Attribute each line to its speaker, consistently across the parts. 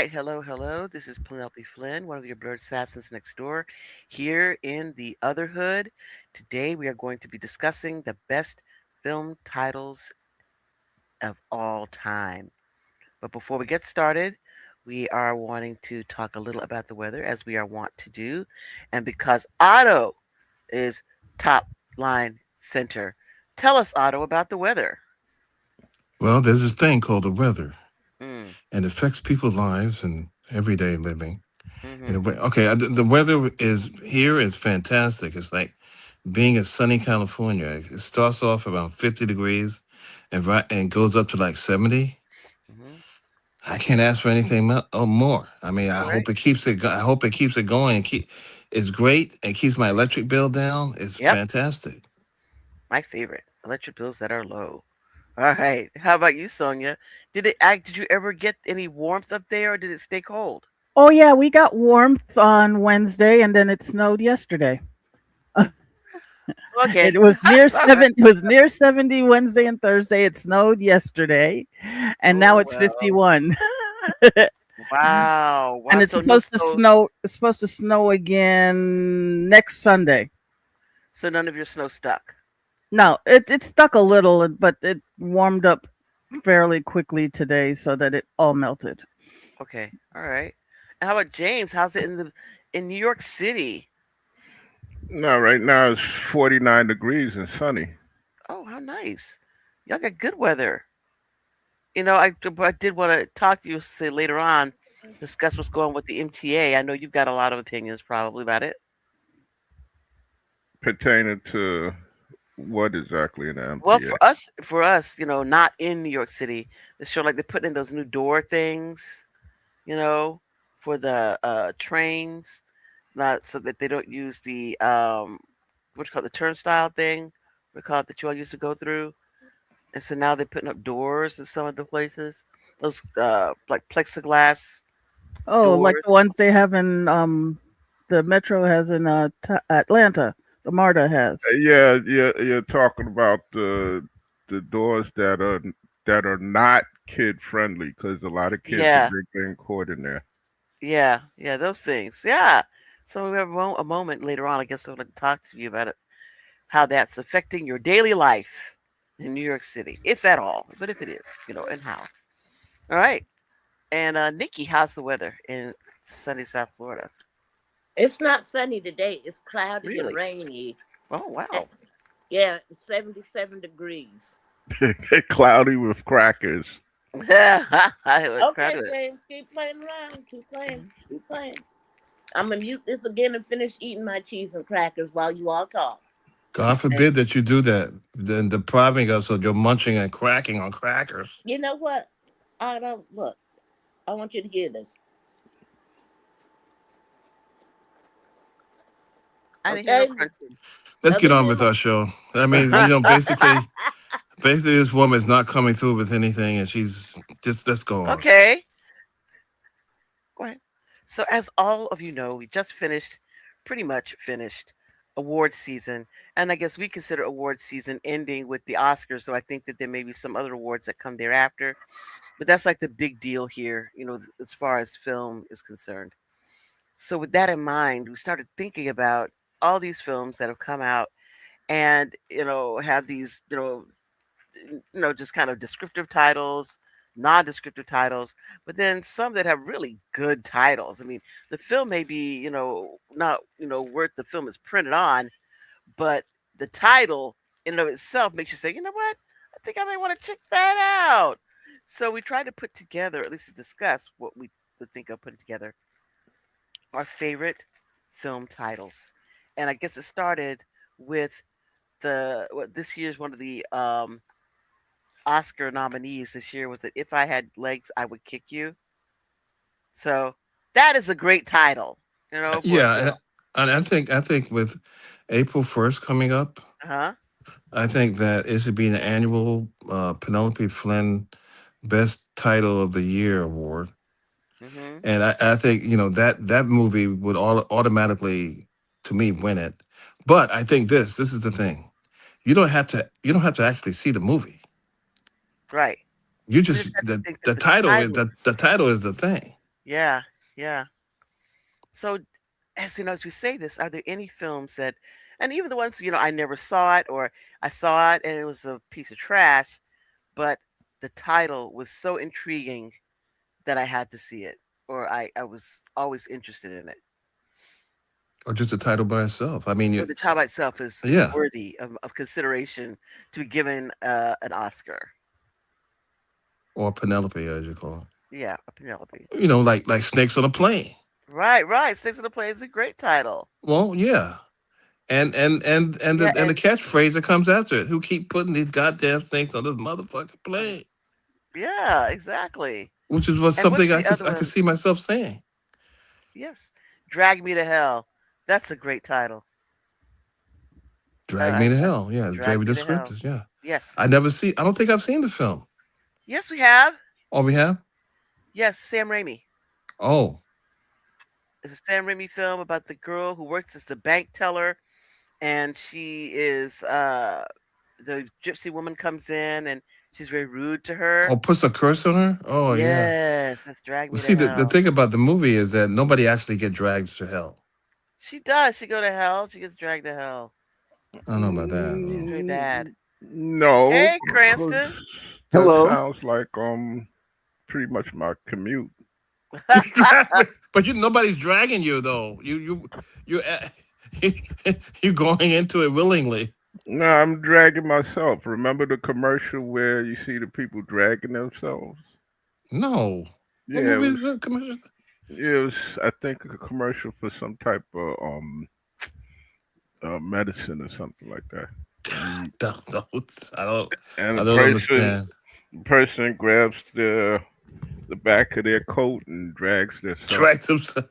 Speaker 1: right, hello, hello. This is Penelope Flynn, one of your Blerdsassins Next Door, here in the OTHERhood. Today we are going to be discussing the best film titles of all time. But before we get started, we are wanting to talk a little about the weather, as we are wont to do. And because Otto is top line center, tell us, Otto, about the weather.
Speaker 2: Well, there's this thing called the weather,
Speaker 1: Mm,
Speaker 2: and it affects people's lives and everyday living.
Speaker 1: mm-hmm.
Speaker 2: In a way, okay, the weather is here is fantastic. It's like being in sunny California. It starts off around 50 degrees, and goes up to like 70.
Speaker 1: Mm-hmm.
Speaker 2: I can't ask for anything more. I mean, I
Speaker 1: All right.
Speaker 2: hope it keeps it. I hope it keeps it going. It's great. It keeps my electric bill down. It's
Speaker 1: Yep.
Speaker 2: fantastic.
Speaker 1: My favorite, electric bills that are low. All right. How about you, Sonia? Did you ever get any warmth up there, or did it stay cold?
Speaker 3: Oh yeah, we got warmth on Wednesday and then it snowed yesterday.
Speaker 1: Okay.
Speaker 3: It was near
Speaker 1: All right.
Speaker 3: 70 Wednesday and Thursday. It snowed yesterday and now
Speaker 1: Oh
Speaker 3: it's
Speaker 1: well.
Speaker 3: 51.
Speaker 1: Wow. Wow.
Speaker 3: And it's
Speaker 1: So no
Speaker 3: supposed to
Speaker 1: snow.
Speaker 3: snow it's supposed to snow again next Sunday.
Speaker 1: So none of your snow stuck.
Speaker 3: No, it stuck a little but it warmed up fairly quickly today so that it all melted.
Speaker 1: Okay. All right. And how about James? How's it in New York City?
Speaker 4: No, right now it's 49 degrees and sunny.
Speaker 1: Oh, how nice. Y'all got good weather. I did want to talk to you, say later on, discuss what's going on with the MTA. I know you've got a lot of opinions probably about it.
Speaker 4: Pertaining to what exactly in the
Speaker 1: Well,
Speaker 4: MTA?
Speaker 1: for us, not in New York City, they show like they're putting in those new door things, you know, for the trains, not so that they don't use the what you call it, the turnstile thing, what you call it, that you all used to go through, and so now they're putting up doors in some of the places, those like plexiglass
Speaker 3: Oh, like
Speaker 1: doors.
Speaker 3: the ones they have in the metro has in Atlanta. The MARTA has.
Speaker 4: Yeah, yeah, you're talking about the doors that are not kid friendly because a lot of kids have
Speaker 1: Yeah,
Speaker 4: been getting caught in there.
Speaker 1: yeah, yeah, those things. Yeah. So we have a moment later on. I guess I'm going to talk to you about it, how that's affecting your daily life in New York City, if at all, but if it is, and how. All right. And Nikki, how's the weather in sunny South Florida?
Speaker 5: It's not sunny today. It's cloudy and
Speaker 1: Really?
Speaker 5: rainy.
Speaker 1: Oh,
Speaker 5: Eh,
Speaker 1: wow.
Speaker 5: Yeah, it's 77 degrees.
Speaker 4: Cloudy with crackers.
Speaker 1: I was proud
Speaker 5: Okay,
Speaker 1: of it.
Speaker 5: James, keep playing around. Keep playing. Keep playing. I'm going to mute this again and finish eating my cheese and crackers while you all talk.
Speaker 2: God
Speaker 1: Okay.
Speaker 2: forbid that you do that, then depriving us of your munching and cracking on crackers.
Speaker 5: You know what? I don't look. I want you to hear this.
Speaker 1: I didn't hear no
Speaker 5: Okay?
Speaker 1: crunching.
Speaker 2: Let's get
Speaker 5: Doesn't
Speaker 2: on
Speaker 5: mean
Speaker 2: with our show. I mean, basically, this woman's not coming through with anything, and she's just let's go on.
Speaker 1: Okay. Go ahead. So, as all of you know, we just pretty much finished award season. And I guess we consider award season ending with the Oscars. So, I think that there may be some other awards that come thereafter. But that's like the big deal here, as far as film is concerned. So, with that in mind, we started thinking about all these films that have come out and, have these, just kind of descriptive titles, non-descriptive titles, but then some that have really good titles. I mean, the film may be, not, worth the film is printed on, but the title in and of itself makes you say, you know what? I think I may want to check that out. So we tried to put together, at least to discuss what we would think of putting together our favorite film titles. And I guess it started with this year's one of the Oscar nominees this year was that If I Had Legs, I Would Kick You. So that is a great title, for a
Speaker 2: Yeah,
Speaker 1: film.
Speaker 2: and I think with April 1st coming up,
Speaker 1: Uh-huh.
Speaker 2: I think that it should be an annual Penelope Flynn Best Title of the Year award,
Speaker 1: Mm-hmm.
Speaker 2: and I think that movie would automatically, to me, win it. But I think this is the thing: you don't have to actually see the movie.
Speaker 1: Right.
Speaker 2: You
Speaker 1: We
Speaker 2: just
Speaker 1: just have to think that
Speaker 2: the
Speaker 1: the
Speaker 2: title is
Speaker 1: titles.
Speaker 2: the title is the thing.
Speaker 1: Yeah, yeah. So, as you know, as we say this, are there any films that, and even the ones I never saw it, or I saw it and it was a piece of trash, but the title was so intriguing that I had to see it, or I was always interested in it,
Speaker 2: Or just the title by itself. I mean,
Speaker 1: or the title itself is
Speaker 2: yeah,
Speaker 1: worthy of consideration to be given an Oscar.
Speaker 2: or Penelope, as you call
Speaker 1: Yeah, a Penelope.
Speaker 2: it. Like Snakes on a Plane.
Speaker 1: Right, right. Sticks of the Play is a great title.
Speaker 2: Well, yeah.
Speaker 1: Yeah,
Speaker 2: And the catchphrase that comes after it. Who keep putting these goddamn snakes on this motherfucking
Speaker 1: um,
Speaker 2: plane?
Speaker 1: yeah, exactly.
Speaker 2: Which is was
Speaker 1: And what's
Speaker 2: something
Speaker 1: the other
Speaker 2: I could
Speaker 1: one?
Speaker 2: see myself saying.
Speaker 1: Yes, Drag Me to Hell. That's a great title.
Speaker 2: Drag Me to Hell. Yeah, Drag
Speaker 1: Drag
Speaker 2: Me
Speaker 1: Me
Speaker 2: to
Speaker 1: to Hell.
Speaker 2: Scriptures. Yeah.
Speaker 1: Yes,
Speaker 2: I don't think I've seen the film.
Speaker 1: yes, we have.
Speaker 2: Oh, we have?
Speaker 1: Yes, Sam Raimi.
Speaker 2: Oh.
Speaker 1: It's a Sam Raimi film about the girl who works as the bank teller, and she is the gypsy woman comes in and she's very rude to her.
Speaker 2: Oh, puts a curse on her? Oh yeah.
Speaker 1: Yes, that's Drag
Speaker 2: Well,
Speaker 1: Me
Speaker 2: see,
Speaker 1: to
Speaker 2: the
Speaker 1: Hell.
Speaker 2: thing about the movie is that nobody actually get dragged to hell.
Speaker 1: She does. She go to hell. She gets dragged to hell.
Speaker 2: I don't know about that.
Speaker 1: It's very
Speaker 4: Mm,
Speaker 1: bad.
Speaker 4: no,
Speaker 1: Hey,
Speaker 4: because
Speaker 1: Cranston.
Speaker 4: that
Speaker 6: Hello.
Speaker 4: sounds like pretty much my commute.
Speaker 2: But nobody's dragging you though. You you going into it willingly.
Speaker 4: No, I'm dragging myself. Remember the commercial where you see the people dragging themselves?
Speaker 2: No. What
Speaker 4: Yeah,
Speaker 2: movie is that? Commercial?
Speaker 4: it was. I think a commercial for some type of medicine or something like that. And
Speaker 2: I don't.
Speaker 4: and
Speaker 2: I don't understand.
Speaker 4: the person grabs the back of their coat and drags themselves.
Speaker 2: Drag themselves.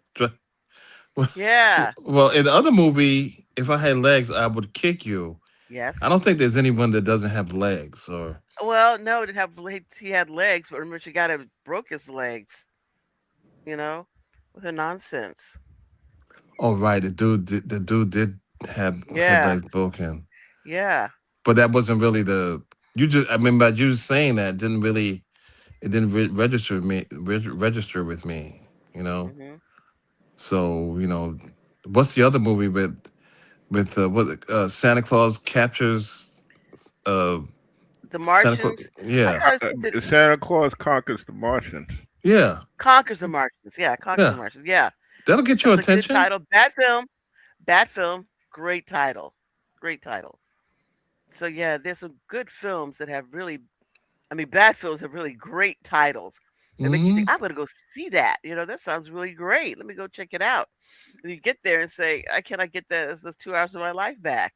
Speaker 1: Yeah.
Speaker 2: Well, in the other movie, if I had legs, I would kick you.
Speaker 1: Yes.
Speaker 2: I don't think there's anyone that doesn't have legs. Or
Speaker 1: Well, no, it didn't have he had legs, but remember she got him broke his legs. You know, with her nonsense.
Speaker 2: oh right, the dude did have had
Speaker 1: Yeah.
Speaker 2: legs broken,
Speaker 1: Yeah.
Speaker 2: but that wasn't really the. You just I mean, by you saying that didn't really it didn't register register with me. You know,
Speaker 1: Hmm.
Speaker 2: so what's the other movie with what Santa Claus captures uh
Speaker 1: The
Speaker 2: Santa Claus?
Speaker 1: Martians. I
Speaker 2: Yeah,
Speaker 1: thought it
Speaker 4: Santa Claus conquers the Martians.
Speaker 2: yeah,
Speaker 1: conquers the Martians. Yeah, conquers the
Speaker 2: yeah.
Speaker 1: Martians. Yeah,
Speaker 2: That'll get your
Speaker 1: that's a good
Speaker 2: attention.
Speaker 1: title. Bad film. Bad film. Great title. Great title. So yeah, there's some good films that have really. I mean, bad films have really great titles that make you think,
Speaker 2: Hmm.
Speaker 1: I'm gonna go see that. That sounds really great. Let me go check it out. And you get there and say, I cannot get those 2 hours of my life back.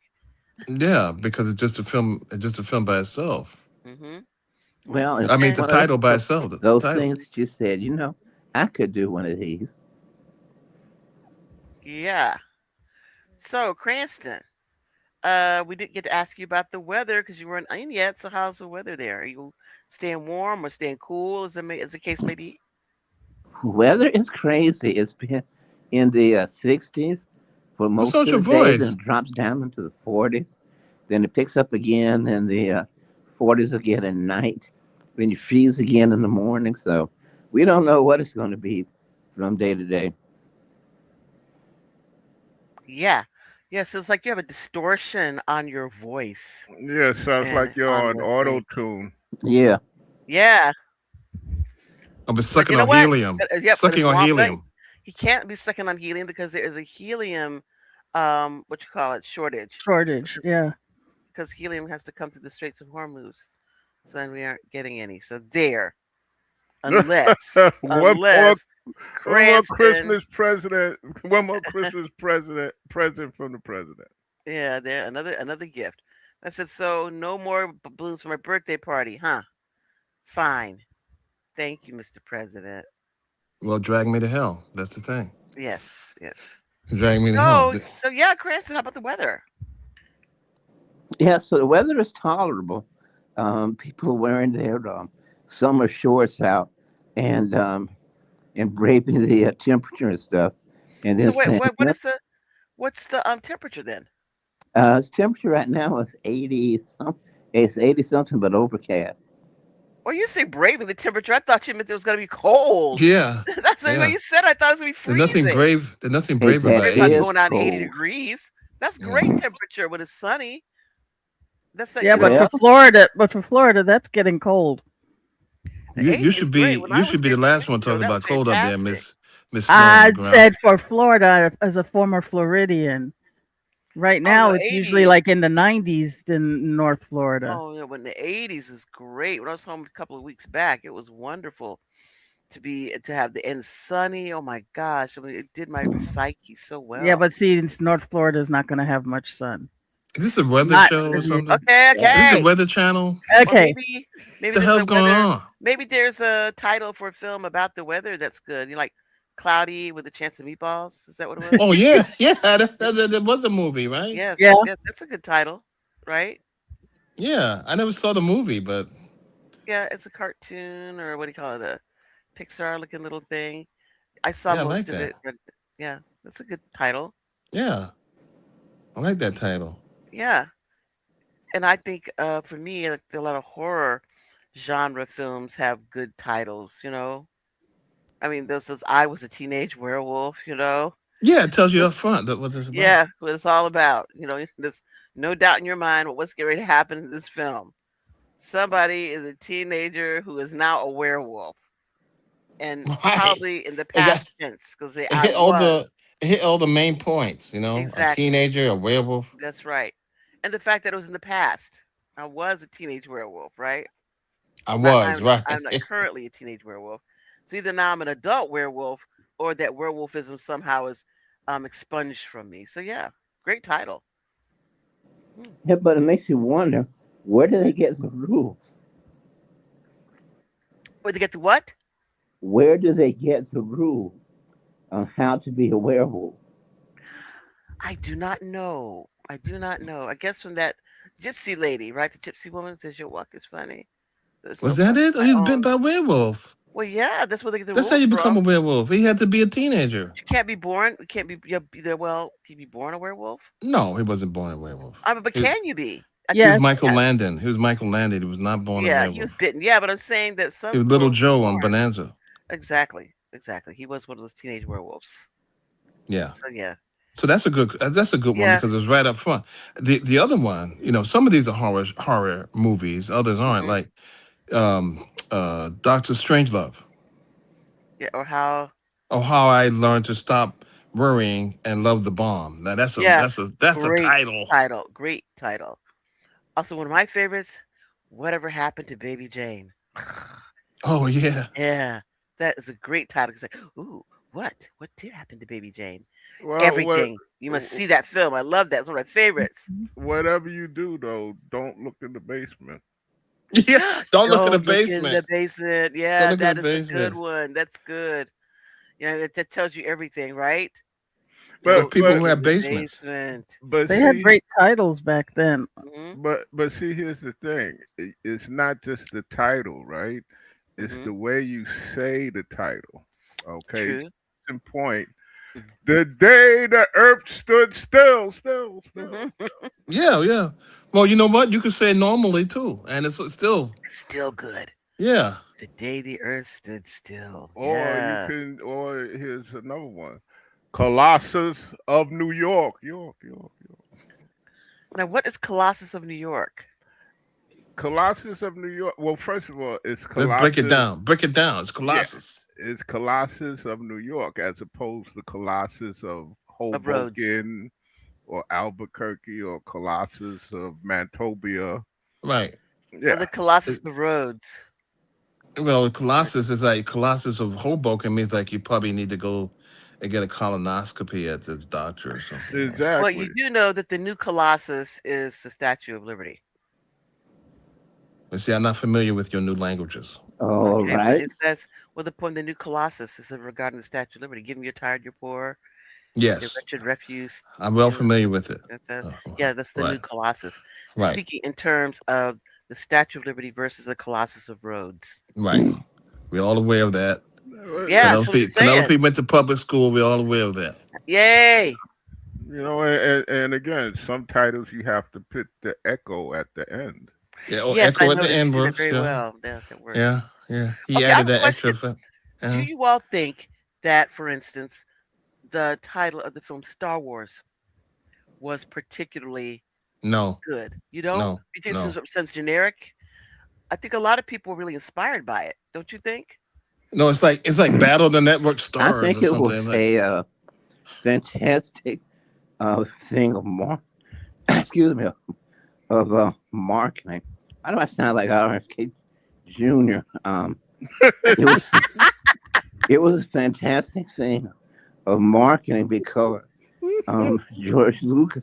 Speaker 2: Yeah, because it's just a film. It's just a film by itself.
Speaker 1: Hmm.
Speaker 6: Well,
Speaker 2: I
Speaker 6: it's
Speaker 2: mean,
Speaker 1: And
Speaker 2: the
Speaker 6: one of
Speaker 2: title by itself. The
Speaker 6: those
Speaker 2: title.
Speaker 6: things that you said. I could do one of these.
Speaker 1: yeah. So Cranston, we didn't get to ask you about the weather because you weren't in yet. So how's the weather there? Are you staying warm or staying cool, as the case may be?
Speaker 6: Weather is crazy. It's been in the 60s for
Speaker 2: What's
Speaker 6: most
Speaker 2: on
Speaker 6: of
Speaker 2: your
Speaker 6: the days, and
Speaker 2: voice?
Speaker 6: it drops down into the 40s. Then it picks up again in the 40s again at night. Then you freeze again in the morning. So we don't know what it's going to be from day to day.
Speaker 1: Yeah. Yes, it's like you have a distortion on your voice
Speaker 4: Yeah, sounds
Speaker 1: and
Speaker 4: like you're
Speaker 1: on
Speaker 4: on
Speaker 1: the
Speaker 4: auto
Speaker 1: thing.
Speaker 4: tune.
Speaker 6: Yeah.
Speaker 1: Yeah.
Speaker 2: I've been
Speaker 1: But
Speaker 2: sucking
Speaker 1: you know
Speaker 2: on
Speaker 1: what?
Speaker 2: helium.
Speaker 1: Yep, but
Speaker 2: Sucking on
Speaker 1: but
Speaker 2: helium.
Speaker 1: he can't be sucking on helium because there is a helium what you call it, shortage.
Speaker 3: Shortage. Yeah.
Speaker 1: Because helium has to come through the Straits of Hormuz. So then we aren't getting any. So there. Unless
Speaker 4: one more,
Speaker 1: unless
Speaker 4: one more
Speaker 1: Cranston.
Speaker 4: Christmas president. One more Christmas present from the president.
Speaker 1: Yeah, there another gift. I said, so no more balloons for my birthday party, huh? Fine. Thank you, Mr. President.
Speaker 2: Well, drag me to hell. That's the thing.
Speaker 1: Yes, yes.
Speaker 2: Drag me to hell.
Speaker 1: So yeah, Cranston, how about the weather?
Speaker 6: Yeah. So the weather is tolerable. People are wearing their summer shorts out and braving the temperature and stuff. And
Speaker 1: So
Speaker 6: then
Speaker 1: wait,
Speaker 6: saying,
Speaker 1: what's the temperature then?
Speaker 6: temperature right now is 80 something. It's 80 something, but overcast.
Speaker 1: Well, you say braving the temperature. I thought you meant it was going to be cold.
Speaker 2: Yeah,
Speaker 1: That's what
Speaker 2: yeah.
Speaker 1: you said. I thought it was going to be
Speaker 2: There's nothing
Speaker 1: freezing.
Speaker 2: brave. There's nothing
Speaker 6: Hey,
Speaker 2: brave
Speaker 6: that
Speaker 2: about
Speaker 1: Brave about
Speaker 6: is
Speaker 2: 80.
Speaker 1: going out 80
Speaker 6: cold.
Speaker 1: degrees. That's
Speaker 2: Yeah.
Speaker 1: great temperature when it's sunny. That's that,
Speaker 3: Yeah, but
Speaker 6: Well,
Speaker 3: for Florida, that's getting cold.
Speaker 1: the
Speaker 2: You
Speaker 1: 80 is great. When I
Speaker 2: should
Speaker 1: was
Speaker 2: be
Speaker 1: there
Speaker 2: the
Speaker 1: 2 weeks
Speaker 2: last one
Speaker 1: ago,
Speaker 2: talking
Speaker 1: that
Speaker 2: about
Speaker 1: was
Speaker 2: cold up there,
Speaker 1: fantastic.
Speaker 2: Miss Snow on
Speaker 3: I
Speaker 2: the ground.
Speaker 3: said for Florida as a former Floridian. Right
Speaker 1: Oh,
Speaker 3: now,
Speaker 1: no,
Speaker 3: it's usually
Speaker 1: 80s.
Speaker 3: like in the 90s in North Florida.
Speaker 1: Oh, yeah, when the 80s is great. When I was home a couple of weeks back, it was wonderful to have the and sunny. Oh my gosh. I mean, it did my psyche so
Speaker 3: Yeah,
Speaker 1: well.
Speaker 3: but see, North Florida is not going to have much sun.
Speaker 2: Is this a weather
Speaker 3: Not
Speaker 2: show or
Speaker 3: really.
Speaker 2: something?
Speaker 1: Okay,
Speaker 6: yeah.
Speaker 2: Is this the
Speaker 1: okay.
Speaker 2: Weather Channel?
Speaker 1: Or
Speaker 3: Okay.
Speaker 1: maybe
Speaker 2: The
Speaker 1: there's a
Speaker 2: hell's going
Speaker 1: weather.
Speaker 2: on?
Speaker 1: Maybe there's a title for a film about the weather that's good. You know, like Cloudy with a Chance of Meatballs. Is that what it was?
Speaker 2: Oh yeah, yeah. That was a movie, right?
Speaker 1: Yes,
Speaker 3: Yeah.
Speaker 1: yeah, that's a good title, right?
Speaker 2: Yeah, I never saw the movie, but
Speaker 1: Yeah, it's a cartoon or what do you call it? A Pixar looking little thing. I saw
Speaker 2: yeah, I like
Speaker 1: most of
Speaker 2: that.
Speaker 1: it, but yeah, that's a good title.
Speaker 2: Yeah, I like that title.
Speaker 1: Yeah, and I think for me, like, a lot of horror genre films have good titles. I mean, those I was a teenage werewolf.
Speaker 2: Yeah, it tells you up front that what it's about.
Speaker 1: Yeah, what it's all about. There's no doubt in your mind what's getting ready to happen in this film. Somebody is a teenager who is now a werewolf, and
Speaker 2: Right.
Speaker 1: probably in the
Speaker 2: It got
Speaker 1: past tense because
Speaker 2: it
Speaker 1: I
Speaker 2: hit all
Speaker 1: was.
Speaker 2: the it hit all the main points. You know, a
Speaker 1: Exactly.
Speaker 2: teenager, a werewolf.
Speaker 1: That's right. And the fact that it was in the past. I was a teenage werewolf, right?
Speaker 2: I
Speaker 1: Not
Speaker 2: was
Speaker 1: I'm
Speaker 2: right.
Speaker 1: I'm not currently a teenage werewolf. So either now I'm an adult werewolf or that werewolfism somehow is expunged from me. So yeah, great title. Hmm.
Speaker 6: Yeah, but it makes you wonder, where do they get the rules?
Speaker 1: Where to get to what?
Speaker 6: Where do they get the rules on how to be a werewolf?
Speaker 1: I do not know. I do not know. I guess from that gypsy lady, right? The gypsy woman says your walk is funny. There's no
Speaker 2: Was that
Speaker 1: fun
Speaker 2: it? Oh,
Speaker 1: my
Speaker 2: he's bitten
Speaker 1: own.
Speaker 2: by a werewolf.
Speaker 1: Well, yeah, that's where they get the
Speaker 2: That's how
Speaker 1: rules
Speaker 2: you become a
Speaker 1: from.
Speaker 2: werewolf. He had to be a teenager.
Speaker 1: You can't be born. You can't be there. Well, can you be born a werewolf?
Speaker 2: No, he wasn't born a werewolf.
Speaker 1: But
Speaker 2: He,
Speaker 1: can you be? I
Speaker 2: he
Speaker 1: think
Speaker 2: was
Speaker 3: Yes.
Speaker 1: you
Speaker 2: Michael
Speaker 1: can.
Speaker 2: Landon. He was Michael Landon. He was not born a
Speaker 1: Yeah, he was
Speaker 2: werewolf.
Speaker 1: bitten. Yeah, but I'm saying that
Speaker 2: He
Speaker 1: some
Speaker 2: was Little
Speaker 1: werewolves are
Speaker 2: Joe on
Speaker 1: born.
Speaker 2: Bonanza.
Speaker 1: Exactly. Exactly. He was one of those teenage werewolves.
Speaker 2: Yeah.
Speaker 1: So yeah.
Speaker 2: So that's a good one
Speaker 1: Yeah.
Speaker 2: because it's right up front. The other one, some of these are horror movies, others aren't.
Speaker 1: Hmm.
Speaker 2: Like Doctor Strangelove.
Speaker 1: Yeah. Or how?
Speaker 2: Oh, how I learned to stop worrying and love the bomb. Now
Speaker 1: Yeah.
Speaker 2: that's a
Speaker 1: Great
Speaker 2: title.
Speaker 1: title. Great title. Also, one of my favorites. Whatever happened to Baby Jane?
Speaker 2: Oh yeah.
Speaker 1: Yeah, that is a great title. It's like, ooh, what? What did happen to Baby Jane?
Speaker 4: Well,
Speaker 1: Everything. You must see that film. I love that. It's one of my favorites.
Speaker 4: whatever you do though, don't look in the basement.
Speaker 2: Yeah. Don't look in the
Speaker 1: Don't look in the
Speaker 2: basement.
Speaker 1: basement.
Speaker 2: Don't
Speaker 1: Yeah,
Speaker 2: look in the
Speaker 1: that is a good
Speaker 2: basement.
Speaker 1: one. That's good. That tells you everything, right?
Speaker 2: For
Speaker 4: But
Speaker 1: Don't
Speaker 2: people
Speaker 1: look
Speaker 4: but
Speaker 2: who
Speaker 1: in
Speaker 2: have
Speaker 1: the
Speaker 2: basements.
Speaker 1: basement.
Speaker 4: but
Speaker 3: They had
Speaker 4: see
Speaker 3: great titles back then.
Speaker 1: Hmm.
Speaker 4: but see here's the thing. It's not just the title, right? It's
Speaker 1: Hmm.
Speaker 4: the way you say the title. Okay.
Speaker 1: True.
Speaker 4: In point. The day the earth stood still.
Speaker 1: Hmm.
Speaker 2: Yeah, yeah. Well, you know what? You could say it normally too, and it's still
Speaker 1: Still good.
Speaker 2: yeah.
Speaker 1: The day the earth stood still.
Speaker 4: Or
Speaker 1: Yeah.
Speaker 4: or here's another one. Colossus of New York. York.
Speaker 1: Now, what is Colossus of New York?
Speaker 4: Colossus of New York. Well, first of all, it's
Speaker 2: Let's break it
Speaker 4: Colossus.
Speaker 2: down. Break it down. It's
Speaker 4: Yeah,
Speaker 2: Colossus.
Speaker 4: it's Colossus of New York as opposed to Colossus of
Speaker 1: Of roads.
Speaker 4: Hoboken or Albuquerque or Colossus of Mantobia.
Speaker 2: Right.
Speaker 1: Or
Speaker 4: Yeah.
Speaker 1: the Colossus
Speaker 2: It-
Speaker 1: of Rhodes.
Speaker 2: well, Colossus is like Colossus of Hoboken means like you probably need to go and get a colonoscopy at the doctor or something. Right?
Speaker 1: Well,
Speaker 4: Exactly.
Speaker 1: you do know that the new Colossus is the Statue of Liberty.
Speaker 2: But see, I'm not familiar with your new languages.
Speaker 6: All
Speaker 1: Okay, but
Speaker 6: right.
Speaker 1: it says, well, the point of the new Colossus is regarding the Statue of Liberty. Give 'em you're tired, you're poor, your
Speaker 2: Yes,
Speaker 1: wretched refuse.
Speaker 2: I'm well
Speaker 1: You know,
Speaker 2: familiar with it.
Speaker 1: that. Yeah, that's the new
Speaker 2: Right.
Speaker 1: Colossus.
Speaker 2: Right.
Speaker 1: Speaking in terms of the Statue of Liberty versus the Colossus of Rhodes.
Speaker 2: Right. We're all aware of that.
Speaker 1: Yeah, that's what I'm
Speaker 2: Penelope
Speaker 1: saying.
Speaker 2: went to public school. We're all aware of that.
Speaker 1: Yay!
Speaker 4: And again, some titles you have to put the echo at the end.
Speaker 2: Yeah, or
Speaker 1: Yes, I
Speaker 2: Echo at the
Speaker 1: know they
Speaker 2: end
Speaker 1: do that
Speaker 2: works.
Speaker 1: very
Speaker 2: Yeah,
Speaker 1: well. That works.
Speaker 2: yeah, yeah. He
Speaker 1: Okay, I
Speaker 2: added
Speaker 1: have a
Speaker 2: that extra
Speaker 1: question.
Speaker 2: effect.
Speaker 1: Do
Speaker 2: Yeah.
Speaker 1: you all think that, for instance, the title of the film Star Wars was particularly
Speaker 2: No,
Speaker 1: good? You don't?
Speaker 2: no,
Speaker 1: You think it
Speaker 2: no.
Speaker 1: seems generic? I think a lot of people were really inspired by it. Don't you think?
Speaker 2: No, it's like Battle of the Network
Speaker 6: I
Speaker 2: Stars
Speaker 6: think
Speaker 2: or
Speaker 6: it was
Speaker 2: something. Like
Speaker 6: a fantastic thing of excuse me, of marketing. Why do I sound like RFK Jr.? It was it was a fantastic thing of marketing because George Lucas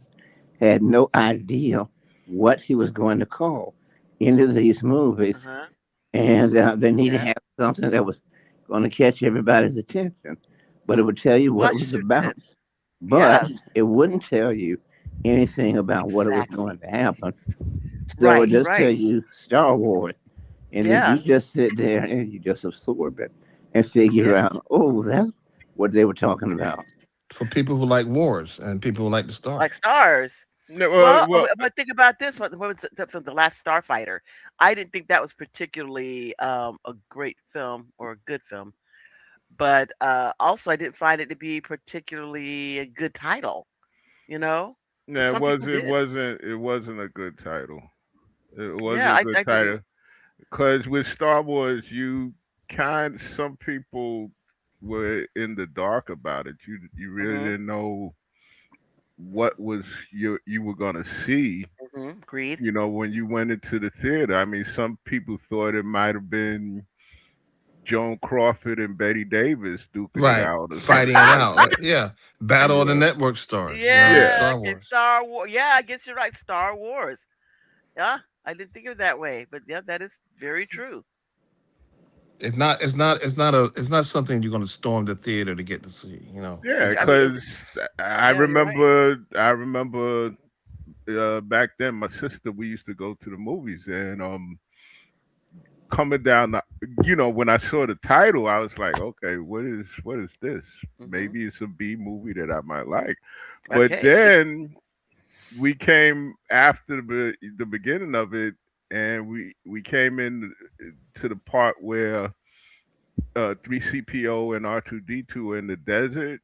Speaker 6: had no idea what he was going to call into these movies,
Speaker 1: Uh-huh.
Speaker 6: and they needed to
Speaker 1: Yeah.
Speaker 6: have something that was going to catch everybody's attention, but it would tell you
Speaker 1: Well,
Speaker 6: what
Speaker 1: I
Speaker 6: it was
Speaker 1: sure
Speaker 6: about,
Speaker 1: did.
Speaker 6: but
Speaker 1: Yeah,
Speaker 6: it wouldn't tell you anything about what it was
Speaker 1: exactly.
Speaker 6: going to happen. So it
Speaker 1: Right,
Speaker 6: just tell
Speaker 1: right.
Speaker 6: you Star Wars, and then
Speaker 1: Yeah,
Speaker 6: you just sit there and you just absorb it and figure
Speaker 1: yeah.
Speaker 6: out, oh, that's what they were talking about.
Speaker 2: for people who like wars and people who like the stars.
Speaker 1: Like stars.
Speaker 4: No,
Speaker 1: Well,
Speaker 4: well,
Speaker 1: but think about this. What was the Last Starfighter? I didn't think that was particularly a great film or a good film, but also I didn't find it to be particularly a good title. You know, but
Speaker 4: no,
Speaker 1: some people did.
Speaker 4: it wasn't a good title. It
Speaker 1: Yeah,
Speaker 4: wasn't a good
Speaker 1: I didn't.
Speaker 4: title because with Star Wars, some people were in the dark about it. You really
Speaker 1: Hmm.
Speaker 4: didn't know what was you were gonna see.
Speaker 1: Agreed.
Speaker 4: When you went into the theater. I mean, some people thought it might have been Joan Crawford and Betty Davis duking it
Speaker 2: Right,
Speaker 4: out or
Speaker 2: fighting
Speaker 4: something
Speaker 2: it
Speaker 4: like
Speaker 2: out.
Speaker 4: that.
Speaker 2: Yeah, Battle of the
Speaker 4: Yeah,
Speaker 2: Network Stars.
Speaker 4: yeah.
Speaker 1: Yeah,
Speaker 2: Star
Speaker 1: okay,
Speaker 2: Wars.
Speaker 1: Star Wars. Yeah, I guess you're right. Star Wars. Yeah, I didn't think of it that way, but yeah, that is very true.
Speaker 2: It's not something you're going to storm the theater to get to see.
Speaker 4: Yeah,
Speaker 1: I mean,
Speaker 4: because I
Speaker 1: yeah, you're right.
Speaker 4: remember, I remember back then, my sister, we used to go to the movies, and coming down, when I saw the title, I was like, okay, what is this?
Speaker 1: Hmm.
Speaker 4: Maybe it's a B movie that I might like. But
Speaker 1: Okay.
Speaker 4: then we came after the beginning of it, and we came in to the part where 3CPO and R2D2 are in the desert,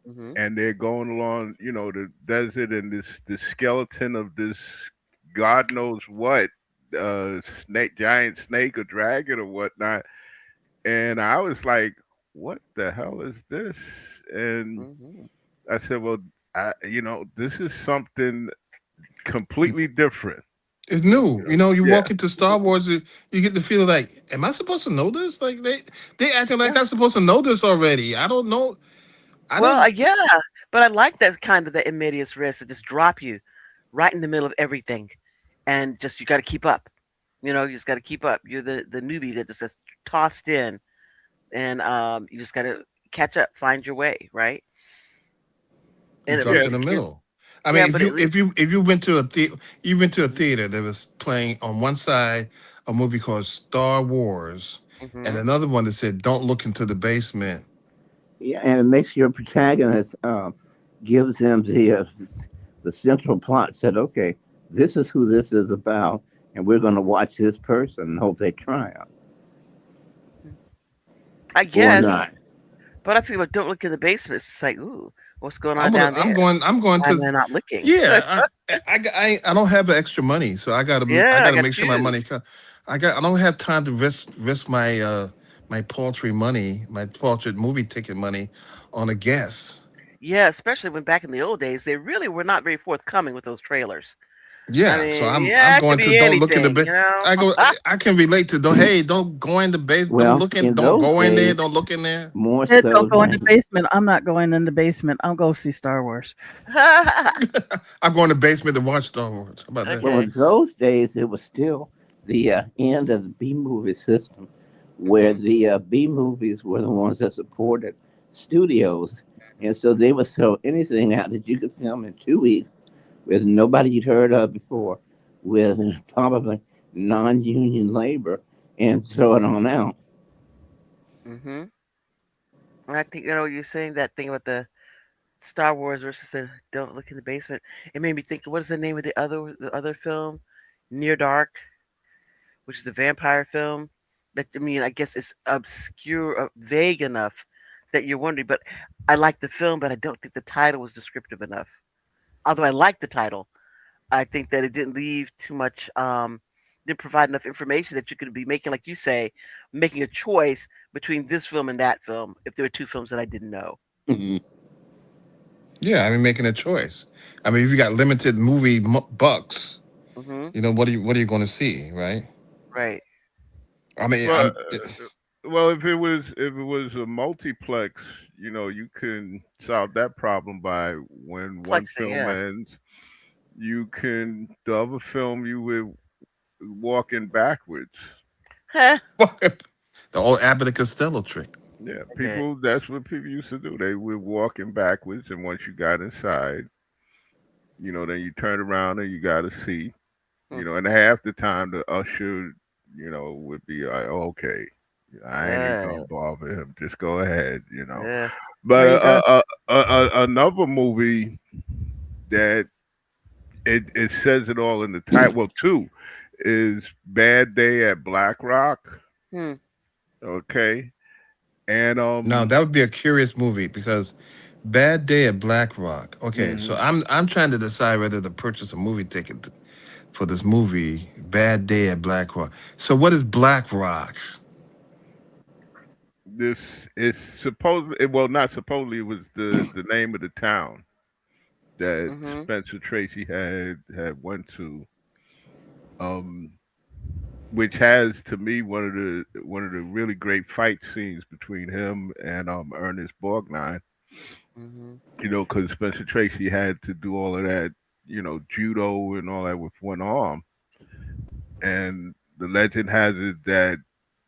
Speaker 1: Hmm.
Speaker 4: and they're going along, the desert, and this skeleton of this God knows what snake, giant snake or dragon or whatnot, and I was like, "What the hell is this?" And
Speaker 1: Hmm.
Speaker 4: I said, "Well, this is something completely different."
Speaker 2: It's new. You
Speaker 4: Yeah,
Speaker 2: walk into Star Wars, you get the feeling like, am I supposed to know this? Like they acting like
Speaker 1: Yeah.
Speaker 2: I'm supposed to know this already. I don't know. I
Speaker 1: Well,
Speaker 2: didn't.
Speaker 1: yeah, but I like that kind of the immediate risk to just drop you right in the middle of everything, and just you got to keep up. You just got to keep up. You're the newbie that just gets tossed in, and you just got to catch up, find your way, right?
Speaker 2: You
Speaker 1: And at
Speaker 2: dropped
Speaker 4: yeah,
Speaker 2: in
Speaker 1: least
Speaker 2: the
Speaker 1: it gives,
Speaker 2: middle. I mean,
Speaker 1: yeah,
Speaker 2: if
Speaker 1: but at
Speaker 2: you
Speaker 1: least,
Speaker 2: if you if you went to a you went to a
Speaker 1: hmm,
Speaker 2: theater that was playing on one side a movie called Star Wars, and
Speaker 1: hmm,
Speaker 2: another one that said "Don't look into the basement."
Speaker 6: Yeah, and it makes your protagonist gives them the central plot. Said, okay, this is who this is about, and we're going to watch this person and hope they triumph
Speaker 1: I
Speaker 6: or
Speaker 1: guess.
Speaker 6: not.
Speaker 1: But I feel like don't look in the basement. It's like, ooh, what's going on
Speaker 2: I'm gonna.
Speaker 1: down
Speaker 2: I'm
Speaker 1: there?
Speaker 2: going. I'm going
Speaker 1: Why am
Speaker 2: to.
Speaker 1: I not looking?
Speaker 2: Yeah, I don't have the extra money, so I
Speaker 1: Yeah, I
Speaker 2: gotta
Speaker 1: got
Speaker 2: make
Speaker 1: to
Speaker 2: sure my
Speaker 1: choose.
Speaker 2: money. I don't have time to risk my paltry money, my paltry movie ticket money on a guess.
Speaker 1: Yeah, especially when back in the old days, they really were not very forthcoming with those trailers. I
Speaker 2: Yeah, so
Speaker 1: mean,
Speaker 2: I'm
Speaker 1: yeah, it could
Speaker 2: going to
Speaker 1: be
Speaker 2: don't look in the
Speaker 1: anything,
Speaker 2: base. I go. I can relate to don't. Hey, don't go in the base. Don't
Speaker 6: Well,
Speaker 2: look in.
Speaker 6: in
Speaker 2: Don't
Speaker 6: those
Speaker 2: go in there.
Speaker 6: days,
Speaker 2: Don't look in there.
Speaker 6: more
Speaker 3: Said
Speaker 6: so
Speaker 3: don't go in the
Speaker 6: than
Speaker 3: basement. I'm not going in the basement. I'll go see Star Wars.
Speaker 2: I'm going to basement to watch Star Wars. How about that?
Speaker 6: well,
Speaker 1: Okay.
Speaker 6: in those days, it was still the end of the B movie system, where
Speaker 1: Hmm.
Speaker 6: the B movies were the ones that supported studios, and so they would throw anything out that you could film in 2 weeks with nobody you'd heard of before, with probably non-union labor, and throw it on out.
Speaker 1: Hmm. And I think you're saying that thing about the Star Wars versus the Don't Look in the Basement. It made me think. What is the name of the other film? Near Dark, which is a vampire film. That I mean, I guess it's obscure, vague enough that you're wondering. But I like the film, but I don't think the title was descriptive enough. Although I like the title, I think that it didn't leave too much. Didn't provide enough information that you could be making, like you say, making a choice between this film and that film. If there were two films that I didn't know.
Speaker 6: Mhm.
Speaker 2: Yeah, I mean, making a choice. I mean, if you got limited movie bucks,
Speaker 1: Hmm.
Speaker 2: what are you going to see, right?
Speaker 1: Right.
Speaker 2: I mean,
Speaker 4: Well,
Speaker 2: I'm.
Speaker 4: well, if it was a multiplex, you can solve that problem by when one
Speaker 1: Plexing.
Speaker 4: film
Speaker 1: Yeah.
Speaker 4: ends, you can the other film you would walking backwards.
Speaker 1: Huh.
Speaker 2: The old Abbott and Costello trick.
Speaker 4: Yeah,
Speaker 1: Okay.
Speaker 4: that's what people used to do. They were walking backwards, and once you got inside, then you turn around and you got a seat,
Speaker 1: Hmm.
Speaker 4: and half the time the usher, would be like, okay, I ain't even
Speaker 1: Yeah.
Speaker 4: gonna bother him. Just go ahead.
Speaker 1: Yeah.
Speaker 4: But
Speaker 3: Yeah, you got.
Speaker 4: another movie that it says it all in the title. Well, two is Bad Day at Black Rock.
Speaker 1: Hmm.
Speaker 4: Okay, and
Speaker 2: Now that would be a curious movie because Bad Day at Black Rock. Okay, so
Speaker 4: mhm,
Speaker 2: I'm trying to decide whether to purchase a movie ticket for this movie, Bad Day at Black Rock. So what is Black Rock?
Speaker 4: this is supposedly, well, not supposedly, it was the name of the town that
Speaker 1: Hmm.
Speaker 4: Spencer Tracy had went to, um, which has to me one of the really great fight scenes between him and Ernest Borgnine.
Speaker 1: Hmm.
Speaker 4: Because Spencer Tracy had to do all of that, judo and all that with one arm, and the legend has it that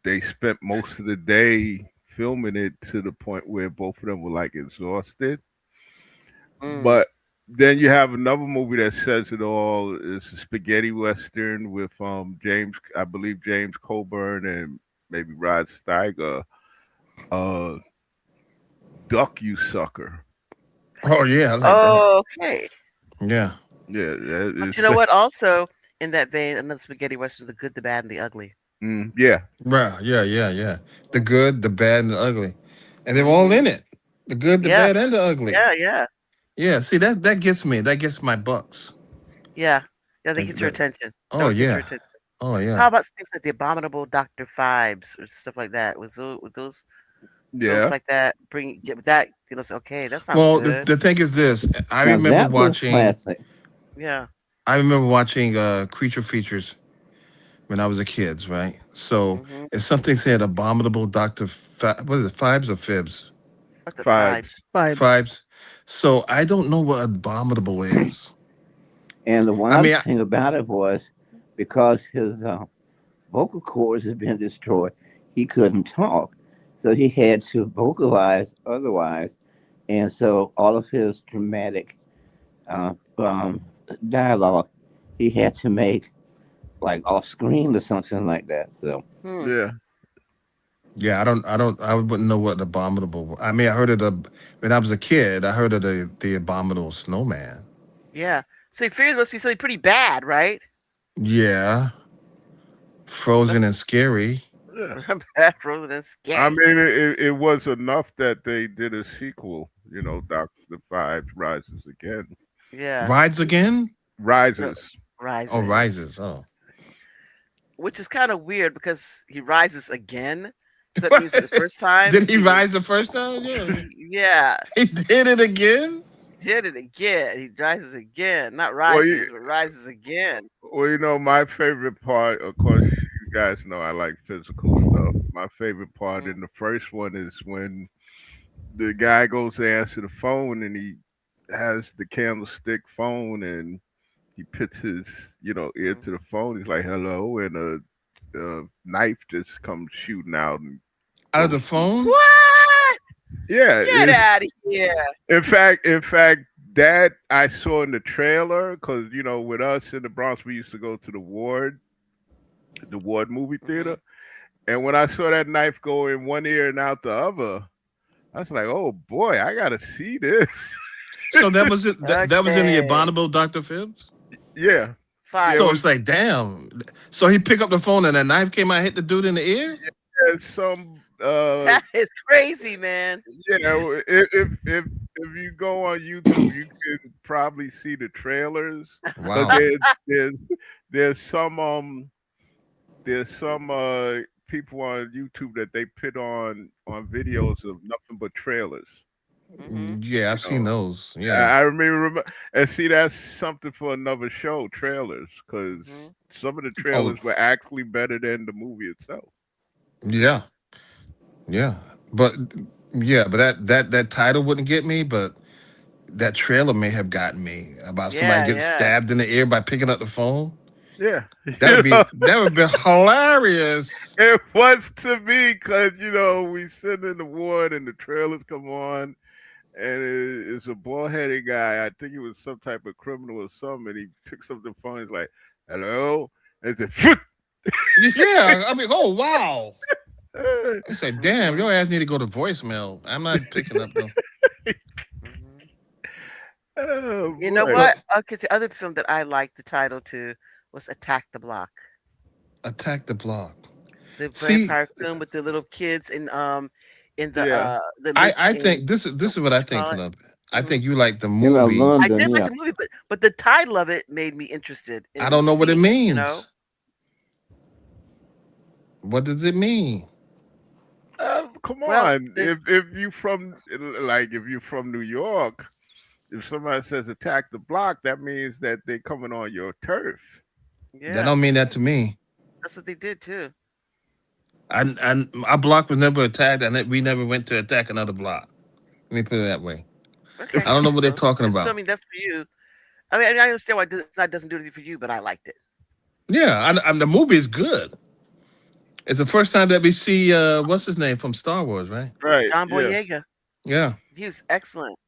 Speaker 4: they spent most of the day filming it to the point where both of them were like exhausted.
Speaker 1: Mm.
Speaker 4: But then you have another movie that says it all. It's a spaghetti western with I believe James Coburn and maybe Rod Steiger. Uh, Duck You Sucker.
Speaker 2: Oh yeah, I like that.
Speaker 1: Okay.
Speaker 2: Yeah.
Speaker 4: Yeah, that
Speaker 1: But
Speaker 4: is.
Speaker 1: you know what? Also, in that vein, another spaghetti western: The Good, the Bad, and the Ugly.
Speaker 4: Yeah,
Speaker 2: Right. Yeah. Yeah. Yeah. The good, the bad, and the ugly, and they're all
Speaker 1: Hmm.
Speaker 2: in it. The good, the
Speaker 1: Yeah.
Speaker 2: bad, and the ugly.
Speaker 1: Yeah. Yeah.
Speaker 2: Yeah. See that gets me. That gets my bucks.
Speaker 1: Yeah. Yeah. They
Speaker 2: That,
Speaker 1: get your
Speaker 2: that,
Speaker 1: attention. That
Speaker 2: oh
Speaker 1: would get your
Speaker 2: yeah.
Speaker 1: attention.
Speaker 2: Oh
Speaker 1: How
Speaker 2: yeah.
Speaker 1: about things like the Abominable Doctor Phibes or stuff like that? With those films
Speaker 4: yeah.
Speaker 1: like that bring get that say, okay, that sounds
Speaker 2: Well,
Speaker 1: good.
Speaker 2: the thing is this. I
Speaker 6: Now
Speaker 2: remember
Speaker 6: that was
Speaker 2: watching.
Speaker 6: classic.
Speaker 1: Yeah.
Speaker 2: I remember watching creature features when I was a kid. Right. So
Speaker 1: Hmm.
Speaker 2: if something said abominable Doctor, what is it? Fibes or fibs?
Speaker 1: Doctor
Speaker 4: Fives.
Speaker 1: Phibes.
Speaker 3: Vibes.
Speaker 2: Fibes. So I don't know what abominable is.
Speaker 6: And the one
Speaker 2: I
Speaker 6: other
Speaker 2: mean,
Speaker 6: thing about it was because his vocal cords had been destroyed, he couldn't talk. So he had to vocalize otherwise. And so all of his dramatic dialogue, he had to make like off screen or something like that. So,
Speaker 1: Hmm.
Speaker 4: Yeah.
Speaker 2: yeah, I wouldn't know what abominable. I mean, I heard of the when I was a kid. I heard of the abominable snowman.
Speaker 1: Yeah. So he figures it must be something pretty bad, right?
Speaker 2: Yeah, frozen
Speaker 1: That's
Speaker 2: and scary.
Speaker 4: Yeah.
Speaker 1: bad, frozen and
Speaker 4: I
Speaker 1: scary.
Speaker 4: mean, it was enough that they did a sequel. Doctor Fives Rises Again.
Speaker 1: Yeah.
Speaker 2: Rides again?
Speaker 1: No,
Speaker 4: Rises.
Speaker 2: Oh,
Speaker 1: rises.
Speaker 2: rises. Oh,
Speaker 1: Which is kind of weird because he rises again. So that means that the first time
Speaker 2: did he
Speaker 1: he was,
Speaker 2: rise the first time? Yeah,
Speaker 1: yeah,
Speaker 2: he did it again.
Speaker 1: did it again. He rises again, not
Speaker 4: Well, you,
Speaker 1: rises, but rises again.
Speaker 4: my favorite part. Of course, you guys know I like physical stuff. My favorite part
Speaker 1: Mm,
Speaker 4: in the first one is when the guy goes to answer the phone and he has the candlestick phone and he puts his ear
Speaker 1: mm.
Speaker 4: to the phone. He's like, "Hello," and a knife just comes shooting out and
Speaker 2: Out of
Speaker 4: goes
Speaker 2: the
Speaker 4: through.
Speaker 2: phone?
Speaker 1: What?
Speaker 4: Yeah,
Speaker 1: Get out of here!
Speaker 4: in fact, that I saw in the trailer because with us in the Bronx, we used to go to the Ward movie
Speaker 1: Hmm.
Speaker 4: theater, and when I saw that knife go in one ear and out the other, I was like, "Oh boy, I gotta see this."
Speaker 2: So that was it. That was in the
Speaker 1: Okay.
Speaker 2: abominable Doctor Phibs.
Speaker 4: Yeah,
Speaker 1: Fire.
Speaker 2: So it's like, damn. So he picked up the phone and a knife came out, hit the dude in the ear.
Speaker 4: There's some
Speaker 1: That is crazy, man.
Speaker 4: if you go on YouTube, you can probably see the trailers. But
Speaker 2: Wow.
Speaker 4: there's some people on YouTube that they put on videos of nothing but trailers.
Speaker 1: Hmm.
Speaker 2: Yeah, I've
Speaker 4: You
Speaker 2: seen
Speaker 4: know,
Speaker 2: those.
Speaker 4: I
Speaker 2: Yeah.
Speaker 4: I remember, and see, that's something for another show, trailers, because
Speaker 1: Hmm.
Speaker 4: some of the
Speaker 2: Oh,
Speaker 4: trailers were actually better than the movie itself.
Speaker 2: yeah. Yeah. But but that title wouldn't get me, but that trailer may have gotten me about somebody
Speaker 1: Yeah,
Speaker 2: getting
Speaker 1: yeah.
Speaker 2: stabbed in the ear by picking up the phone.
Speaker 4: Yeah,
Speaker 2: That would be hilarious.
Speaker 4: it was to me because we sit in the ward and the trailers come on, and it's a bald-headed guy. I think he was some type of criminal or something. And he picks up the phone. He's like, "Hello," and it's a
Speaker 2: Yeah. I mean, oh wow. I said, damn,
Speaker 1: Hmm.
Speaker 2: your ass need to go to voicemail. I'm not picking up the
Speaker 1: Hmm.
Speaker 4: oh
Speaker 1: You know
Speaker 4: boy.
Speaker 2: but
Speaker 1: what? Okay, the other film that I liked the title to was Attack the Block.
Speaker 2: attack the block.
Speaker 1: The
Speaker 2: See,
Speaker 1: vampire film with the little kids in
Speaker 4: Yeah.
Speaker 1: the
Speaker 2: I
Speaker 1: in
Speaker 2: think this is what
Speaker 1: what
Speaker 2: I
Speaker 1: you
Speaker 2: think,
Speaker 1: call it.
Speaker 2: Caleb. I
Speaker 1: Hmm.
Speaker 2: think you like the
Speaker 6: In
Speaker 2: movie.
Speaker 1: I
Speaker 6: London,
Speaker 1: did like
Speaker 6: yeah.
Speaker 1: the movie, but the title of it made me interested
Speaker 2: I
Speaker 1: in
Speaker 2: don't know what it
Speaker 1: seeing it. You know.
Speaker 2: means. What does it mean?
Speaker 4: Come
Speaker 1: Well,
Speaker 4: on. If you from if you're from New York, if somebody says attack the block, that means that they're coming on your turf.
Speaker 2: That
Speaker 1: yeah,
Speaker 2: don't mean that to me.
Speaker 1: that's what they did too.
Speaker 2: Our block was never attacked, and we never went to attack another block. Let me put it that way.
Speaker 1: Okay.
Speaker 2: I don't know what they're
Speaker 1: Well,
Speaker 2: talking
Speaker 1: so I
Speaker 2: about.
Speaker 1: mean that's for you. I mean, I understand why that doesn't do anything for you, but I liked it.
Speaker 2: Yeah, the movie is good. It's the first time that we see what's his name from Star Wars, right?
Speaker 4: Right.
Speaker 1: John
Speaker 4: Yeah.
Speaker 1: Boyega,
Speaker 2: Yeah.
Speaker 1: he was excellent.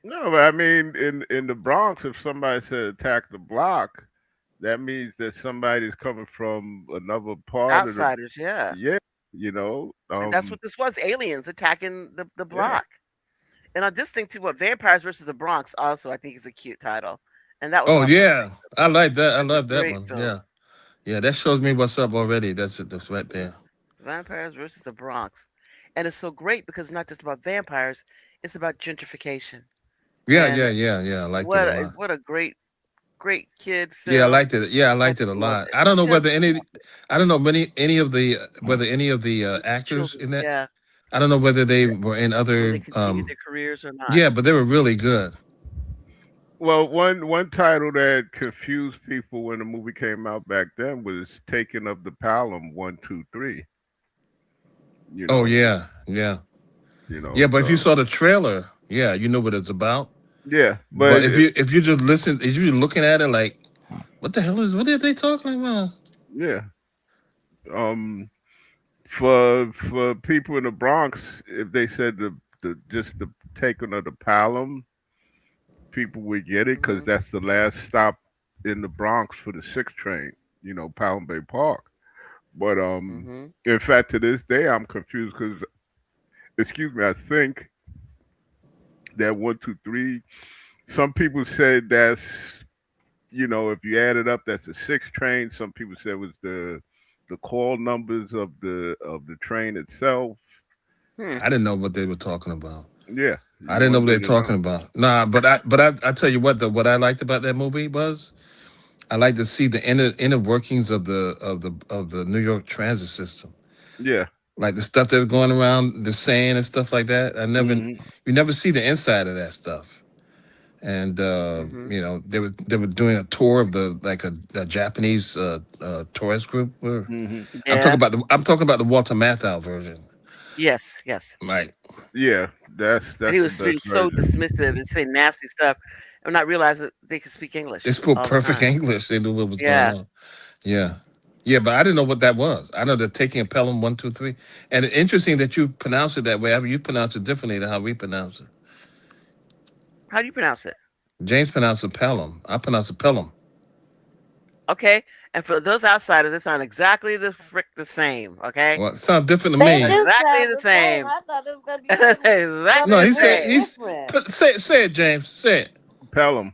Speaker 4: No, but I mean, in the Bronx, if somebody said attack the block, that means that somebody's coming from another part of the.
Speaker 1: Outsiders, yeah,
Speaker 4: Yeah. You know.
Speaker 1: and that's what this was: aliens attacking the
Speaker 4: Yeah.
Speaker 1: block. And on this thing too, what Vampires versus the Bronx also I think is a cute title, and that was
Speaker 2: Oh
Speaker 1: also
Speaker 2: yeah, I like that. I love that
Speaker 1: great
Speaker 2: one.
Speaker 1: film.
Speaker 2: Yeah, yeah, that shows me what's up already. That's right there.
Speaker 1: Vampires versus the Bronx, and it's so great because it's not just about vampires; it's about gentrification.
Speaker 2: Yeah,
Speaker 1: And
Speaker 2: yeah, yeah, yeah. I liked it a lot.
Speaker 1: what a great kid
Speaker 2: Yeah, I
Speaker 1: film.
Speaker 2: liked it. Yeah, I
Speaker 1: I
Speaker 2: liked it a
Speaker 1: just loved
Speaker 2: lot.
Speaker 1: it.
Speaker 2: I don't know
Speaker 1: Just
Speaker 2: whether any,
Speaker 1: loved it.
Speaker 2: I don't know any of the whether any of the actors
Speaker 1: Children,
Speaker 2: in that.
Speaker 1: yeah,
Speaker 2: I don't know whether they
Speaker 1: yeah.
Speaker 2: were in
Speaker 1: Will they
Speaker 2: other.
Speaker 1: continue their careers or not?
Speaker 2: Yeah, but they were really good.
Speaker 4: Well, one title that confused people when the movie came out back then was "Taking of the Pelham 1, 2, 3." You
Speaker 2: Oh
Speaker 4: know.
Speaker 2: yeah, yeah,
Speaker 4: You know.
Speaker 2: yeah. But if you
Speaker 4: So
Speaker 2: saw the trailer, yeah, you know what it's about.
Speaker 4: yeah,
Speaker 2: But
Speaker 4: but
Speaker 2: if you just listen, if you're looking at it like, what are they talking about?
Speaker 4: yeah. Um. For people in the Bronx, if they said the just the taking of the Pelham, people would get it because
Speaker 1: Hmm.
Speaker 4: that's the last stop in the Bronx for the 6 train. Pelham Bay Park. But
Speaker 1: Hmm.
Speaker 4: in fact, to this day, I'm confused because, excuse me, I think that 1, 2, 3. Some people said that's if you add it up, that's a 6 train. Some people said it was the call numbers of the train itself.
Speaker 1: Hmm.
Speaker 2: I didn't know what they were talking about.
Speaker 4: Yeah,
Speaker 2: I
Speaker 4: you
Speaker 2: didn't know what they
Speaker 4: wanted
Speaker 2: were
Speaker 4: to know.
Speaker 2: talking about. Nah, but I tell you what I liked about that movie was I like to see the inner workings of the New York transit system,
Speaker 4: Yeah.
Speaker 2: like the stuff that was going around the sand and stuff like that.
Speaker 4: Hmm.
Speaker 2: You never see the inside of that stuff. And
Speaker 1: Hmm.
Speaker 2: they were doing a tour of a Japanese tourist group.
Speaker 4: Hmm.
Speaker 1: Yeah.
Speaker 2: I'm talking about the Walter Matthau version,
Speaker 1: Yes. Yes.
Speaker 2: right?
Speaker 4: Yeah,
Speaker 1: And
Speaker 4: that's
Speaker 1: he
Speaker 4: the
Speaker 1: was being
Speaker 4: best
Speaker 1: so
Speaker 4: version.
Speaker 1: dismissive and saying nasty stuff, and not realizing they could speak
Speaker 2: They
Speaker 1: English
Speaker 2: spoke
Speaker 1: all the
Speaker 2: perfect
Speaker 1: time.
Speaker 2: English. They knew what was going
Speaker 1: Yeah.
Speaker 2: on. Yeah. Yeah, but I didn't know what that was. I know they're taking a Pelham 1, 2, 3. And it's interesting that you pronounce it that way. I mean, you pronounce it differently than how we pronounce it.
Speaker 1: How do you pronounce it?
Speaker 2: James pronounced it Pelham. I pronounce it Pelham.
Speaker 1: Okay. And for those outsiders, it sounds exactly the frick the same. Okay.
Speaker 2: Well, it sounds different to
Speaker 5: They
Speaker 1: Sound
Speaker 2: me.
Speaker 5: do
Speaker 1: exactly
Speaker 5: sound
Speaker 1: the
Speaker 5: the same.
Speaker 1: same.
Speaker 5: I thought it was gonna be
Speaker 1: Exactly
Speaker 2: No,
Speaker 1: the
Speaker 5: something
Speaker 2: he said
Speaker 5: real
Speaker 1: same.
Speaker 2: he's
Speaker 5: different.
Speaker 2: say it, James. Say it.
Speaker 4: Pelham.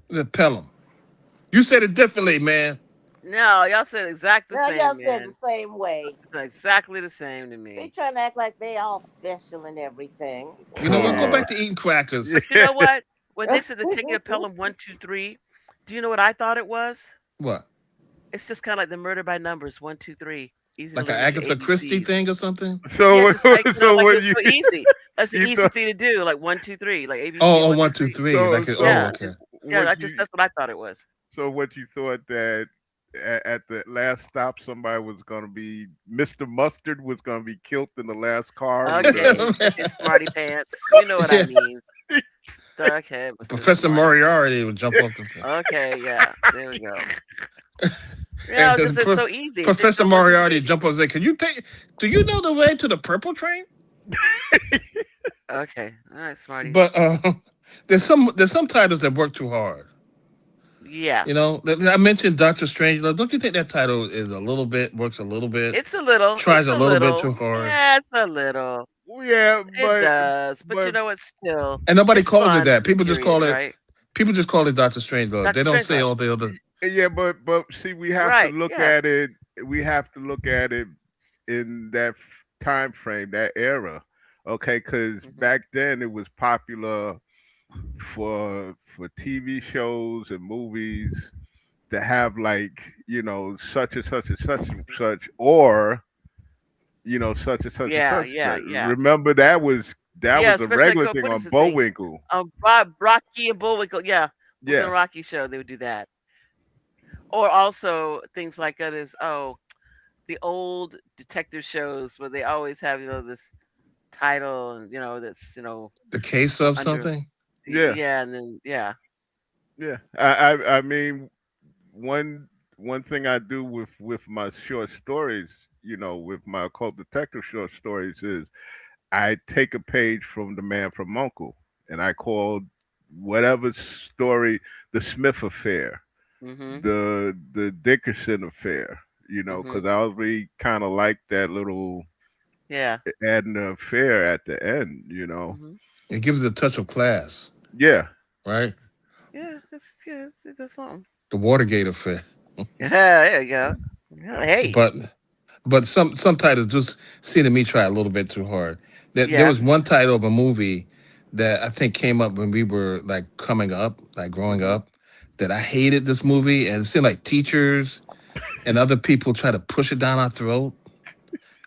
Speaker 2: The Pelham. You said it differently, man.
Speaker 1: No, y'all said exactly the
Speaker 5: Now y'all
Speaker 1: same,
Speaker 5: said
Speaker 1: man.
Speaker 5: the same way.
Speaker 1: It's exactly the same to
Speaker 5: They
Speaker 1: me.
Speaker 5: trying to act like they all special and everything.
Speaker 2: You know what? Go
Speaker 4: Yeah.
Speaker 2: back to eating crackers.
Speaker 1: But you know what? When they said the ticket of Pelham 123, do you know what I thought it was?
Speaker 2: What?
Speaker 1: It's just kind of like the murder by numbers 123. Easy to
Speaker 2: Like an
Speaker 1: learn with your
Speaker 2: Agatha Christie
Speaker 1: ABCs.
Speaker 2: thing or something?
Speaker 1: Yeah,
Speaker 4: So,
Speaker 1: just like
Speaker 4: so
Speaker 1: like
Speaker 4: what
Speaker 1: it's
Speaker 4: you
Speaker 1: so easy. That's the
Speaker 4: you
Speaker 1: easy
Speaker 4: thought?
Speaker 1: thing to do. Like 123, like ABC
Speaker 2: Oh,
Speaker 1: and
Speaker 2: oh,
Speaker 1: one two
Speaker 2: one, two,
Speaker 1: three.
Speaker 2: three.
Speaker 4: So,
Speaker 2: Like it, oh,
Speaker 1: Yeah,
Speaker 2: okay.
Speaker 1: yeah.
Speaker 4: what you
Speaker 1: That's what I thought it was.
Speaker 4: so what you thought that at the last stop somebody was gonna be Mr. Mustard was gonna be killed in the last car with
Speaker 1: Okay, with his smarty pants. You know what I
Speaker 2: Yeah.
Speaker 1: mean. Okay, it was his
Speaker 2: Professor
Speaker 1: smarty pants.
Speaker 2: Moriarty would jump off the
Speaker 1: Okay, yeah, there we go.
Speaker 2: and
Speaker 1: Yeah, just it's so easy.
Speaker 2: Professor
Speaker 1: The one two
Speaker 2: Moriarty
Speaker 1: three.
Speaker 2: jump off and say, "Can you take? Do you know the way to the purple train?"
Speaker 1: Okay, all right, Smarties.
Speaker 2: But there's some titles that work too hard.
Speaker 1: Yeah,
Speaker 2: You know, I mentioned Doctor Strangelove. Don't you think that title is a little bit works a little bit,
Speaker 1: it's a little.
Speaker 2: tries
Speaker 1: It's
Speaker 2: a
Speaker 1: a
Speaker 2: little bit
Speaker 1: little.
Speaker 2: too hard,
Speaker 1: Yeah, it's a little.
Speaker 4: yeah,
Speaker 1: It does, but you
Speaker 4: but
Speaker 1: know what? Still,
Speaker 2: and nobody
Speaker 1: it's
Speaker 2: calls it
Speaker 1: fun
Speaker 2: that.
Speaker 1: for the
Speaker 2: People just call
Speaker 1: period,
Speaker 2: it.
Speaker 1: right?
Speaker 2: People just call it Doctor Strangelove. They
Speaker 1: Doctor
Speaker 2: don't say
Speaker 1: Strangelove.
Speaker 2: all the other.
Speaker 4: yeah, but see, we have to
Speaker 1: Right?
Speaker 4: look
Speaker 1: Yeah.
Speaker 4: at it. We have to look at it in that time frame, that era. Okay, because
Speaker 1: Hmm.
Speaker 4: back then it was popular for TV shows and movies to have like such and such and such and such, or such and such and
Speaker 1: Yeah.
Speaker 4: such and
Speaker 1: Yeah.
Speaker 4: such.
Speaker 1: Yeah.
Speaker 4: Remember that
Speaker 1: Yeah.
Speaker 4: was a
Speaker 1: Especially
Speaker 4: regular
Speaker 1: like
Speaker 4: thing
Speaker 1: what
Speaker 4: on
Speaker 1: is the thing?
Speaker 4: Bullwinkle.
Speaker 1: Rocky and Bullwinkle. Yeah, Bullwinkle
Speaker 4: Yeah,
Speaker 1: and Rocky show. They would do that, or also things like that is the old detective shows where they always have this title and that's
Speaker 2: The case of
Speaker 1: under
Speaker 2: something.
Speaker 4: yeah,
Speaker 1: yeah and then yeah.
Speaker 4: yeah. I mean, one one thing I do with my short stories, with my occult detective short stories is I take a page from The Man from Uncle, and I call whatever story the Smith affair,
Speaker 1: Mhm.
Speaker 4: the Dickerson affair,
Speaker 1: Mhm.
Speaker 4: because I already kind of like that little
Speaker 1: Yeah.
Speaker 4: adding the affair at the end.
Speaker 1: Mhm.
Speaker 2: It gives it a touch of class,
Speaker 4: Yeah,
Speaker 2: right?
Speaker 1: Yeah. That's something.
Speaker 2: The Watergate affair.
Speaker 1: Yeah. There you go. Yeah, hey.
Speaker 2: But some titles just seem to me try a little bit too hard. There
Speaker 1: Yeah.
Speaker 2: was one title of a movie that I think came up when we were like coming up, like growing
Speaker 1: Mhm.
Speaker 2: up, that I hated this movie, and it seemed like teachers and other people try to push it down our throat.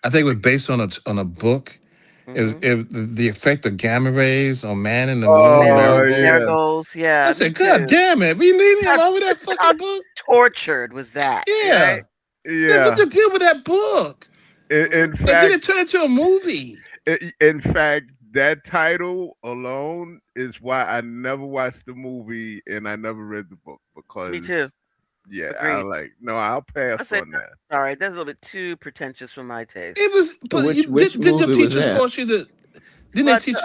Speaker 2: I think it was based on a book.
Speaker 1: Mhm.
Speaker 2: The effect of gamma rays on man in the moon,
Speaker 4: oh
Speaker 2: marigold.
Speaker 4: yeah,
Speaker 1: Marigolds.
Speaker 2: I
Speaker 1: Yeah. Me
Speaker 2: said, God
Speaker 1: too.
Speaker 2: damn it, we leave me
Speaker 1: How,
Speaker 2: alone with that
Speaker 1: how
Speaker 2: fucking book.
Speaker 1: tortured was that?
Speaker 2: Yeah,
Speaker 1: Right.
Speaker 2: yeah. What's
Speaker 4: yeah.
Speaker 2: the deal with that book?
Speaker 4: In
Speaker 1: Mhm.
Speaker 2: And then
Speaker 4: fact,
Speaker 2: it turned into a movie.
Speaker 4: in fact, that title alone is why I never watched the movie and I never read the book
Speaker 1: Me
Speaker 4: because
Speaker 1: too.
Speaker 4: yeah, I
Speaker 1: Agreed.
Speaker 4: like no, I'll pass
Speaker 1: I said,
Speaker 4: on that.
Speaker 1: all right, that's a little bit too pretentious for my
Speaker 2: It
Speaker 1: taste.
Speaker 2: was, but
Speaker 6: Which which
Speaker 2: did your
Speaker 6: movie was
Speaker 2: teachers
Speaker 6: that?
Speaker 2: force you to? Didn't they
Speaker 1: But
Speaker 2: teach?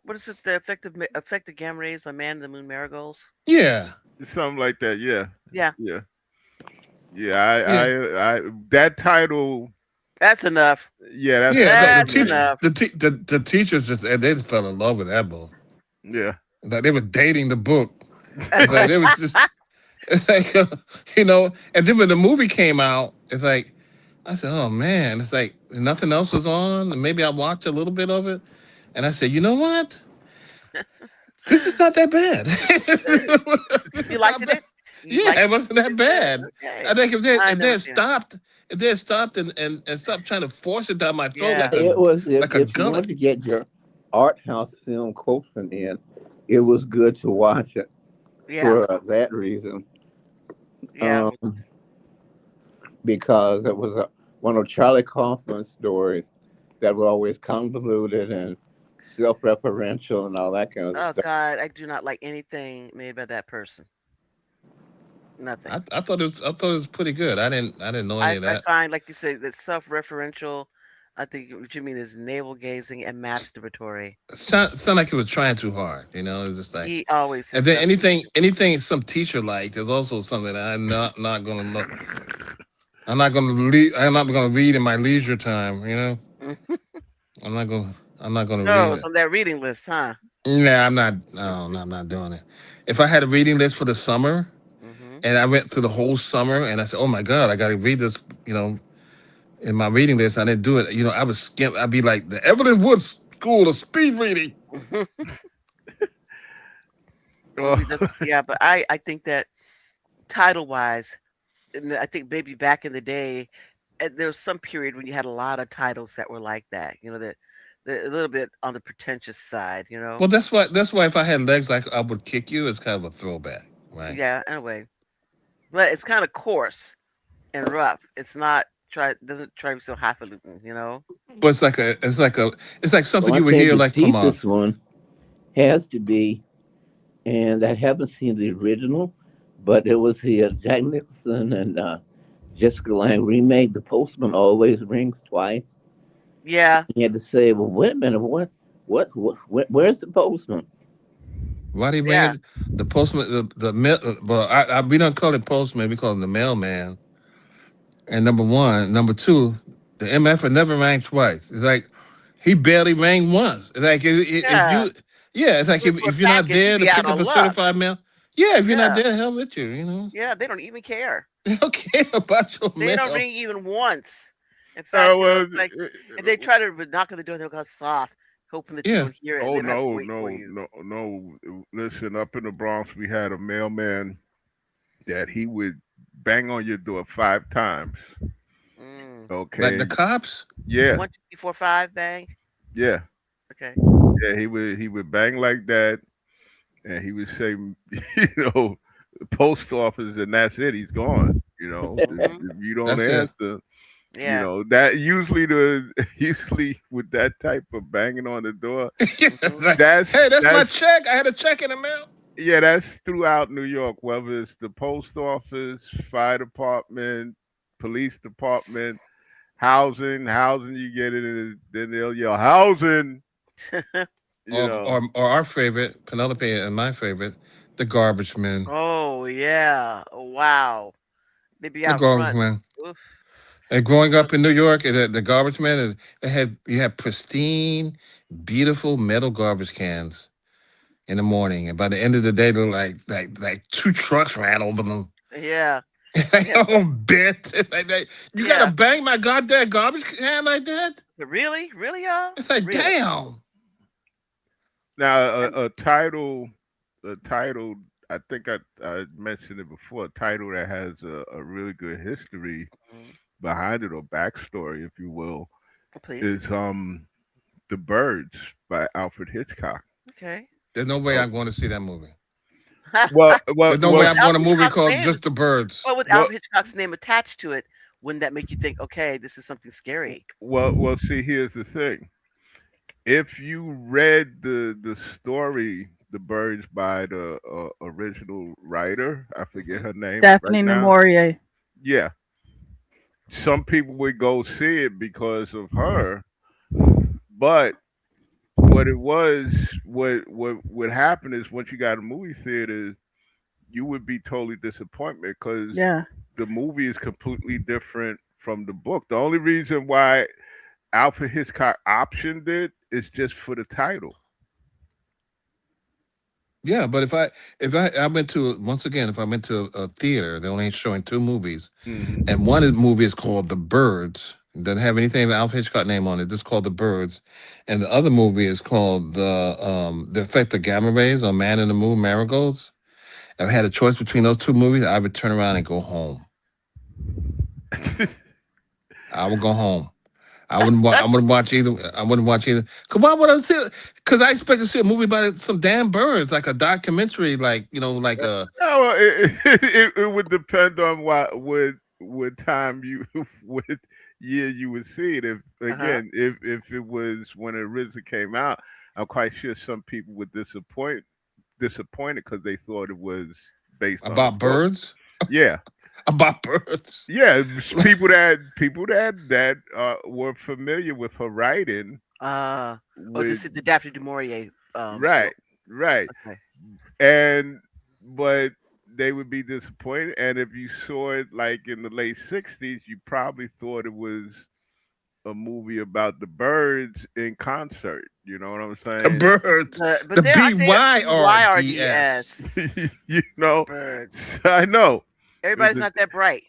Speaker 1: what is it? The effective gamma rays on man in the moon marigolds.
Speaker 2: Yeah,
Speaker 4: Something like that. Yeah,
Speaker 1: Yeah,
Speaker 4: yeah, yeah.
Speaker 2: yeah,
Speaker 4: I that title.
Speaker 1: that's enough.
Speaker 4: Yeah,
Speaker 2: yeah.
Speaker 4: that's
Speaker 1: That's
Speaker 4: enough.
Speaker 1: enough.
Speaker 2: The teachers just they just fell in love with that book.
Speaker 4: Yeah,
Speaker 2: Like they were dating the book. It's like they was just. It's like And then when the movie came out, it's like I said, "Oh man!" It's like nothing else was on, and maybe I watched a little bit of it, and I said, "You know what? This is not that bad." It's
Speaker 1: You liked
Speaker 2: not bad.
Speaker 1: it? You
Speaker 2: Yeah,
Speaker 1: liked
Speaker 2: it wasn't that
Speaker 1: it? Good.
Speaker 2: bad. I
Speaker 1: Okay.
Speaker 2: think
Speaker 1: I
Speaker 2: if they
Speaker 1: never
Speaker 2: had
Speaker 1: seen it.
Speaker 2: stopped, and stopped trying to force it down my throat
Speaker 1: Yeah.
Speaker 6: It was
Speaker 2: like a
Speaker 6: if you
Speaker 2: gullet.
Speaker 6: wanted to get your art house film quotient in, it was good to watch it
Speaker 1: Yeah.
Speaker 6: for that reason.
Speaker 1: Yeah.
Speaker 6: Um, because it was one of Charlie Kaufman's stories that were always convoluted and self-referential and all that kind of
Speaker 1: Oh
Speaker 6: stuff.
Speaker 1: God, I do not like anything made by that person. Nothing.
Speaker 2: I thought it was pretty good. I didn't know any of
Speaker 1: I
Speaker 2: that.
Speaker 1: find, like you say, that self-referential. I think what you mean is navel gazing and masturbatory.
Speaker 2: Sound like it was trying too hard. It's just like.
Speaker 1: He always
Speaker 2: And
Speaker 1: his
Speaker 2: then
Speaker 1: stuff is
Speaker 2: anything some teacher liked, there's also something that I'm not gonna look. I'm not gonna read in my leisure time.
Speaker 1: stupid.
Speaker 2: I'm not gonna read
Speaker 1: So it's
Speaker 2: it.
Speaker 1: on that reading list, huh?
Speaker 2: Nah, I'm not. No, I'm not doing it. If I had a reading list for the summer,
Speaker 1: Mm-hmm.
Speaker 2: and I went through the whole summer, and I said, "Oh my God, I got to read this." You know, in my reading list, I didn't do it. You know, I was skimp. I'd be like the Evelyn Wood School of Speed Reading.
Speaker 4: Oh,
Speaker 1: Yeah, but I think that title wise, I think maybe back in the day, there was some period when you had a lot of titles that were like that. You know, that a little bit on the pretentious side. You know.
Speaker 2: Well, that's why if I had legs like I would kick you, it's kind of a throwback, right?
Speaker 1: Yeah. Anyway, but it's kind of coarse and rough. It's not doesn't try to be so highfalutin. You know.
Speaker 2: But it's like
Speaker 6: Well,
Speaker 2: something
Speaker 6: I
Speaker 2: you would
Speaker 6: think
Speaker 2: hear
Speaker 6: the
Speaker 2: like from a.
Speaker 6: cheapest one has to be, and I haven't seen the original, but it was the Jack Nicholson and Jessica Lange remake. The Postman Always Rings Twice.
Speaker 1: Yeah.
Speaker 6: You had to say, well, wait a minute, where's the postman?
Speaker 2: Why do you bring
Speaker 1: Yeah.
Speaker 2: it? The postman, well, we don't call it postman. We call him the mailman. And number one, number two, the MF never rang twice. It's like he barely rang once. It's like if
Speaker 1: Yeah.
Speaker 2: you, yeah, it's like
Speaker 1: Look for a
Speaker 2: if you're not
Speaker 1: package, you'd
Speaker 2: there to
Speaker 1: be out
Speaker 2: pick up
Speaker 1: on
Speaker 2: a
Speaker 1: luck.
Speaker 2: certified mail, yeah, if you're not
Speaker 1: Yeah.
Speaker 2: there, hell with you. You know,
Speaker 1: Yeah. They don't even care.
Speaker 2: they don't care about your
Speaker 1: They don't
Speaker 2: mail.
Speaker 1: ring even once. In fact,
Speaker 4: well,
Speaker 1: it's like if they try to knock on the door, they'll go soft, hoping that you
Speaker 2: Yeah,
Speaker 1: don't hear it, and
Speaker 4: oh
Speaker 1: they don't have to
Speaker 4: no,
Speaker 1: wait for
Speaker 4: no,
Speaker 1: you.
Speaker 4: no, no. Listen, up in the Bronx, we had a mailman that he would bang on your door 5 times.
Speaker 1: Mm.
Speaker 2: like the
Speaker 4: Okay.
Speaker 2: cops.
Speaker 4: Yeah,
Speaker 1: 1, 2, 3, 4, 5, bang.
Speaker 4: yeah,
Speaker 1: Okay.
Speaker 4: yeah. He would bang like that, and he would say, post office, and that's it. He's gone.
Speaker 1: Hmm.
Speaker 4: If you don't
Speaker 2: That's it.
Speaker 4: answer,
Speaker 1: Yeah.
Speaker 4: that usually usually with that type of banging on the door,
Speaker 2: It's
Speaker 1: Hmm.
Speaker 2: like,
Speaker 4: that's
Speaker 2: hey, that's my
Speaker 4: that's
Speaker 2: check. I had a check in the mail.
Speaker 4: yeah, that's throughout New York, whether it's the post office, fire department, police department, housing, you get it, and then they'll yell housing, you know.
Speaker 2: Or our favorite, Penelope and my favorite, the garbage men.
Speaker 1: Oh yeah. Oh, wow. They be
Speaker 2: The
Speaker 1: out
Speaker 2: garbage
Speaker 1: front.
Speaker 2: men.
Speaker 1: Oof.
Speaker 2: And growing up in New York, the garbage men, they had you had pristine, beautiful metal garbage cans in the morning, and by the end of the day, they're like two trucks ran over them.
Speaker 1: Yeah.
Speaker 2: Like
Speaker 1: Yeah.
Speaker 2: all bent. Like, you gotta
Speaker 1: Yeah.
Speaker 2: bang my goddamn garbage can like that?
Speaker 1: Really? Really, y'all?
Speaker 2: It's like
Speaker 1: Really?
Speaker 2: damn.
Speaker 4: Now
Speaker 1: And
Speaker 4: a title. I think I mentioned it before. A title that has a really good history
Speaker 1: mm,
Speaker 4: behind it, or backstory, if you will,
Speaker 1: please.
Speaker 4: is The Birds by Alfred Hitchcock.
Speaker 1: Okay.
Speaker 2: There's no way
Speaker 4: Oh,
Speaker 2: I'm going to see that movie.
Speaker 4: well, well,
Speaker 2: There's no way
Speaker 4: well,
Speaker 1: With
Speaker 2: I'm going to
Speaker 1: Alfred
Speaker 2: a movie
Speaker 1: Hitchcock's
Speaker 2: called
Speaker 1: name,
Speaker 2: Just the Birds.
Speaker 1: well, with
Speaker 4: well,
Speaker 1: Alfred Hitchcock's name attached to it, wouldn't that make you think, okay, this is something scary?
Speaker 4: well. See, here's the thing. If you read the story, The Birds, by the original writer, I forget
Speaker 1: Hmm.
Speaker 4: her name right
Speaker 3: Daphne du
Speaker 4: now.
Speaker 3: Maurier.
Speaker 4: Yeah, some people would go see it because of her, but what it was, what would happen is once you got a movie theater, you would be totally disappointed because
Speaker 3: Yeah.
Speaker 4: the movie is completely different from the book. The only reason why Alfred Hitchcock optioned it is just for the title.
Speaker 2: Yeah, but if I went to once again, if I went to a theater, they only showing two movies,
Speaker 4: Hmm.
Speaker 2: and one of the movie is called The Birds. It doesn't have anything with Alfred Hitchcock name on it. It's called The Birds, and the other movie is called the Effect of Gamma Rays on Man in the Moon Marigolds. If I had a choice between those two movies, I would turn around and go home. I would go home. I wouldn't watch either. I wouldn't watch either. Cause why would I see it? Cause I expect to see a movie about some damn birds, like a documentary, like like a.
Speaker 4: No, it would depend on what time you what year you would see it. If
Speaker 1: Uh-huh.
Speaker 4: again, if it was when it originally came out, I'm quite sure some people were disappointed because they thought it was based on a
Speaker 2: About
Speaker 4: book.
Speaker 2: birds.
Speaker 4: Yeah,
Speaker 2: About birds.
Speaker 4: yeah. People that were familiar with her writing
Speaker 1: Uh, oh,
Speaker 4: would
Speaker 1: this is the Daphne du Maurier
Speaker 4: right,
Speaker 1: book.
Speaker 4: right,
Speaker 1: Okay.
Speaker 4: and but they would be disappointed. And if you saw it like in the late '60s, you probably thought it was a movie about the birds in concert. You know what I'm
Speaker 2: The
Speaker 4: saying?
Speaker 2: birds.
Speaker 1: But
Speaker 2: The
Speaker 1: they aren't they
Speaker 2: BYRDS.
Speaker 1: BYRDS
Speaker 4: you know,
Speaker 1: birds.
Speaker 4: I know.
Speaker 1: Everybody's not that bright.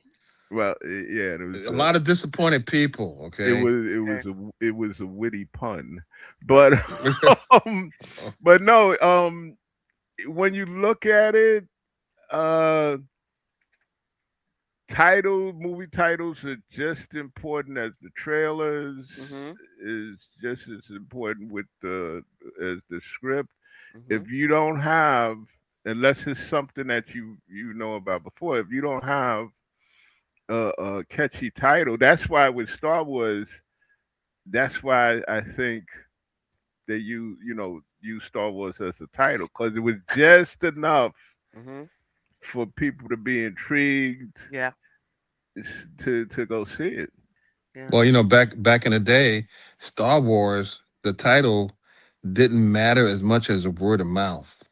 Speaker 4: Well, yeah, it was
Speaker 2: A lot of disappointed people.
Speaker 4: it
Speaker 2: Okay.
Speaker 4: was it
Speaker 1: Okay.
Speaker 4: was a it was a witty pun, but um, but no, when you look at it, uh, movie titles are just important as the trailers.
Speaker 1: Mhm.
Speaker 4: Is just as important with the as the script.
Speaker 1: Mhm.
Speaker 4: If you don't have, unless it's something that you know about before, if you don't have a catchy title, that's why with Star Wars, that's why I think they use Star Wars as a title because it was just enough
Speaker 1: Mhm.
Speaker 4: for people to be intrigued
Speaker 1: Yeah.
Speaker 4: to go see it.
Speaker 1: Yeah.
Speaker 2: Well, back in the day, Star Wars, the title didn't matter as much as the word of mouth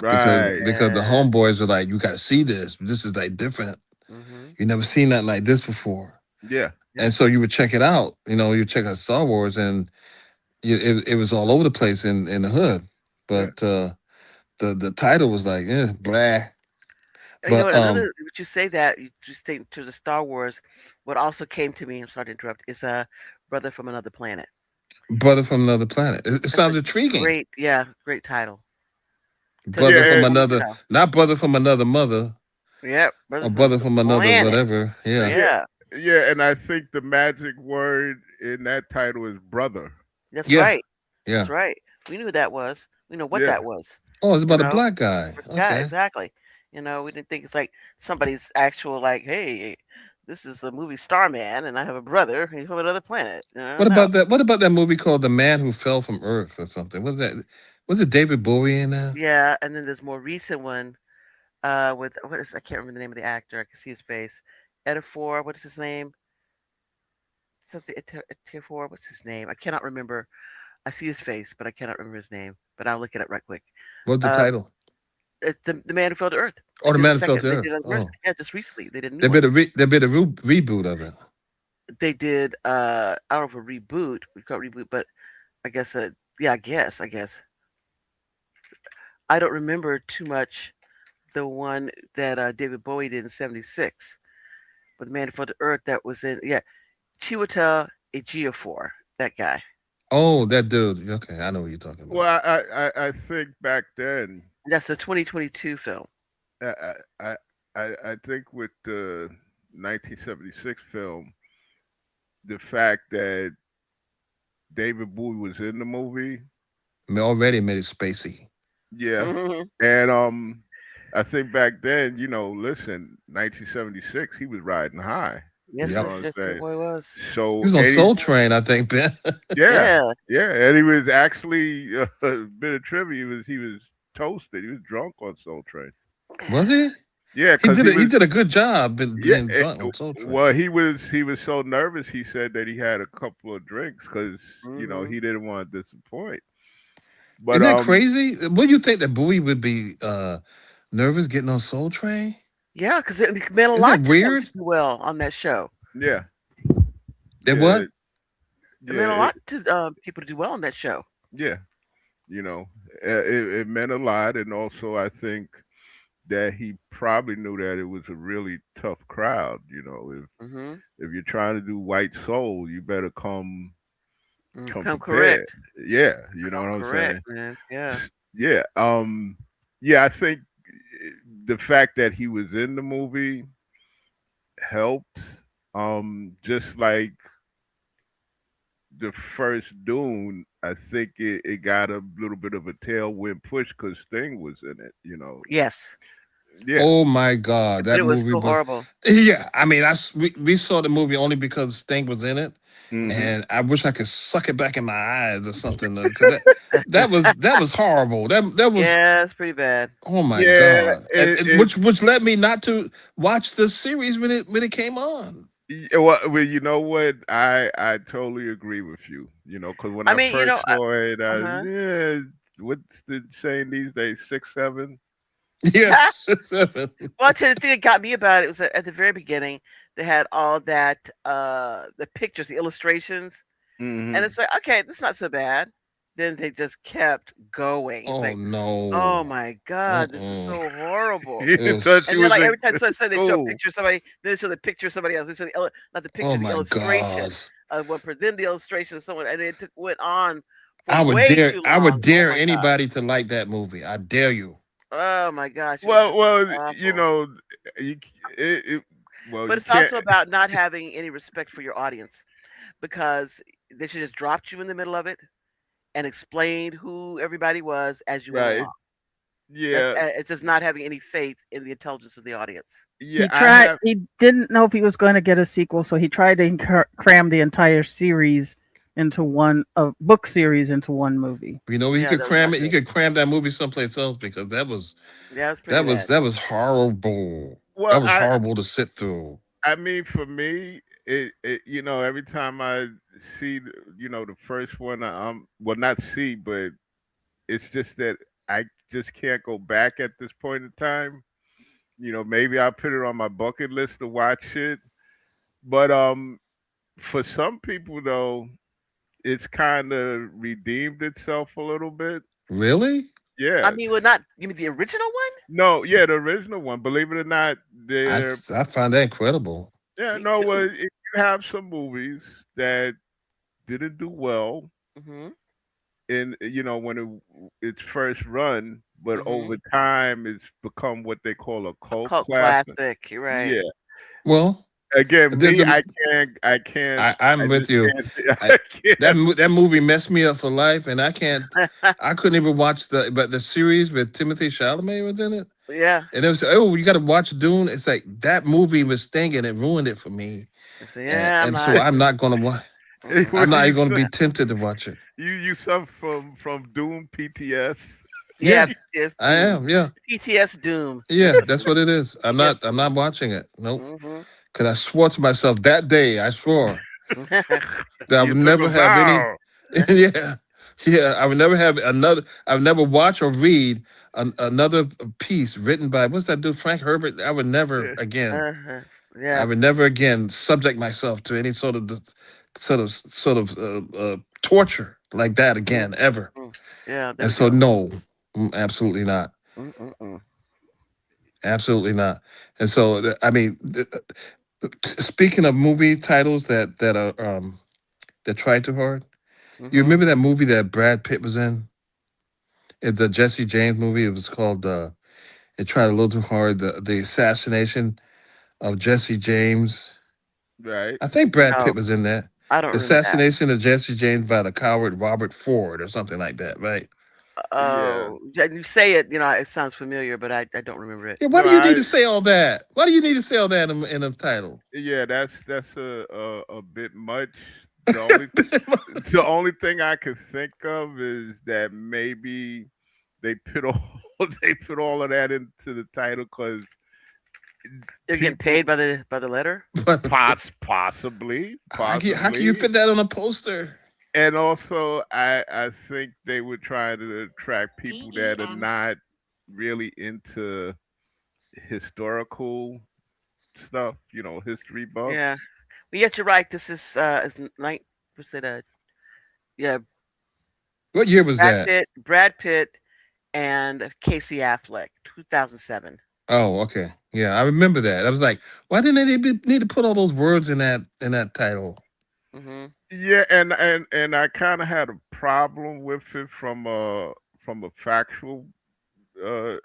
Speaker 4: Right.
Speaker 2: because the
Speaker 1: Yeah.
Speaker 2: homeboys were like, "You got to see this. This is like different.
Speaker 1: Mhm.
Speaker 2: You never seen nothing like this before."
Speaker 4: Yeah.
Speaker 1: Yeah.
Speaker 2: And so you would check it out. You check out Star Wars, and it was all over the place in the hood.
Speaker 4: Yeah.
Speaker 2: But the title was like, blah.
Speaker 1: You know
Speaker 2: But
Speaker 1: what? Another, what you say that you just think to the Star Wars. What also came to me, I'm sorry to interrupt, is Brother from Another Planet.
Speaker 2: Brother from Another Planet. It
Speaker 1: That's a
Speaker 2: sounds intriguing.
Speaker 1: great, yeah, great title. Tells you
Speaker 2: Brother
Speaker 1: a
Speaker 2: from
Speaker 4: Yeah.
Speaker 1: story,
Speaker 2: another, not brother from another mother,
Speaker 1: Yep, Brother
Speaker 2: or
Speaker 1: from
Speaker 2: brother
Speaker 1: Another
Speaker 2: from another
Speaker 1: Planet.
Speaker 2: whatever. Yeah.
Speaker 4: Yeah.
Speaker 1: Yeah,
Speaker 4: Yeah. And I think the magic word in that title is brother.
Speaker 1: that's
Speaker 2: Yeah.
Speaker 1: right. That's
Speaker 2: Yeah.
Speaker 1: right. We knew who that was. We know what
Speaker 4: Yeah.
Speaker 1: that was.
Speaker 2: Oh, it's
Speaker 1: You
Speaker 2: about a
Speaker 1: know,
Speaker 2: black guy.
Speaker 1: yeah,
Speaker 2: Okay.
Speaker 1: exactly. We didn't think it's like somebody's actual like, hey, this is a movie Starman, and I have a brother he's from another planet.
Speaker 2: What
Speaker 1: No.
Speaker 2: about that? What about that movie called The Man Who Fell from Earth or something? Was that? Was it David Bowie in that?
Speaker 1: Yeah, and then there's more recent one with what is I can't remember the name of the actor. I can see his face. Etifor, what is his name? Something Etifor, what's his name? I cannot remember. I see his face, but I cannot remember his name. But I'll look it up right quick.
Speaker 2: What's the
Speaker 1: Uh,
Speaker 2: title?
Speaker 1: it's the Man Who Fell to Earth. They
Speaker 2: Oh, The
Speaker 1: did the
Speaker 2: Man Who Fell
Speaker 1: second.
Speaker 2: to
Speaker 1: They did
Speaker 2: Earth.
Speaker 1: a
Speaker 2: Oh,
Speaker 1: yeah, just recently. They did a new
Speaker 2: there
Speaker 1: one.
Speaker 2: been a reboot of it.
Speaker 1: They did. I don't know if a reboot. We call it reboot, but I guess. Yeah, I guess. I don't remember too much. The one that David Bowie did in '76, with the Man Who Fell to Earth. That was in Chiwetel Ejiofor. That guy.
Speaker 2: Oh, that dude. Okay, I know what you're talking about.
Speaker 4: Well, I think back then,
Speaker 1: That's a 2022 film.
Speaker 4: I I I think with the 1976 film, the fact that David Bowie was in the movie,
Speaker 2: I mean, already made it spacey.
Speaker 4: yeah,
Speaker 1: Hmm.
Speaker 4: and I think back then, listen, 1976, he was riding high. You
Speaker 1: Yes,
Speaker 4: know
Speaker 2: Yep.
Speaker 1: sir.
Speaker 4: what I'm
Speaker 1: Yes, sir.
Speaker 4: saying?
Speaker 1: Boy was.
Speaker 2: He
Speaker 4: So
Speaker 2: was on
Speaker 4: any
Speaker 2: Soul Train, I think, Ben.
Speaker 4: Yeah,
Speaker 1: Yeah.
Speaker 4: yeah, and he was actually a bit of trivia. He was toasted. He was drunk on Soul Train.
Speaker 2: Was he?
Speaker 4: Yeah,
Speaker 2: He
Speaker 4: because
Speaker 2: did
Speaker 4: he
Speaker 2: he
Speaker 4: was.
Speaker 2: did a good job in
Speaker 4: Yeah,
Speaker 2: being drunk on Soul Train.
Speaker 4: well, he was so nervous. He said that he had a couple of drinks because
Speaker 1: Hmm.
Speaker 4: he didn't want to disappoint. But
Speaker 2: Isn't that crazy? What do you think that Bowie would be nervous getting on Soul Train?
Speaker 1: Yeah, because it meant a
Speaker 2: Isn't that
Speaker 1: lot to them to
Speaker 2: weird?
Speaker 1: do well on that show.
Speaker 4: yeah,
Speaker 2: That
Speaker 4: yeah,
Speaker 2: what?
Speaker 1: It
Speaker 4: yeah,
Speaker 1: meant a lot to people to do well on that show.
Speaker 4: yeah. You know, it meant a lot, and also I think that he probably knew that it was a really tough crowd.
Speaker 1: Hmm.
Speaker 4: If you're trying to do white soul, you better come
Speaker 1: Come
Speaker 4: prepared.
Speaker 1: correct.
Speaker 4: Yeah, you know
Speaker 1: Come
Speaker 4: what I'm
Speaker 1: correct,
Speaker 4: saying?
Speaker 1: man. Yeah.
Speaker 4: Yeah. Yeah, I think the fact that he was in the movie helped. Just like the first Dune, I think it got a little bit of a tailwind push because Sting was in it.
Speaker 1: Yes.
Speaker 4: Yeah.
Speaker 2: Oh my God,
Speaker 1: But
Speaker 2: that
Speaker 1: it was
Speaker 2: movie!
Speaker 1: so
Speaker 2: But
Speaker 1: horrible.
Speaker 2: yeah, I mean, we saw the movie only because Sting was in it,
Speaker 4: Hmm.
Speaker 2: and I wish I could suck it back in my eyes or something because that was horrible. That was
Speaker 1: Yeah, it's pretty bad.
Speaker 2: oh my
Speaker 4: Yeah.
Speaker 2: God, and which led me not to watch the series when it came on.
Speaker 4: Well, you know what? I totally agree with you. Because when
Speaker 1: I
Speaker 4: I
Speaker 1: mean,
Speaker 4: first saw it,
Speaker 1: uh-huh.
Speaker 4: yeah, what's the saying these days? 6, 7.
Speaker 2: Yes, seven.
Speaker 1: Well, I tell you, the thing that got me about it was that at the very beginning, they had all that, the pictures, the illustrations, and
Speaker 4: Hmm.
Speaker 1: it's like, okay, that's not so bad. then they just kept going. It's
Speaker 2: Oh
Speaker 1: like, oh
Speaker 2: no.
Speaker 1: my God, this is
Speaker 2: Mm-mm.
Speaker 1: so horrible.
Speaker 4: You
Speaker 2: It
Speaker 4: thought
Speaker 2: was.
Speaker 4: she
Speaker 1: And then
Speaker 4: was
Speaker 1: like
Speaker 4: in
Speaker 1: every time so say they show a
Speaker 4: school.
Speaker 1: picture of somebody, then they show the picture of somebody else. They show not the
Speaker 2: Oh
Speaker 1: picture, the
Speaker 2: my
Speaker 1: illustration
Speaker 2: God.
Speaker 1: of what then the illustration of someone, and it went on for
Speaker 2: I would
Speaker 1: way
Speaker 2: dare.
Speaker 1: too
Speaker 2: I would
Speaker 1: long. Oh
Speaker 2: dare
Speaker 1: my God.
Speaker 2: anybody to like that movie. I dare you.
Speaker 1: Oh my gosh, it was
Speaker 4: Well,
Speaker 1: just
Speaker 4: well, you
Speaker 1: awful.
Speaker 4: know, you it well,
Speaker 1: But
Speaker 4: you
Speaker 1: it's
Speaker 4: can't.
Speaker 1: also about not having any respect for your audience because they should just dropped you in the middle of it and explained who everybody was as you went
Speaker 4: Right.
Speaker 1: along. That's
Speaker 4: Yeah.
Speaker 1: it's just not having any faith in the intelligence of the audience.
Speaker 4: Yeah.
Speaker 3: He
Speaker 4: I
Speaker 3: tried.
Speaker 4: have.
Speaker 3: He didn't know if he was going to get a sequel, so he tried to cram the entire series into one a book series into one movie.
Speaker 2: You know, he
Speaker 1: Yeah,
Speaker 2: could
Speaker 1: that was
Speaker 2: cram
Speaker 1: not
Speaker 2: it. He
Speaker 1: good.
Speaker 2: could cram that movie someplace else because
Speaker 1: Yeah, it was pretty bad.
Speaker 2: that was horrible.
Speaker 4: Well,
Speaker 2: That was
Speaker 4: I.
Speaker 2: horrible to sit through.
Speaker 4: I mean, for me, you know, every time I see, you know, the first one, well, not see, but it's just that I just can't go back at this point in time. You know, maybe I'll put it on my bucket list to watch it. But for some people though, it's kind of redeemed itself a little bit.
Speaker 2: Really?
Speaker 1: I
Speaker 4: Yeah.
Speaker 1: mean, well, not you mean the original one?
Speaker 4: No, yeah, the original one. Believe it or not, they're
Speaker 2: I find that incredible.
Speaker 4: yeah,
Speaker 1: Me
Speaker 4: no. Well,
Speaker 1: too.
Speaker 4: if you have some movies that didn't do well
Speaker 1: Mhm.
Speaker 4: in you know when its first run, but
Speaker 1: Mhm.
Speaker 4: over time it's become what they call a
Speaker 1: A
Speaker 4: cult
Speaker 1: cult
Speaker 4: classic.
Speaker 1: classic. You're right.
Speaker 4: Yeah.
Speaker 2: Well,
Speaker 4: Again,
Speaker 2: there's
Speaker 4: me,
Speaker 2: a.
Speaker 4: I
Speaker 2: I'm with
Speaker 4: just
Speaker 2: you.
Speaker 4: can't.
Speaker 2: I,
Speaker 4: I can't.
Speaker 2: that movie messed me up for life, and I can't. I couldn't even watch the series with Timothy Chalamet was in it.
Speaker 1: Yeah.
Speaker 2: And it was, oh, you got to watch Dune. It's like that movie was stinging. It ruined it for me.
Speaker 1: I say, yeah, I'm
Speaker 2: So
Speaker 1: not.
Speaker 2: I'm not going to watch.
Speaker 1: Mm-mm.
Speaker 2: I'm
Speaker 4: What
Speaker 2: not
Speaker 4: you
Speaker 2: even going to
Speaker 4: su-
Speaker 2: be tempted to watch it.
Speaker 4: you suffer from Doom PTS.
Speaker 1: Yeah,
Speaker 2: Yeah,
Speaker 1: PTS
Speaker 2: I
Speaker 1: Doom.
Speaker 2: am. Yeah,
Speaker 1: PTS Doom.
Speaker 2: yeah, that's what it is.
Speaker 1: PTS
Speaker 2: I'm not
Speaker 1: Doom.
Speaker 2: watching it. Nope.
Speaker 1: Mhm.
Speaker 2: Because I swore to myself that day. I swore that I
Speaker 4: You
Speaker 2: would
Speaker 4: took
Speaker 2: never
Speaker 4: a
Speaker 2: have any.
Speaker 4: vow.
Speaker 2: Yeah, yeah. I would never have another. I would never watch or read another piece written by what's that dude Frank Herbert. I would never
Speaker 4: Yeah.
Speaker 2: again.
Speaker 1: Uh-huh.
Speaker 2: I
Speaker 1: Yeah.
Speaker 2: would never again subject myself to any torture like that again ever.
Speaker 1: Mm-mm. Yeah, there
Speaker 2: And
Speaker 1: we
Speaker 2: so
Speaker 1: go.
Speaker 2: no, absolutely not,
Speaker 1: Mm-mm.
Speaker 2: absolutely not. And so I mean, speaking of movie titles that are that try too hard, you
Speaker 1: Mhm.
Speaker 2: remember that movie that Brad Pitt was in? It's the Jesse James movie. It was called. It tried a little too hard. The assassination of Jesse James.
Speaker 4: Right.
Speaker 2: I think Brad
Speaker 1: No,
Speaker 2: Pitt was in that.
Speaker 1: I don't
Speaker 2: The
Speaker 1: remember that.
Speaker 2: assassination of Jesse James by the coward Robert Ford or something like that, right?
Speaker 4: Yeah.
Speaker 1: Oh, yeah, you say it, it sounds familiar, but I don't remember it.
Speaker 2: Yeah, why
Speaker 4: No,
Speaker 2: do you need
Speaker 4: I
Speaker 2: to say all that? Why do you need to say all that in the title?
Speaker 4: yeah, that's a bit much. The only the only thing I could think of is that maybe they put all they put all of that into the title because
Speaker 1: They're getting
Speaker 4: people
Speaker 1: paid by the letter.
Speaker 2: But
Speaker 4: possibly
Speaker 2: how can you
Speaker 4: possibly
Speaker 2: fit that on a poster?
Speaker 4: and also I think they were trying to attract people that are
Speaker 5: DEN.
Speaker 4: not really into historical stuff, you know, history buffs.
Speaker 1: Yeah, but yet you're right. This is 9%. Yeah,
Speaker 2: What year was that?
Speaker 1: Brad Pitt, and Casey Affleck, 2007.
Speaker 2: Oh, okay. Yeah, I remember that. I was like, why didn't they need to put all those words in that title?
Speaker 1: Mhm.
Speaker 4: Yeah, and I kind of had a problem with it from a factual uh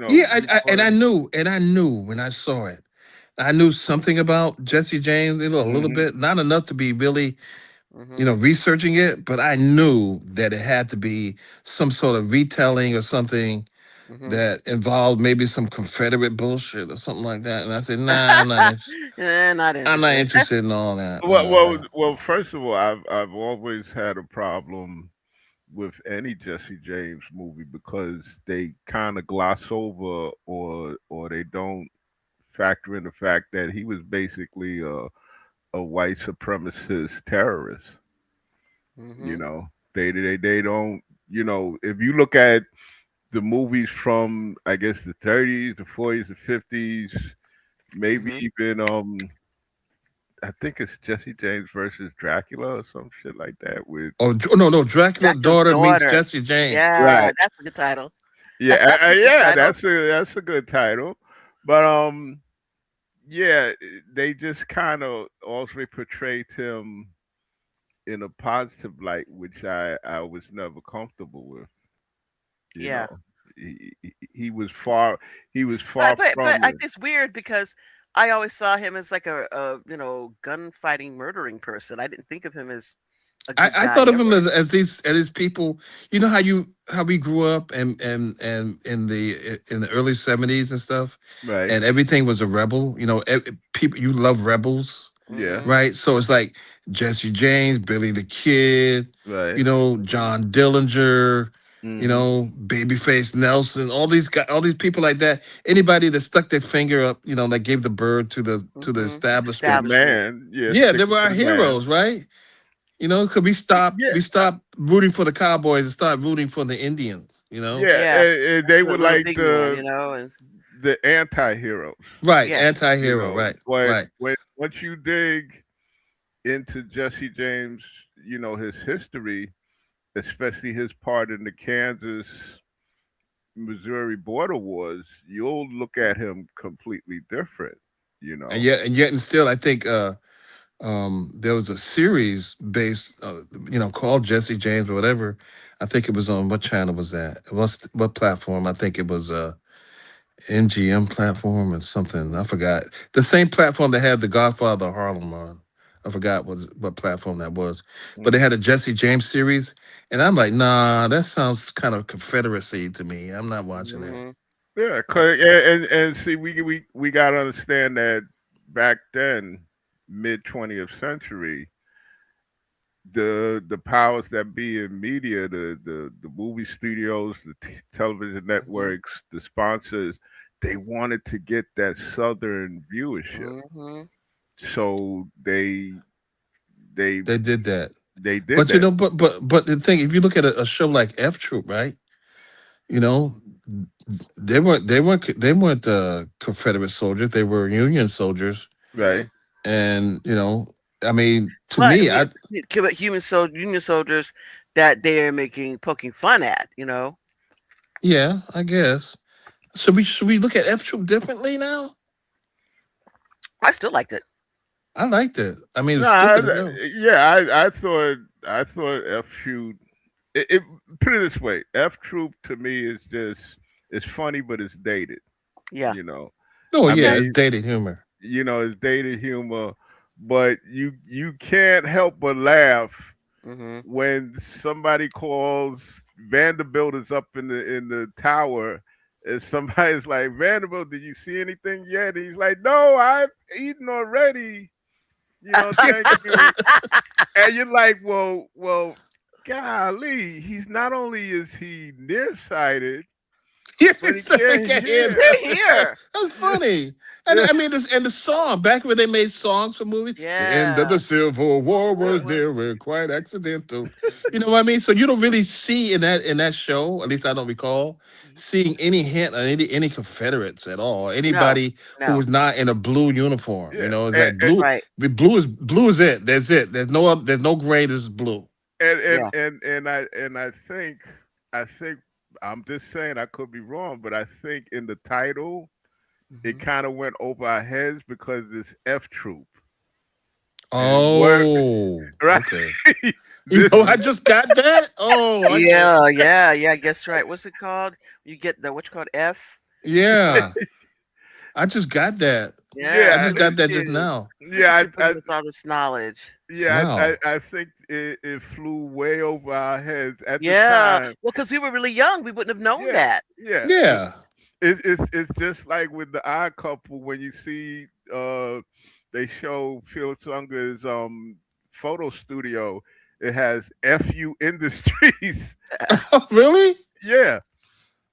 Speaker 2: Yeah,
Speaker 4: viewpoint.
Speaker 2: and I knew when I saw it. I knew something about Jesse James, a little
Speaker 4: Hmm.
Speaker 2: bit, not enough to be really,
Speaker 1: Mhm.
Speaker 2: researching it, but I knew that it had to be some sort of retelling or something
Speaker 1: Mhm.
Speaker 2: that involved maybe some Confederate bullshit or something like that. And I said, nah,
Speaker 1: Not
Speaker 2: I'm not
Speaker 1: interested.
Speaker 2: interested in all that.
Speaker 4: Well. First of all, I've always had a problem with any Jesse James movie because they kind of gloss over or they don't factor in the fact that he was basically a white supremacist terrorist. You
Speaker 1: Mhm.
Speaker 4: know, they don't. You know, if you look at the movies from I guess the 30s, the 40s, the 50s, maybe
Speaker 1: Mhm.
Speaker 4: even I think it's Jesse James versus Dracula or some shit like that. With
Speaker 2: Oh no, no, Dracula
Speaker 1: Dracula's
Speaker 2: daughter meets
Speaker 1: daughter.
Speaker 2: Jesse James.
Speaker 1: Yeah,
Speaker 4: right,
Speaker 1: that's a good title.
Speaker 4: yeah,
Speaker 1: That's a good
Speaker 4: yeah,
Speaker 1: title.
Speaker 4: that's a good title, but yeah, they just kind of also portrayed him in a positive light, which I was never comfortable with. You
Speaker 1: Yeah.
Speaker 4: know, he was far
Speaker 1: But but
Speaker 4: from
Speaker 1: I
Speaker 4: it.
Speaker 1: it's weird because I always saw him as like a gunfighting, murdering person. I didn't think of him as a good
Speaker 2: I
Speaker 1: guy
Speaker 2: thought of him
Speaker 1: ever.
Speaker 2: as these people. You know how we grew up and in the early '70s and stuff,
Speaker 4: Right?
Speaker 2: and everything was a rebel. You know, people you love rebels,
Speaker 4: Yeah.
Speaker 1: Mhm.
Speaker 2: right? So it's like Jesse James, Billy the Kid,
Speaker 4: Right.
Speaker 1: Mhm.
Speaker 2: John Dillinger,
Speaker 4: Hmm.
Speaker 2: Babyface Nelson, all these guys, all these people like that. Anybody that stuck their finger up, that gave the bird to the
Speaker 1: Mhm.
Speaker 4: To the
Speaker 2: establishment.
Speaker 1: Establishment.
Speaker 4: man, yeah,
Speaker 2: Yeah, they
Speaker 4: stick
Speaker 2: were
Speaker 4: it to
Speaker 2: our
Speaker 4: the man.
Speaker 2: heroes, right? Because
Speaker 4: Yeah,
Speaker 2: we stopped rooting for the Cowboys and started rooting for the Indians.
Speaker 4: yeah,
Speaker 1: Yeah.
Speaker 4: and they
Speaker 1: To the
Speaker 4: were
Speaker 1: little
Speaker 4: like
Speaker 1: big man, and
Speaker 4: the anti-heroes,
Speaker 2: Right,
Speaker 1: yeah.
Speaker 2: anti-hero, right,
Speaker 4: But
Speaker 2: right.
Speaker 4: when once you dig into Jesse James, his history, especially his part in the Kansas Missouri border wars, you'll look at him completely different, you know.
Speaker 2: And still, I think there was a series based, called Jesse James or whatever. I think it was on what channel was that? What platform? I think it was MGM platform or something. I forgot. The same platform that had The Godfather of Harlem on. I forgot what platform that was. But they
Speaker 4: Hmm.
Speaker 2: had a Jesse James series. And I'm like, nah, that sounds kind of Confederacy to me. I'm not watching that.
Speaker 1: Mhm.
Speaker 4: Yeah,
Speaker 2: Uh,
Speaker 4: 'cause and see, we gotta understand that back then, mid 20th century, the powers that be in media, the movie studios, the television
Speaker 1: Mhm.
Speaker 4: networks, the sponsors, they wanted to get that southern viewership,
Speaker 1: Mhm.
Speaker 4: so they
Speaker 2: They did that.
Speaker 4: they did
Speaker 2: But
Speaker 4: that.
Speaker 2: but the thing, if you look at a show like F Troop, right? You know, they weren't Confederate soldiers. They were Union soldiers.
Speaker 4: Right.
Speaker 2: And I mean, to
Speaker 1: But
Speaker 2: me,
Speaker 1: we
Speaker 2: I
Speaker 1: Union soldiers that they're making poking fun at.
Speaker 2: yeah, I guess. Should we look at F Troop differently now?
Speaker 1: I still liked it.
Speaker 2: I liked it. I mean,
Speaker 4: No,
Speaker 2: it's stupid as hell.
Speaker 4: yeah, I thought F Troop. Put it this way, F Troop to me is just it's funny, but it's dated.
Speaker 1: Yeah.
Speaker 4: You know,
Speaker 2: Oh
Speaker 4: I
Speaker 2: yeah, it's
Speaker 4: mean,
Speaker 2: dated humor.
Speaker 4: it's dated humor, but you can't help but laugh
Speaker 1: Mhm.
Speaker 4: when somebody calls Vanderbilt is up in the tower. And somebody's like, Vanderbilt, did you see anything yet? And he's like, no, I've eaten already. Thank you. And you're like, well, golly, he's not only is he nearsighted,
Speaker 2: Yeah,
Speaker 4: but he
Speaker 2: so we
Speaker 4: can't
Speaker 2: can't hear
Speaker 4: hear.
Speaker 2: that. That's funny. And
Speaker 4: Yeah,
Speaker 2: I mean, and the song back when they made songs for movies, the end of the
Speaker 1: Yeah.
Speaker 2: Civil War
Speaker 1: What
Speaker 2: was
Speaker 1: was
Speaker 2: near, we're quite accidental. You know what I mean? So you don't really see in that show, at least I don't recall, seeing any hint of any Confederates at all.
Speaker 1: no.
Speaker 2: Anybody who
Speaker 1: No.
Speaker 2: was not in a blue uniform.
Speaker 4: yeah,
Speaker 2: It's like blue.
Speaker 1: Right.
Speaker 2: Blue is it. That's it. There's no gray. There's blue.
Speaker 4: and and
Speaker 1: Yeah.
Speaker 4: and and I think I'm just saying I could be wrong, but I think in the title it
Speaker 1: Mhm.
Speaker 4: kind of went over our heads because it's F Troop and what
Speaker 2: Oh,
Speaker 4: right
Speaker 2: okay.
Speaker 4: this
Speaker 2: I just got that. Oh, I get.
Speaker 1: Yeah, yeah, yeah, I guess right. What's it called? You get the what you called F?
Speaker 2: Yeah, I just got that. I
Speaker 4: yeah
Speaker 1: Yeah,
Speaker 2: just
Speaker 1: look
Speaker 2: got
Speaker 1: at
Speaker 2: that just
Speaker 1: you.
Speaker 2: now.
Speaker 1: Look at
Speaker 4: yeah
Speaker 1: you bringing us all this knowledge.
Speaker 4: I
Speaker 2: Wow.
Speaker 4: I think it flew way over our heads at the
Speaker 1: Yeah.
Speaker 4: time.
Speaker 1: Well, because we were really young, we wouldn't have known
Speaker 4: Yeah,
Speaker 1: that.
Speaker 4: yeah.
Speaker 2: Yeah.
Speaker 4: It's just like with the Odd Couple when you see they show Felix Unger's photo studio. It has FU Industries.
Speaker 2: Oh, really?
Speaker 4: Yeah,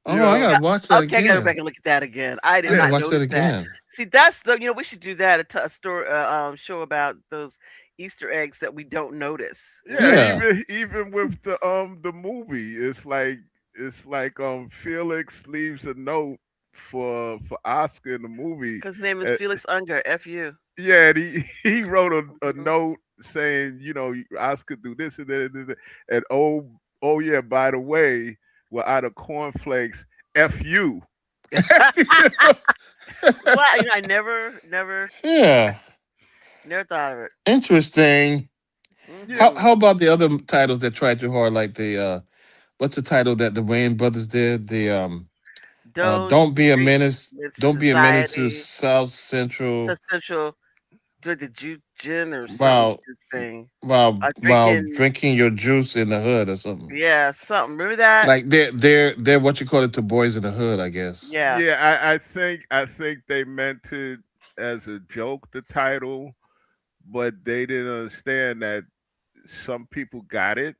Speaker 4: you
Speaker 2: Oh, I
Speaker 4: know.
Speaker 2: gotta watch that
Speaker 1: Okay, I gotta go
Speaker 2: again.
Speaker 1: back and look at that again. I
Speaker 2: I
Speaker 1: did
Speaker 2: gotta
Speaker 1: not
Speaker 4: Yeah,
Speaker 2: watch that
Speaker 1: notice that.
Speaker 2: again.
Speaker 1: See, that's we should do that a story show about those Easter eggs that we don't notice.
Speaker 4: yeah.
Speaker 2: Yeah.
Speaker 4: Even with the movie, it's like Felix leaves a note for Oscar in the movie.
Speaker 1: Because his name is
Speaker 4: Uh,
Speaker 1: Felix Unger. F.U.
Speaker 4: yeah, and he wrote a
Speaker 1: Mhm.
Speaker 4: note saying, Oscar do this and that, and oh yeah, by the way, we're out of cornflakes. F you.
Speaker 1: Well, I never
Speaker 2: Yeah,
Speaker 1: thought of it.
Speaker 2: interesting.
Speaker 4: Yeah.
Speaker 2: How
Speaker 1: Hmm.
Speaker 2: about the other titles that tried too hard, like the what's the title that the Wayne brothers did? The
Speaker 1: Don't
Speaker 2: Don't Be a
Speaker 1: drink
Speaker 2: Menace.
Speaker 1: into
Speaker 2: Don't Be a Menace to
Speaker 1: society.
Speaker 2: South Central.
Speaker 1: Essential. Drink the juice gin or something.
Speaker 2: While
Speaker 1: Juice thing.
Speaker 2: while
Speaker 1: Drinking.
Speaker 2: drinking your juice in the hood or something.
Speaker 1: Yeah, something. Remember that?
Speaker 2: Like they're what you call it to boys in the hood, I guess.
Speaker 1: Yeah.
Speaker 4: Yeah, I think they meant it as a joke, the title, but they didn't understand that some people got it,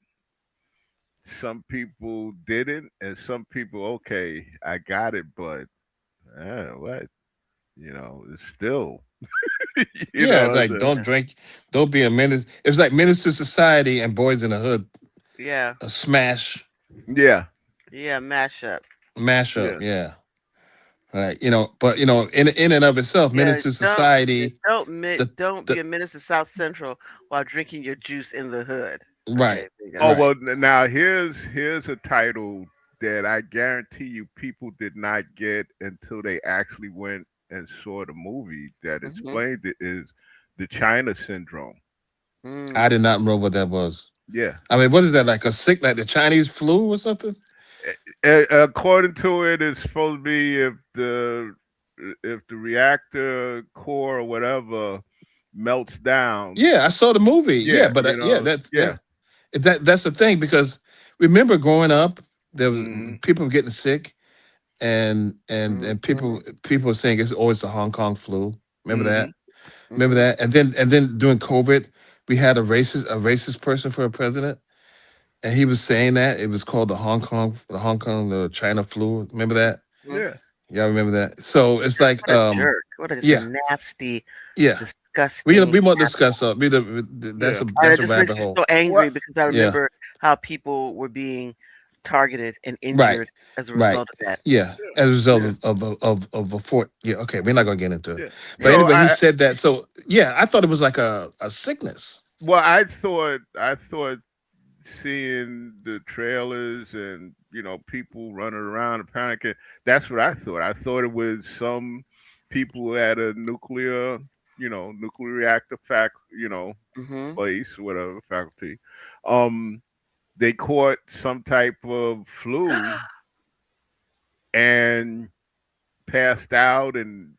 Speaker 4: some people didn't, and some people, okay, I got it, but what? It's still,
Speaker 2: Yeah, it's
Speaker 4: what I'm
Speaker 2: like
Speaker 4: saying?
Speaker 2: don't drink, don't be a menace. It's like Menace to Society and Boys in the Hood,
Speaker 1: Yeah.
Speaker 2: a smash
Speaker 4: Yeah,
Speaker 1: Yeah. Mashup.
Speaker 2: mashup.
Speaker 4: yeah,
Speaker 2: Yeah, right. But in and of itself,
Speaker 1: Yeah.
Speaker 2: Menace to
Speaker 1: Don't
Speaker 2: Society, the
Speaker 1: don't be
Speaker 2: the
Speaker 1: a menace to South Central while drinking your juice in the hood.
Speaker 2: right,
Speaker 1: Okay. There you go.
Speaker 4: Oh
Speaker 2: right.
Speaker 4: well, now here's a title that I guarantee you people did not get until they actually went and saw the movie that
Speaker 1: Hmm.
Speaker 4: explained it is the China syndrome.
Speaker 2: I
Speaker 1: Mm.
Speaker 2: did not know what that was.
Speaker 4: Yeah.
Speaker 2: I mean, what is that like like the Chinese flu or something?
Speaker 4: According to it, it's supposed to be if the reactor core or whatever melts down.
Speaker 2: Yeah, I saw the movie. Yeah,
Speaker 4: Yeah,
Speaker 2: but yeah,
Speaker 4: yeah.
Speaker 2: that's the thing because remember growing up, there was
Speaker 4: Hmm.
Speaker 2: people getting sick, and
Speaker 1: Hmm.
Speaker 2: people were saying it's always the Hong Kong flu. Remember
Speaker 4: Hmm.
Speaker 2: that? Remember
Speaker 1: Hmm.
Speaker 2: that? And then during COVID, we had a racist person for a president, and he was saying that it was called the China flu. Remember that?
Speaker 4: Yeah.
Speaker 2: Y'all remember that? So it's like
Speaker 1: What a jerk. What a just
Speaker 2: yeah,
Speaker 1: nasty,
Speaker 2: yeah.
Speaker 1: disgusting
Speaker 2: We won't discuss
Speaker 1: asshole.
Speaker 2: that's
Speaker 4: Yeah.
Speaker 2: a
Speaker 1: And
Speaker 2: that's
Speaker 1: it
Speaker 2: a
Speaker 1: just makes
Speaker 2: rabbit
Speaker 1: me
Speaker 2: hole.
Speaker 1: so angry
Speaker 4: What?
Speaker 1: because I
Speaker 2: Yeah.
Speaker 1: remember how people were being targeted and
Speaker 2: Right.
Speaker 1: injured as a
Speaker 2: Right.
Speaker 1: result of that.
Speaker 2: Yeah. As a result
Speaker 4: Yeah.
Speaker 2: of a fort. Yeah. Okay. We're not gonna get into it.
Speaker 4: Yeah.
Speaker 2: But
Speaker 4: No,
Speaker 2: anyway, he
Speaker 4: I
Speaker 2: said that. So yeah, I thought it was like a sickness.
Speaker 4: well, I thought seeing the trailers and people running around and panicking. That's what I thought. I thought it was some people at a nuclear reactor
Speaker 1: Hmm.
Speaker 4: place, whatever faculty. Um, they caught some type of flu and passed out, and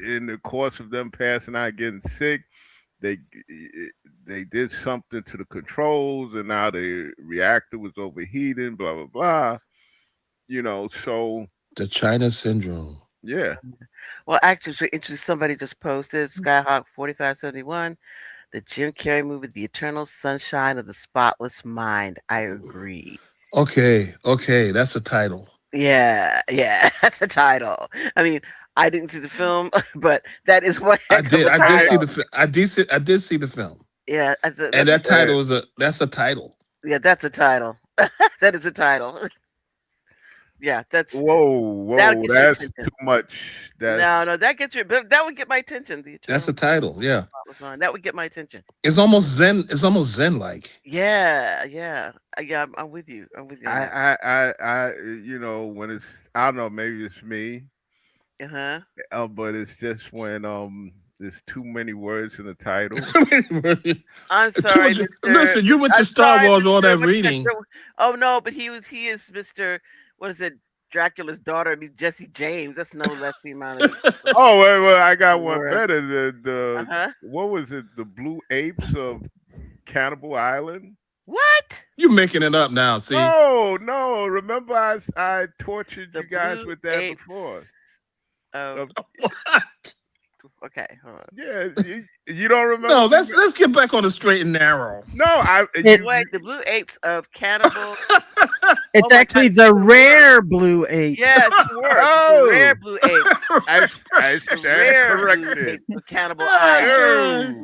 Speaker 4: in the course of them passing out, getting sick, they they did something to the controls, and now the reactor was overheating. Blah blah blah. So
Speaker 2: The China syndrome.
Speaker 4: yeah.
Speaker 1: Well, actually, it's interesting. Somebody just posted Skyhawk 4571, the Jim Carrey movie, The Eternal Sunshine of the Spotless Mind. I agree.
Speaker 2: Okay. Okay. That's the title.
Speaker 1: Yeah, yeah, that's the title. I mean, I didn't see the film, but that is one
Speaker 2: I
Speaker 1: heck of
Speaker 2: did.
Speaker 1: a
Speaker 2: I did see
Speaker 1: title.
Speaker 2: the. I did see the film,
Speaker 1: Yeah,
Speaker 2: and
Speaker 1: that's a
Speaker 2: that
Speaker 1: good.
Speaker 4: Yeah.
Speaker 2: title that's a title.
Speaker 1: Yeah, that's a title. That is a title. Yeah,
Speaker 4: Whoa,
Speaker 1: that'll
Speaker 4: whoa,
Speaker 1: get your
Speaker 4: that's
Speaker 1: attention.
Speaker 4: too much. That's
Speaker 1: No, that gets your. But that would get my attention. The
Speaker 2: That's
Speaker 1: Eternal
Speaker 2: a title. Yeah.
Speaker 1: Spotless Mind. That would get my attention.
Speaker 2: It's almost zen. It's almost zen like.
Speaker 1: Yeah, yeah, yeah. I'm with you. I'm with you on that.
Speaker 4: when it's, I don't know, maybe it's me,
Speaker 1: Uh huh.
Speaker 4: but it's just when there's too many words in the title.
Speaker 1: I'm
Speaker 2: Too
Speaker 1: sorry,
Speaker 2: much.
Speaker 1: Mister.
Speaker 2: Listen, you went to
Speaker 1: I'm
Speaker 2: Star
Speaker 1: sorry,
Speaker 2: Wars all
Speaker 1: Mister.
Speaker 2: that reading.
Speaker 1: Oh no, but he is Mister. What is it? Dracula's daughter. I mean Jesse James. That's no less the amount of
Speaker 4: Oh wait, I got one better.
Speaker 1: words.
Speaker 4: The
Speaker 1: Uh huh.
Speaker 4: what was it? The Blue Apes of Cannibal Island.
Speaker 1: What?
Speaker 2: You making it up now? See,
Speaker 4: No, no. Remember, I tortured
Speaker 1: The
Speaker 4: you guys
Speaker 1: blue
Speaker 4: with that before.
Speaker 1: apes of.
Speaker 4: Of,
Speaker 2: what?
Speaker 1: Okay, hold on.
Speaker 4: yeah, you don't remember?
Speaker 2: No, let's get back on the straight and narrow.
Speaker 4: No, I
Speaker 3: It,
Speaker 1: Wait, the blue apes of cannibal. Oh
Speaker 3: it's
Speaker 1: my God,
Speaker 3: actually
Speaker 1: it's
Speaker 3: the
Speaker 1: even worse.
Speaker 3: rare blue ape.
Speaker 1: Yeah, it's even worse. It's the rare
Speaker 4: Oh,
Speaker 1: blue apes.
Speaker 4: I
Speaker 1: The
Speaker 4: stand
Speaker 1: rare blue
Speaker 4: corrected.
Speaker 1: apes of Cannibal
Speaker 2: Oh,
Speaker 1: Island.
Speaker 2: God.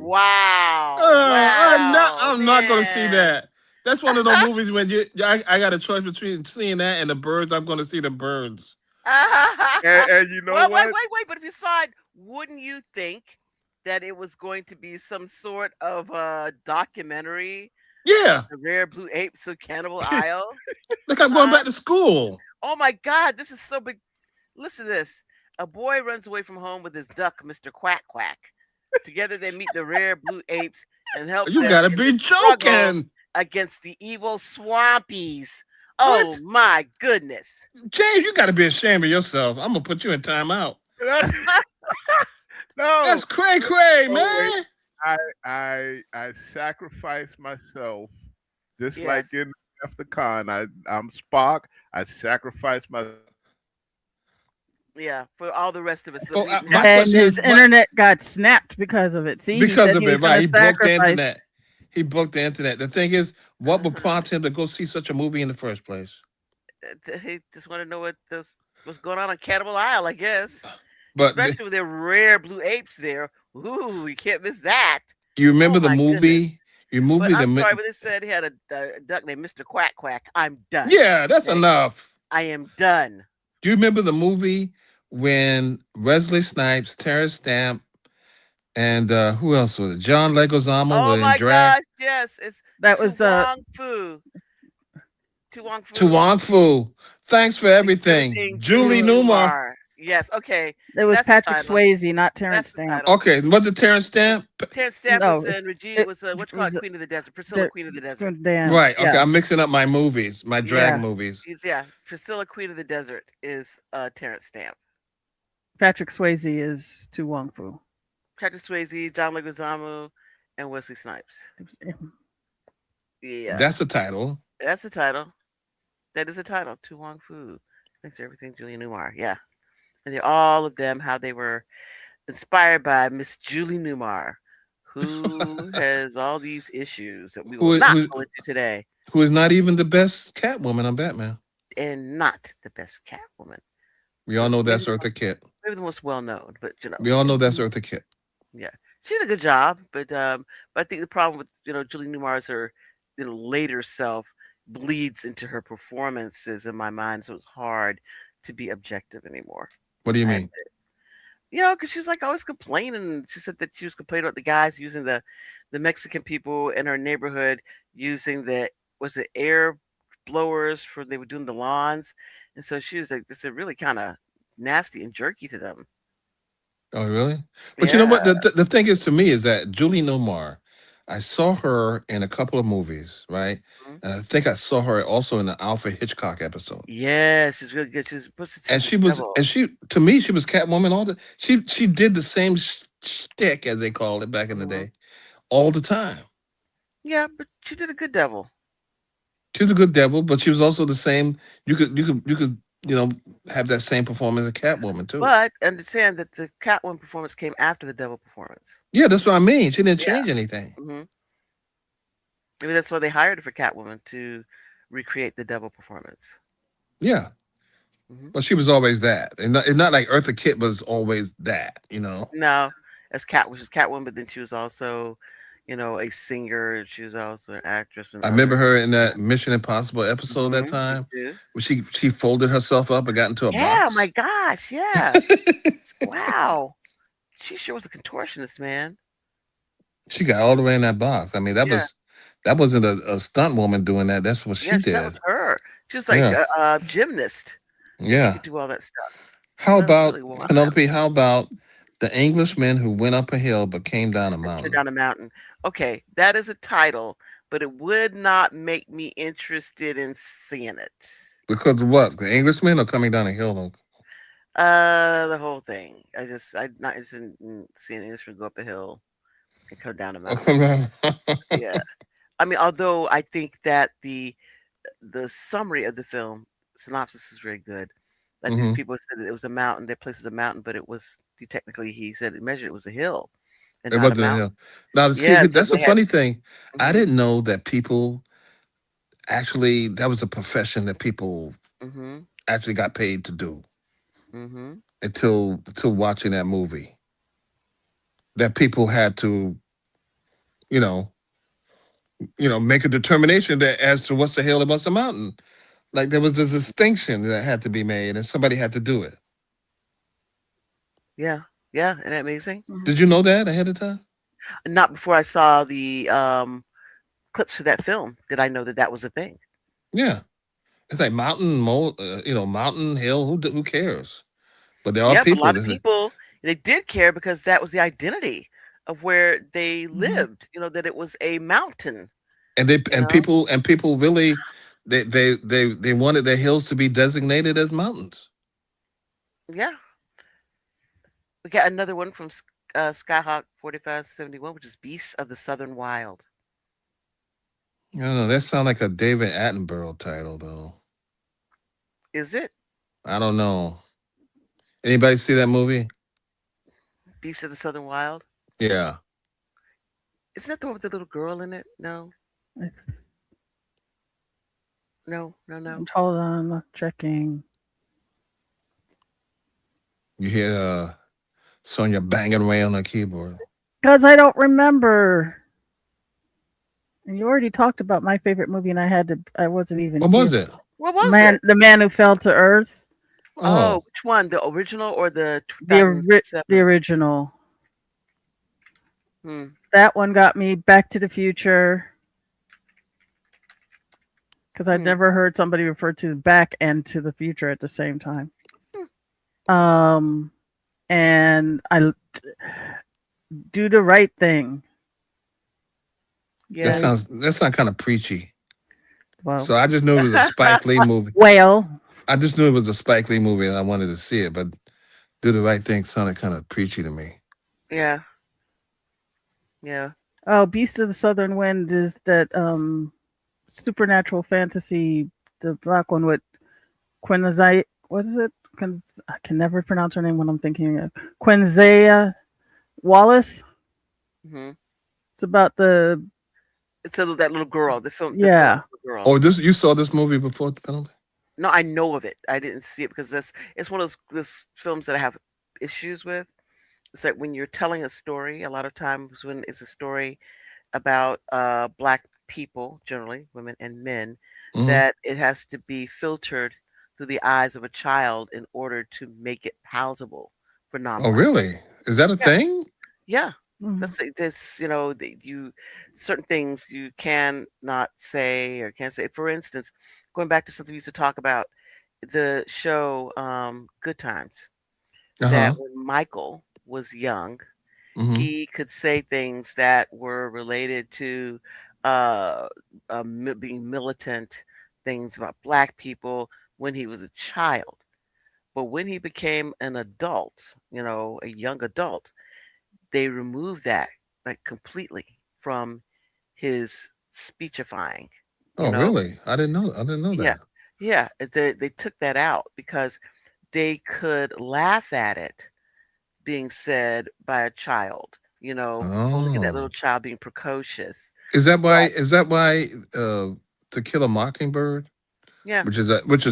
Speaker 4: Oh,
Speaker 1: Wow. Wow,
Speaker 2: I'm not gonna see
Speaker 1: man.
Speaker 2: that. That's one of those movies when I got a choice between seeing that and the birds. I'm going to see the birds.
Speaker 4: And you know
Speaker 1: Well, wait,
Speaker 4: what?
Speaker 1: wait, wait. But if you saw it, wouldn't you think that it was going to be some sort of documentary
Speaker 2: Yeah,
Speaker 1: of the rare blue apes of Cannibal Isle?
Speaker 2: like I'm going
Speaker 1: Huh?
Speaker 2: back to school.
Speaker 1: Oh my God, this is so big. Listen to this. A boy runs away from home with his duck, Mr. Quack Quack. Together they meet the rare blue apes and help
Speaker 2: You
Speaker 1: them
Speaker 2: got to
Speaker 1: in
Speaker 2: be
Speaker 1: their struggle
Speaker 2: joking.
Speaker 1: against the evil swampies.
Speaker 2: What?
Speaker 1: Oh my goodness.
Speaker 2: James, you got to be ashamed of yourself. I'm going to put you in timeout.
Speaker 4: That's, no.
Speaker 2: That's cray cray,
Speaker 4: Oh wait.
Speaker 2: man.
Speaker 4: I sacrifice myself just like
Speaker 1: Yes.
Speaker 4: in After Khan. I'm Spock. I sacrifice myself.
Speaker 1: Yeah, for all the rest of us. So
Speaker 2: Well,
Speaker 1: we
Speaker 2: my
Speaker 1: have
Speaker 3: And
Speaker 2: question is,
Speaker 3: his internet got snapped because of it. See, he
Speaker 2: because
Speaker 3: said
Speaker 2: of
Speaker 3: he
Speaker 2: it,
Speaker 3: was
Speaker 2: right?
Speaker 3: going
Speaker 2: He
Speaker 3: to
Speaker 2: broke the
Speaker 3: sacrifice.
Speaker 2: internet. He broke the internet. The thing is, what would prompt him to go see such a movie in the first place?
Speaker 1: he just want to know what's going on Cannibal Isle, I guess.
Speaker 2: But
Speaker 1: Especially with their rare blue apes there. Ooh, you can't miss that.
Speaker 2: you
Speaker 1: Oh
Speaker 2: remember the
Speaker 1: my goodness.
Speaker 2: movie? You
Speaker 1: But
Speaker 2: movie
Speaker 1: I'm sorry,
Speaker 2: the
Speaker 1: but it said he had a duck named Mr. Quack Quack. I'm done.
Speaker 2: yeah, that's
Speaker 1: Okay.
Speaker 2: enough.
Speaker 1: I am done.
Speaker 2: Do you remember the movie when Wesley Snipes, Terrence Stamp, and who else was it? John Leguizamo
Speaker 1: Oh
Speaker 2: were in
Speaker 1: my
Speaker 2: drag.
Speaker 1: gosh, yes. It's
Speaker 3: That
Speaker 1: Tu
Speaker 3: was
Speaker 1: Wong Fu. Tu Wong
Speaker 2: To
Speaker 1: Fu.
Speaker 2: Wong Fu. Thanks for everything,
Speaker 1: Everything
Speaker 2: Julie
Speaker 1: Julie
Speaker 2: Newmar.
Speaker 1: Newmar. Yes, okay.
Speaker 3: it was
Speaker 1: That's the
Speaker 3: Patrick
Speaker 1: title.
Speaker 3: Swayze, not Terrence
Speaker 1: That's the
Speaker 3: Stamp.
Speaker 1: title.
Speaker 2: Okay, was it Terrence Stamp?
Speaker 1: Terrence Stamp
Speaker 3: No,
Speaker 1: was in Regina
Speaker 3: it
Speaker 1: was what you call it,
Speaker 3: was
Speaker 1: Queen of the Desert. Priscilla, Queen of the Desert.
Speaker 2: Right. Okay,
Speaker 3: Yeah,
Speaker 2: I'm mixing up my movies, my drag
Speaker 1: Yeah.
Speaker 2: movies.
Speaker 1: Priscilla, Queen of the Desert is Terrence Stamp.
Speaker 3: Patrick Swayze is Tu Wong Fu.
Speaker 1: Patrick Swayze, John Leguizamo, and Wesley Snipes. Yeah,
Speaker 2: That's the title.
Speaker 1: that's the title. That is the title. Tu Wong Fu. Thanks for everything, Julie Newmar. Yeah, and they're all of them how they were inspired by Miss Julie Newmar, who has all these issues that we will
Speaker 2: Who
Speaker 1: not
Speaker 2: who
Speaker 1: go into today,
Speaker 2: who is not even the best Catwoman on Batman.
Speaker 1: and not the best Catwoman.
Speaker 2: We all know
Speaker 1: Maybe
Speaker 2: that's Eartha Kitt.
Speaker 1: maybe the most well known, but
Speaker 2: We all know that's Eartha Kitt.
Speaker 1: yeah, she did a good job. But I think the problem with Julie Newmar is her later self bleeds into her performances in my mind, so it's hard to be objective anymore.
Speaker 2: What do you
Speaker 1: I
Speaker 2: mean?
Speaker 1: admit. Because she was like always complaining. She said that she was complaining about the guys using the Mexican people in her neighborhood using the air blowers for they were doing the lawns, and so she was like, "This is really kind of nasty and jerky to them."
Speaker 2: Oh, really? But you know
Speaker 1: Yeah.
Speaker 2: what? The thing is to me is that Julie Newmar, I saw her in a couple of movies, right?
Speaker 1: Mhm.
Speaker 2: And I think I saw her also in the Alfred Hitchcock episode.
Speaker 1: Yeah, she's really good. She's
Speaker 2: And
Speaker 1: she's a devil.
Speaker 2: to me, she was Catwoman all the. She did the same shtick as they called it back in the
Speaker 1: Mhm.
Speaker 2: day, all the time.
Speaker 1: Yeah, but she did a good devil.
Speaker 2: She was a good devil, but she was also the same. You could have that same performance as Catwoman too.
Speaker 1: But understand that the Catwoman performance came after the devil performance.
Speaker 2: Yeah, that's what I mean. She didn't
Speaker 1: Yeah.
Speaker 2: change anything.
Speaker 1: hmm Maybe that's why they hired her for Catwoman to recreate the devil performance.
Speaker 2: Yeah.
Speaker 1: hmm
Speaker 2: Well, she was always that. And it's not like Eartha Kitt was always that,
Speaker 1: No, as which was Catwoman, but then she was also, a singer. She was also an actress and
Speaker 2: I remember
Speaker 1: other.
Speaker 2: her in that Mission Impossible episode that time where she folded herself up and got into a
Speaker 1: Yeah,
Speaker 2: box.
Speaker 1: my gosh, yeah. Wow. She sure was a contortionist, man.
Speaker 2: She got all the way in that box. I mean,
Speaker 1: Yeah.
Speaker 2: that wasn't a stunt woman doing that. That's what she
Speaker 1: Yes, that
Speaker 2: did.
Speaker 1: was her. She was like
Speaker 2: Yeah.
Speaker 1: a gymnast. She
Speaker 2: Yeah.
Speaker 1: could do all that stuff.
Speaker 2: How
Speaker 1: That was
Speaker 2: about
Speaker 1: really wild.
Speaker 2: Penelope? How about the Englishman who went up a hill but came down a
Speaker 1: Picture
Speaker 2: mountain?
Speaker 1: down a mountain. Okay, that is a title, but it would not make me interested in seeing it.
Speaker 2: Because of what? The Englishman or coming down a hill?
Speaker 1: The whole thing. I'm not interested in seeing an Englishman go up a hill and come down a mountain. Yeah, I mean, although I think that the summary of the film synopsis is very good. Like these
Speaker 2: Mhm.
Speaker 1: people said that it was a mountain. Their place was a mountain, but it was technically he said it measured it was a hill and
Speaker 2: It
Speaker 1: not a
Speaker 2: wasn't a
Speaker 1: mountain.
Speaker 2: hill. Now, see,
Speaker 1: Yeah, so
Speaker 2: that's the
Speaker 1: they had.
Speaker 2: funny thing. I
Speaker 1: Mhm,
Speaker 2: didn't know that people actually that was a profession that people
Speaker 1: mhm,
Speaker 2: actually got paid to do
Speaker 1: mhm.
Speaker 2: until watching that movie. That people had to, you know, make a determination that as to what's the hill and what's the mountain. Like there was a distinction that had to be made, and somebody had to do it.
Speaker 1: Yeah, yeah, isn't that amazing?
Speaker 2: Did you know that ahead of time?
Speaker 1: Not before I saw the clips for that film did I know that that was a thing.
Speaker 2: Yeah, it's like mountain, hill. Who cares? But there are
Speaker 1: Yeah, but a
Speaker 2: people
Speaker 1: lot of
Speaker 2: that say,
Speaker 1: people they did care because that was the identity of where they
Speaker 3: Mhm.
Speaker 1: lived. That it was a mountain.
Speaker 2: and they
Speaker 1: You know,
Speaker 2: and people really they wanted their hills to be designated as mountains.
Speaker 1: yeah. We got another one from Skyhawk 4571, which is Beasts of the Southern Wild.
Speaker 2: I don't know. That sounds like a David Attenborough title, though.
Speaker 1: Is it
Speaker 2: I don't know. Anybody see that movie?
Speaker 1: Beasts of the Southern Wild?
Speaker 2: Yeah.
Speaker 1: Isn't that the one with the little girl in it? No, no, no, no.
Speaker 3: Hold on, I'm checking.
Speaker 2: You hear Sonia banging away on the keyboard.
Speaker 3: Because I don't remember. And you already talked about my favorite movie, and I wasn't even
Speaker 2: What
Speaker 3: here.
Speaker 2: was it?
Speaker 1: What was it?
Speaker 3: The man who fell to earth.
Speaker 1: Oh, which one? The original or the
Speaker 3: The
Speaker 1: 2007?
Speaker 3: original.
Speaker 1: Hmm.
Speaker 3: That one got me. Back to the Future. Because I'd never heard somebody refer to back and to the future at the same time. And I do the right thing.
Speaker 1: Yeah.
Speaker 2: That sounds kind of preachy.
Speaker 3: Well,
Speaker 2: So I just knew it was a Spike Lee movie.
Speaker 3: well,
Speaker 2: I just knew it was a Spike Lee movie and I wanted to see it, but Do the Right Thing sounded kind of preachy to me.
Speaker 1: Yeah. Yeah.
Speaker 3: oh, Beast of the Southern Wind is that supernatural fantasy, the black one with Quinzai. What is it? I can never pronounce her name when I'm thinking of Quinzaya Wallace.
Speaker 1: Hmm.
Speaker 3: It's about the
Speaker 1: It's that little girl. The film.
Speaker 3: Yeah.
Speaker 1: The girl.
Speaker 2: Oh, you saw this movie before, Penelope?
Speaker 1: No, I know of it. I didn't see it because it's one of those films that I have issues with. It's like when you're telling a story, a lot of times when it's a story about black people, generally women and men, that it has to be filtered through the eyes of a child in order to make it palatable for
Speaker 2: Oh,
Speaker 1: non-black.
Speaker 2: really? Is that a
Speaker 1: Yeah.
Speaker 2: thing?
Speaker 1: Yeah.
Speaker 3: Mhm.
Speaker 1: This, you certain things you cannot say or can't say. For instance, going back to something we used to talk about, the show Good Times,
Speaker 2: Uh-huh.
Speaker 1: that when Michael was young,
Speaker 2: Hmm.
Speaker 1: he could say things that were related to uh, being militant, things about black people when he was a child. But when he became an adult, a young adult, they removed that like completely from his speechifying. You
Speaker 2: Oh,
Speaker 1: know,
Speaker 2: really? I didn't know. I didn't know
Speaker 1: yeah,
Speaker 2: that.
Speaker 1: yeah. They took that out because they could laugh at it being said by a child. Oh, look at that little
Speaker 2: Oh,
Speaker 1: child being precocious.
Speaker 2: is that why?
Speaker 1: But
Speaker 2: Is that why? To Kill a Mockingbird,
Speaker 1: yeah,
Speaker 2: which is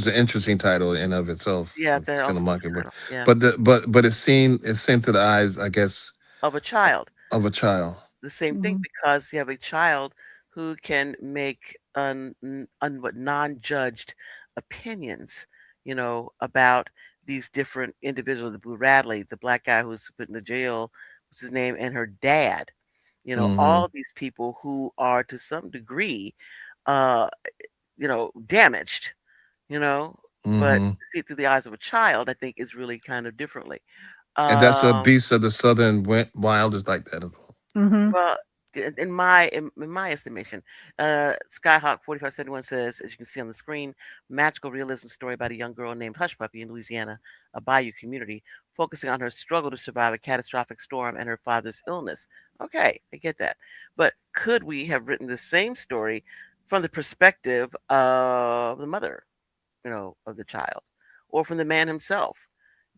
Speaker 2: an interesting title in of itself.
Speaker 1: yeah,
Speaker 2: To
Speaker 1: that
Speaker 2: Kill a
Speaker 1: also the
Speaker 2: Mockingbird,
Speaker 1: title. Yeah,
Speaker 2: but it's seen through the eyes, I guess,
Speaker 1: of a child.
Speaker 2: of a child.
Speaker 1: The same thing
Speaker 3: Mhm.
Speaker 1: because you have a child who can make what non-judged opinions, about these different individuals. The Blue Radley, the black guy who's put in the jail, what's his name, and her dad.
Speaker 2: Hmm.
Speaker 1: All these people who are to some degree, uh, damaged. You know, but
Speaker 2: Hmm.
Speaker 1: to see it through the eyes of a child, I think is really kind of differently.
Speaker 2: And that's a
Speaker 1: Um,
Speaker 2: Beast of the Southern Wild is like that as well.
Speaker 3: Mhm.
Speaker 1: Well, in my estimation, Skyhawk 4571 says, as you can see on the screen, magical realism story about a young girl named Hush Puppy in Louisiana, a bayou community, focusing on her struggle to survive a catastrophic storm and her father's illness. Okay, I get that. But could we have written the same story from the perspective of the mother, of the child, or from the man himself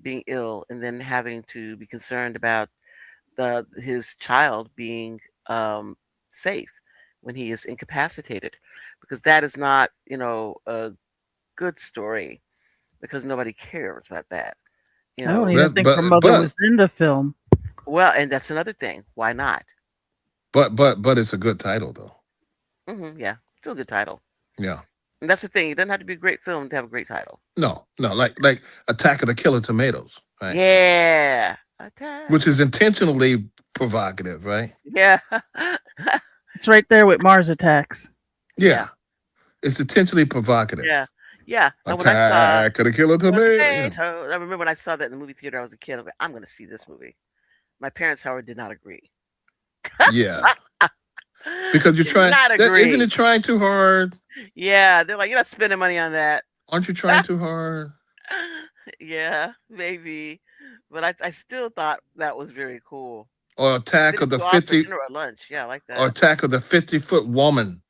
Speaker 1: being ill and then having to be concerned about his child being safe when he is incapacitated, because that is not a good story because nobody cares about that.
Speaker 3: I don't even think her
Speaker 2: But
Speaker 3: mother
Speaker 2: but
Speaker 3: was in the film.
Speaker 1: Well, and that's another thing. Why not?
Speaker 2: but it's a good title though.
Speaker 1: Yeah, still a good title.
Speaker 2: Yeah.
Speaker 1: And that's the thing. It doesn't have to be a great film to have a great title.
Speaker 2: No, no, like Attack of the Killer Tomatoes, right?
Speaker 1: Yeah. Attack.
Speaker 2: Which is intentionally provocative, right?
Speaker 1: Yeah.
Speaker 3: It's right there with Mars Attacks.
Speaker 1: Yeah.
Speaker 2: Yeah. It's intentionally provocative.
Speaker 1: Yeah. Yeah. Now when I saw
Speaker 2: Attack of the Killer Tomato. Yeah.
Speaker 1: Potato, I remember when I saw that in the movie theater. I was a kid. I was like, I'm going to see this movie. My parents, however, did not agree.
Speaker 2: Yeah. Because you're
Speaker 1: Did
Speaker 2: trying.
Speaker 1: not
Speaker 2: Isn't
Speaker 1: agree.
Speaker 2: it trying too hard?
Speaker 1: Yeah, they're like, you're not spending money on that.
Speaker 2: Aren't you trying too hard?
Speaker 1: Yeah, maybe. But I still thought that was very cool.
Speaker 2: Or Attack
Speaker 1: Did
Speaker 2: of
Speaker 1: it
Speaker 2: the
Speaker 1: go out for
Speaker 2: 50,
Speaker 1: dinner or lunch? Yeah, I like
Speaker 2: or
Speaker 1: that.
Speaker 2: Attack of the 50-foot woman.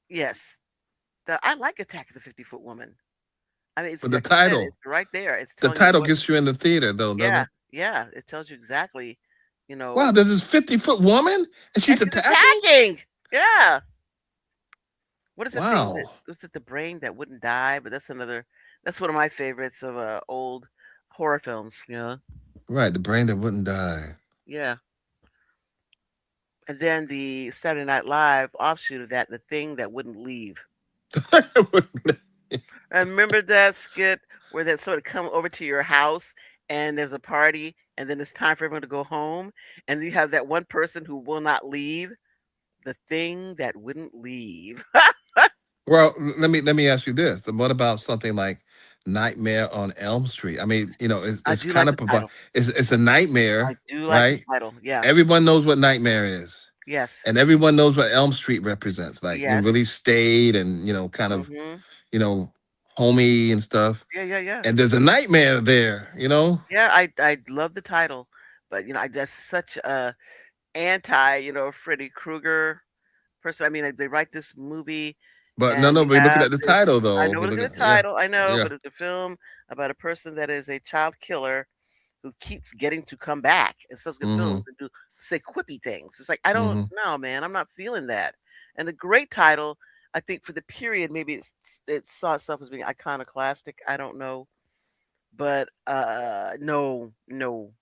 Speaker 1: Yes. I like Attack of the 50-Foot Woman. I mean, it's
Speaker 2: But the
Speaker 1: like I said,
Speaker 2: title,
Speaker 1: it's right there. It's
Speaker 2: the
Speaker 1: telling you
Speaker 2: title
Speaker 1: what.
Speaker 2: gets you in the theater, though, doesn't
Speaker 1: Yeah,
Speaker 2: it?
Speaker 1: yeah. It tells you exactly,
Speaker 2: Wow, there's this 50-foot woman and
Speaker 1: and
Speaker 2: she's
Speaker 1: she's
Speaker 2: attacking?
Speaker 1: attacking. Yeah. What is the thing that
Speaker 2: Wow.
Speaker 1: was it? The brain that wouldn't die, but that's another. That's one of my favorites of old horror films. Yeah,
Speaker 2: Right, the brain that wouldn't die.
Speaker 1: yeah. And then the Saturday Night Live offshoot of that, the thing that wouldn't leave. And remember that skit where that sort of come over to your house and there's a party and then it's time for everyone to go home and you have that one person who will not leave, the thing that wouldn't leave.
Speaker 2: Well, let me ask you this. And what about something like Nightmare on Elm Street? I mean,
Speaker 1: I
Speaker 2: it's
Speaker 1: do
Speaker 2: kind
Speaker 1: like
Speaker 2: of
Speaker 1: the title.
Speaker 2: it's a
Speaker 1: I
Speaker 2: nightmare,
Speaker 1: do like the
Speaker 2: right?
Speaker 1: title. Yeah.
Speaker 2: Everyone knows what nightmare is.
Speaker 1: Yes.
Speaker 2: And everyone knows what Elm Street represents. Like you
Speaker 1: Yes.
Speaker 2: really stayed and, kind of,
Speaker 1: Mhm.
Speaker 2: you know, homey and stuff.
Speaker 1: Yeah, yeah, yeah.
Speaker 2: And there's a nightmare there.
Speaker 1: Yeah, I love the title, but I just such a anti, Freddy Krueger person. I mean, they write this movie
Speaker 2: But no,
Speaker 1: and
Speaker 2: no,
Speaker 1: you
Speaker 2: we're looking
Speaker 1: have
Speaker 2: at the
Speaker 1: this.
Speaker 2: title
Speaker 1: I
Speaker 2: though.
Speaker 1: know
Speaker 2: We're
Speaker 1: what is in the
Speaker 2: looking, yeah,
Speaker 1: title, I know,
Speaker 2: yeah.
Speaker 1: but it's a film about a person that is a child killer who keeps getting to come back in subsequent
Speaker 2: Mm-hmm.
Speaker 1: films and do say quippy things. It's like I don't
Speaker 2: Mm-hmm.
Speaker 1: know, man. I'm not feeling that. And the great title, I think for the period, maybe it saw itself as being iconoclastic. I don't know, but no, no.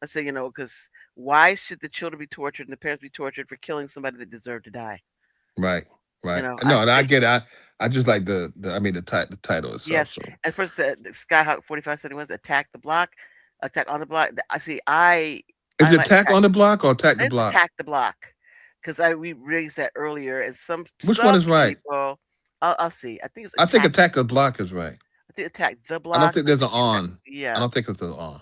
Speaker 1: I say, because why should the children be tortured and the parents be tortured for killing somebody that deserved to die?
Speaker 2: Right, right.
Speaker 1: I
Speaker 2: No, and I
Speaker 1: say
Speaker 2: get it. I just like the title itself.
Speaker 1: yes.
Speaker 2: So
Speaker 1: And first, the Skyhawk 4571's attack the block, attack on the block. I see. I
Speaker 2: is it
Speaker 1: like
Speaker 2: Attack on the Block or Attack the
Speaker 1: it's
Speaker 2: Block?
Speaker 1: attack the block because we raised that earlier, and
Speaker 2: Which one
Speaker 1: some
Speaker 2: is right?
Speaker 1: people. I'll see. I think it's
Speaker 2: I think
Speaker 1: attack.
Speaker 2: Attack the Block is right.
Speaker 1: I think attack the
Speaker 2: I don't
Speaker 1: block.
Speaker 2: think
Speaker 1: Or
Speaker 2: there's an
Speaker 1: maybe
Speaker 2: on. I
Speaker 1: yeah.
Speaker 2: don't think it's an on.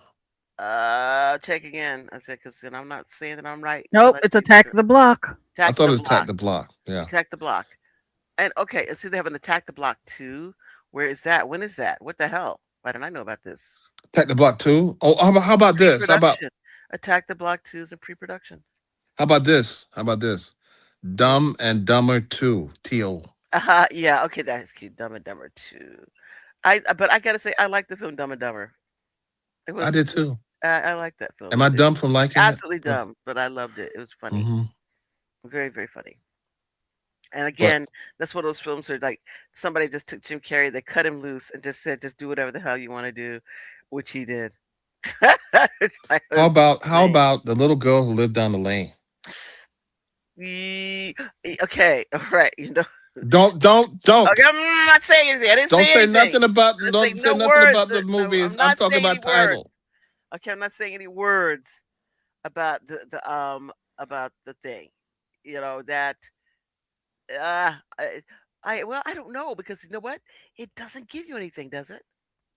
Speaker 1: Check again. I said because I'm not saying that I'm right.
Speaker 3: Nope,
Speaker 1: Let's
Speaker 3: it's
Speaker 1: make
Speaker 3: Attack
Speaker 1: sure.
Speaker 3: the Block.
Speaker 2: I
Speaker 1: Attack
Speaker 2: thought it
Speaker 1: the
Speaker 2: was Attack
Speaker 1: block.
Speaker 2: the Block. Yeah.
Speaker 1: Attack the block. And okay, and see they have an attack the block 2. Where is that? When is that? What the hell? Why didn't I know about this?
Speaker 2: Attack the Block 2. Oh, how about this?
Speaker 1: Pre-production. Attack the Block 2 is in pre-production.
Speaker 2: How about this? How about this? Dumb and Dumber 2. T.O.
Speaker 1: Yeah, okay, that's cute. Dumb and Dumber 2. But I gotta say, I like the film Dumb and Dumber.
Speaker 2: I did too.
Speaker 1: I like that film.
Speaker 2: Am I dumb from liking it?
Speaker 1: Absolutely dumb, but I loved it. It was funny.
Speaker 2: Mm-hmm.
Speaker 1: Very, very funny. And
Speaker 2: But
Speaker 1: again, that's one of those films where like somebody just took Jim Carrey, they cut him loose and just said, just do whatever the hell you want to do, which he did. It's like,
Speaker 2: how
Speaker 1: insane.
Speaker 2: about the little girl who lived down the lane?
Speaker 1: Okay, all right,
Speaker 2: Don't.
Speaker 1: Okay, I'm not saying anything. I didn't
Speaker 2: Don't
Speaker 1: say
Speaker 2: say
Speaker 1: anything.
Speaker 2: nothing about.
Speaker 1: I didn't
Speaker 2: Don't
Speaker 1: say
Speaker 2: say
Speaker 1: no
Speaker 2: nothing
Speaker 1: words.
Speaker 2: about the
Speaker 1: No,
Speaker 2: movies.
Speaker 1: I'm
Speaker 2: I'm
Speaker 1: not
Speaker 2: talking
Speaker 1: saying any
Speaker 2: about
Speaker 1: words.
Speaker 2: title.
Speaker 1: Okay, I'm not saying any words about about the thing. That uh I don't know because you know what? It doesn't give you anything, does it?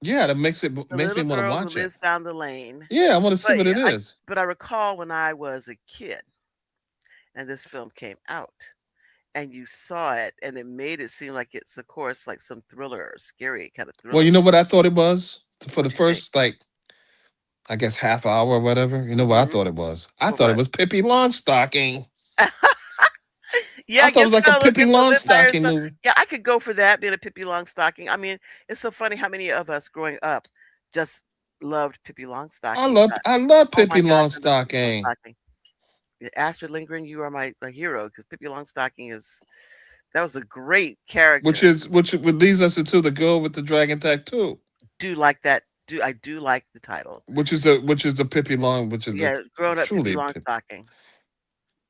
Speaker 2: Yeah, that
Speaker 1: The
Speaker 2: makes me
Speaker 1: little
Speaker 2: want to
Speaker 1: girl who
Speaker 2: watch it.
Speaker 1: lives down the lane.
Speaker 2: Yeah, I want to see
Speaker 1: But
Speaker 2: what
Speaker 1: yeah,
Speaker 2: it is.
Speaker 1: but I recall when I was a kid and this film came out and you saw it and it made it seem like it's of course like some thriller or scary kind of
Speaker 2: Well, you
Speaker 1: thriller.
Speaker 2: know what I thought it was for the
Speaker 1: What do you think?
Speaker 2: first I guess half hour or whatever. You know what I
Speaker 1: Hmm.
Speaker 2: thought it was? I
Speaker 1: For
Speaker 2: thought it
Speaker 1: what?
Speaker 2: was Pippi Longstocking.
Speaker 1: Yeah,
Speaker 2: I
Speaker 1: I
Speaker 2: thought it was
Speaker 1: guess
Speaker 2: like a
Speaker 1: so. Look,
Speaker 2: Pippi
Speaker 1: it's a Liv Myers
Speaker 2: Longstocking
Speaker 1: stuff.
Speaker 2: movie.
Speaker 1: Yeah, I could go for that being a Pippi Longstocking. I mean, it's so funny how many of us growing up just loved Pippi Longstocking.
Speaker 2: I love
Speaker 1: Oh my
Speaker 2: Pippi
Speaker 1: gosh, I love Pippi
Speaker 2: Longstocking,
Speaker 1: Longstocking. Yeah, Astrid Lindgren, you are my hero because Pippi Longstocking is that was a great character.
Speaker 2: which leads us into the girl with the dragon tattoo,
Speaker 1: Do like that. I do like the title.
Speaker 2: which is the Pippi Long, which is a
Speaker 1: Yeah, grown up Pippi
Speaker 2: truly
Speaker 1: Longstocking.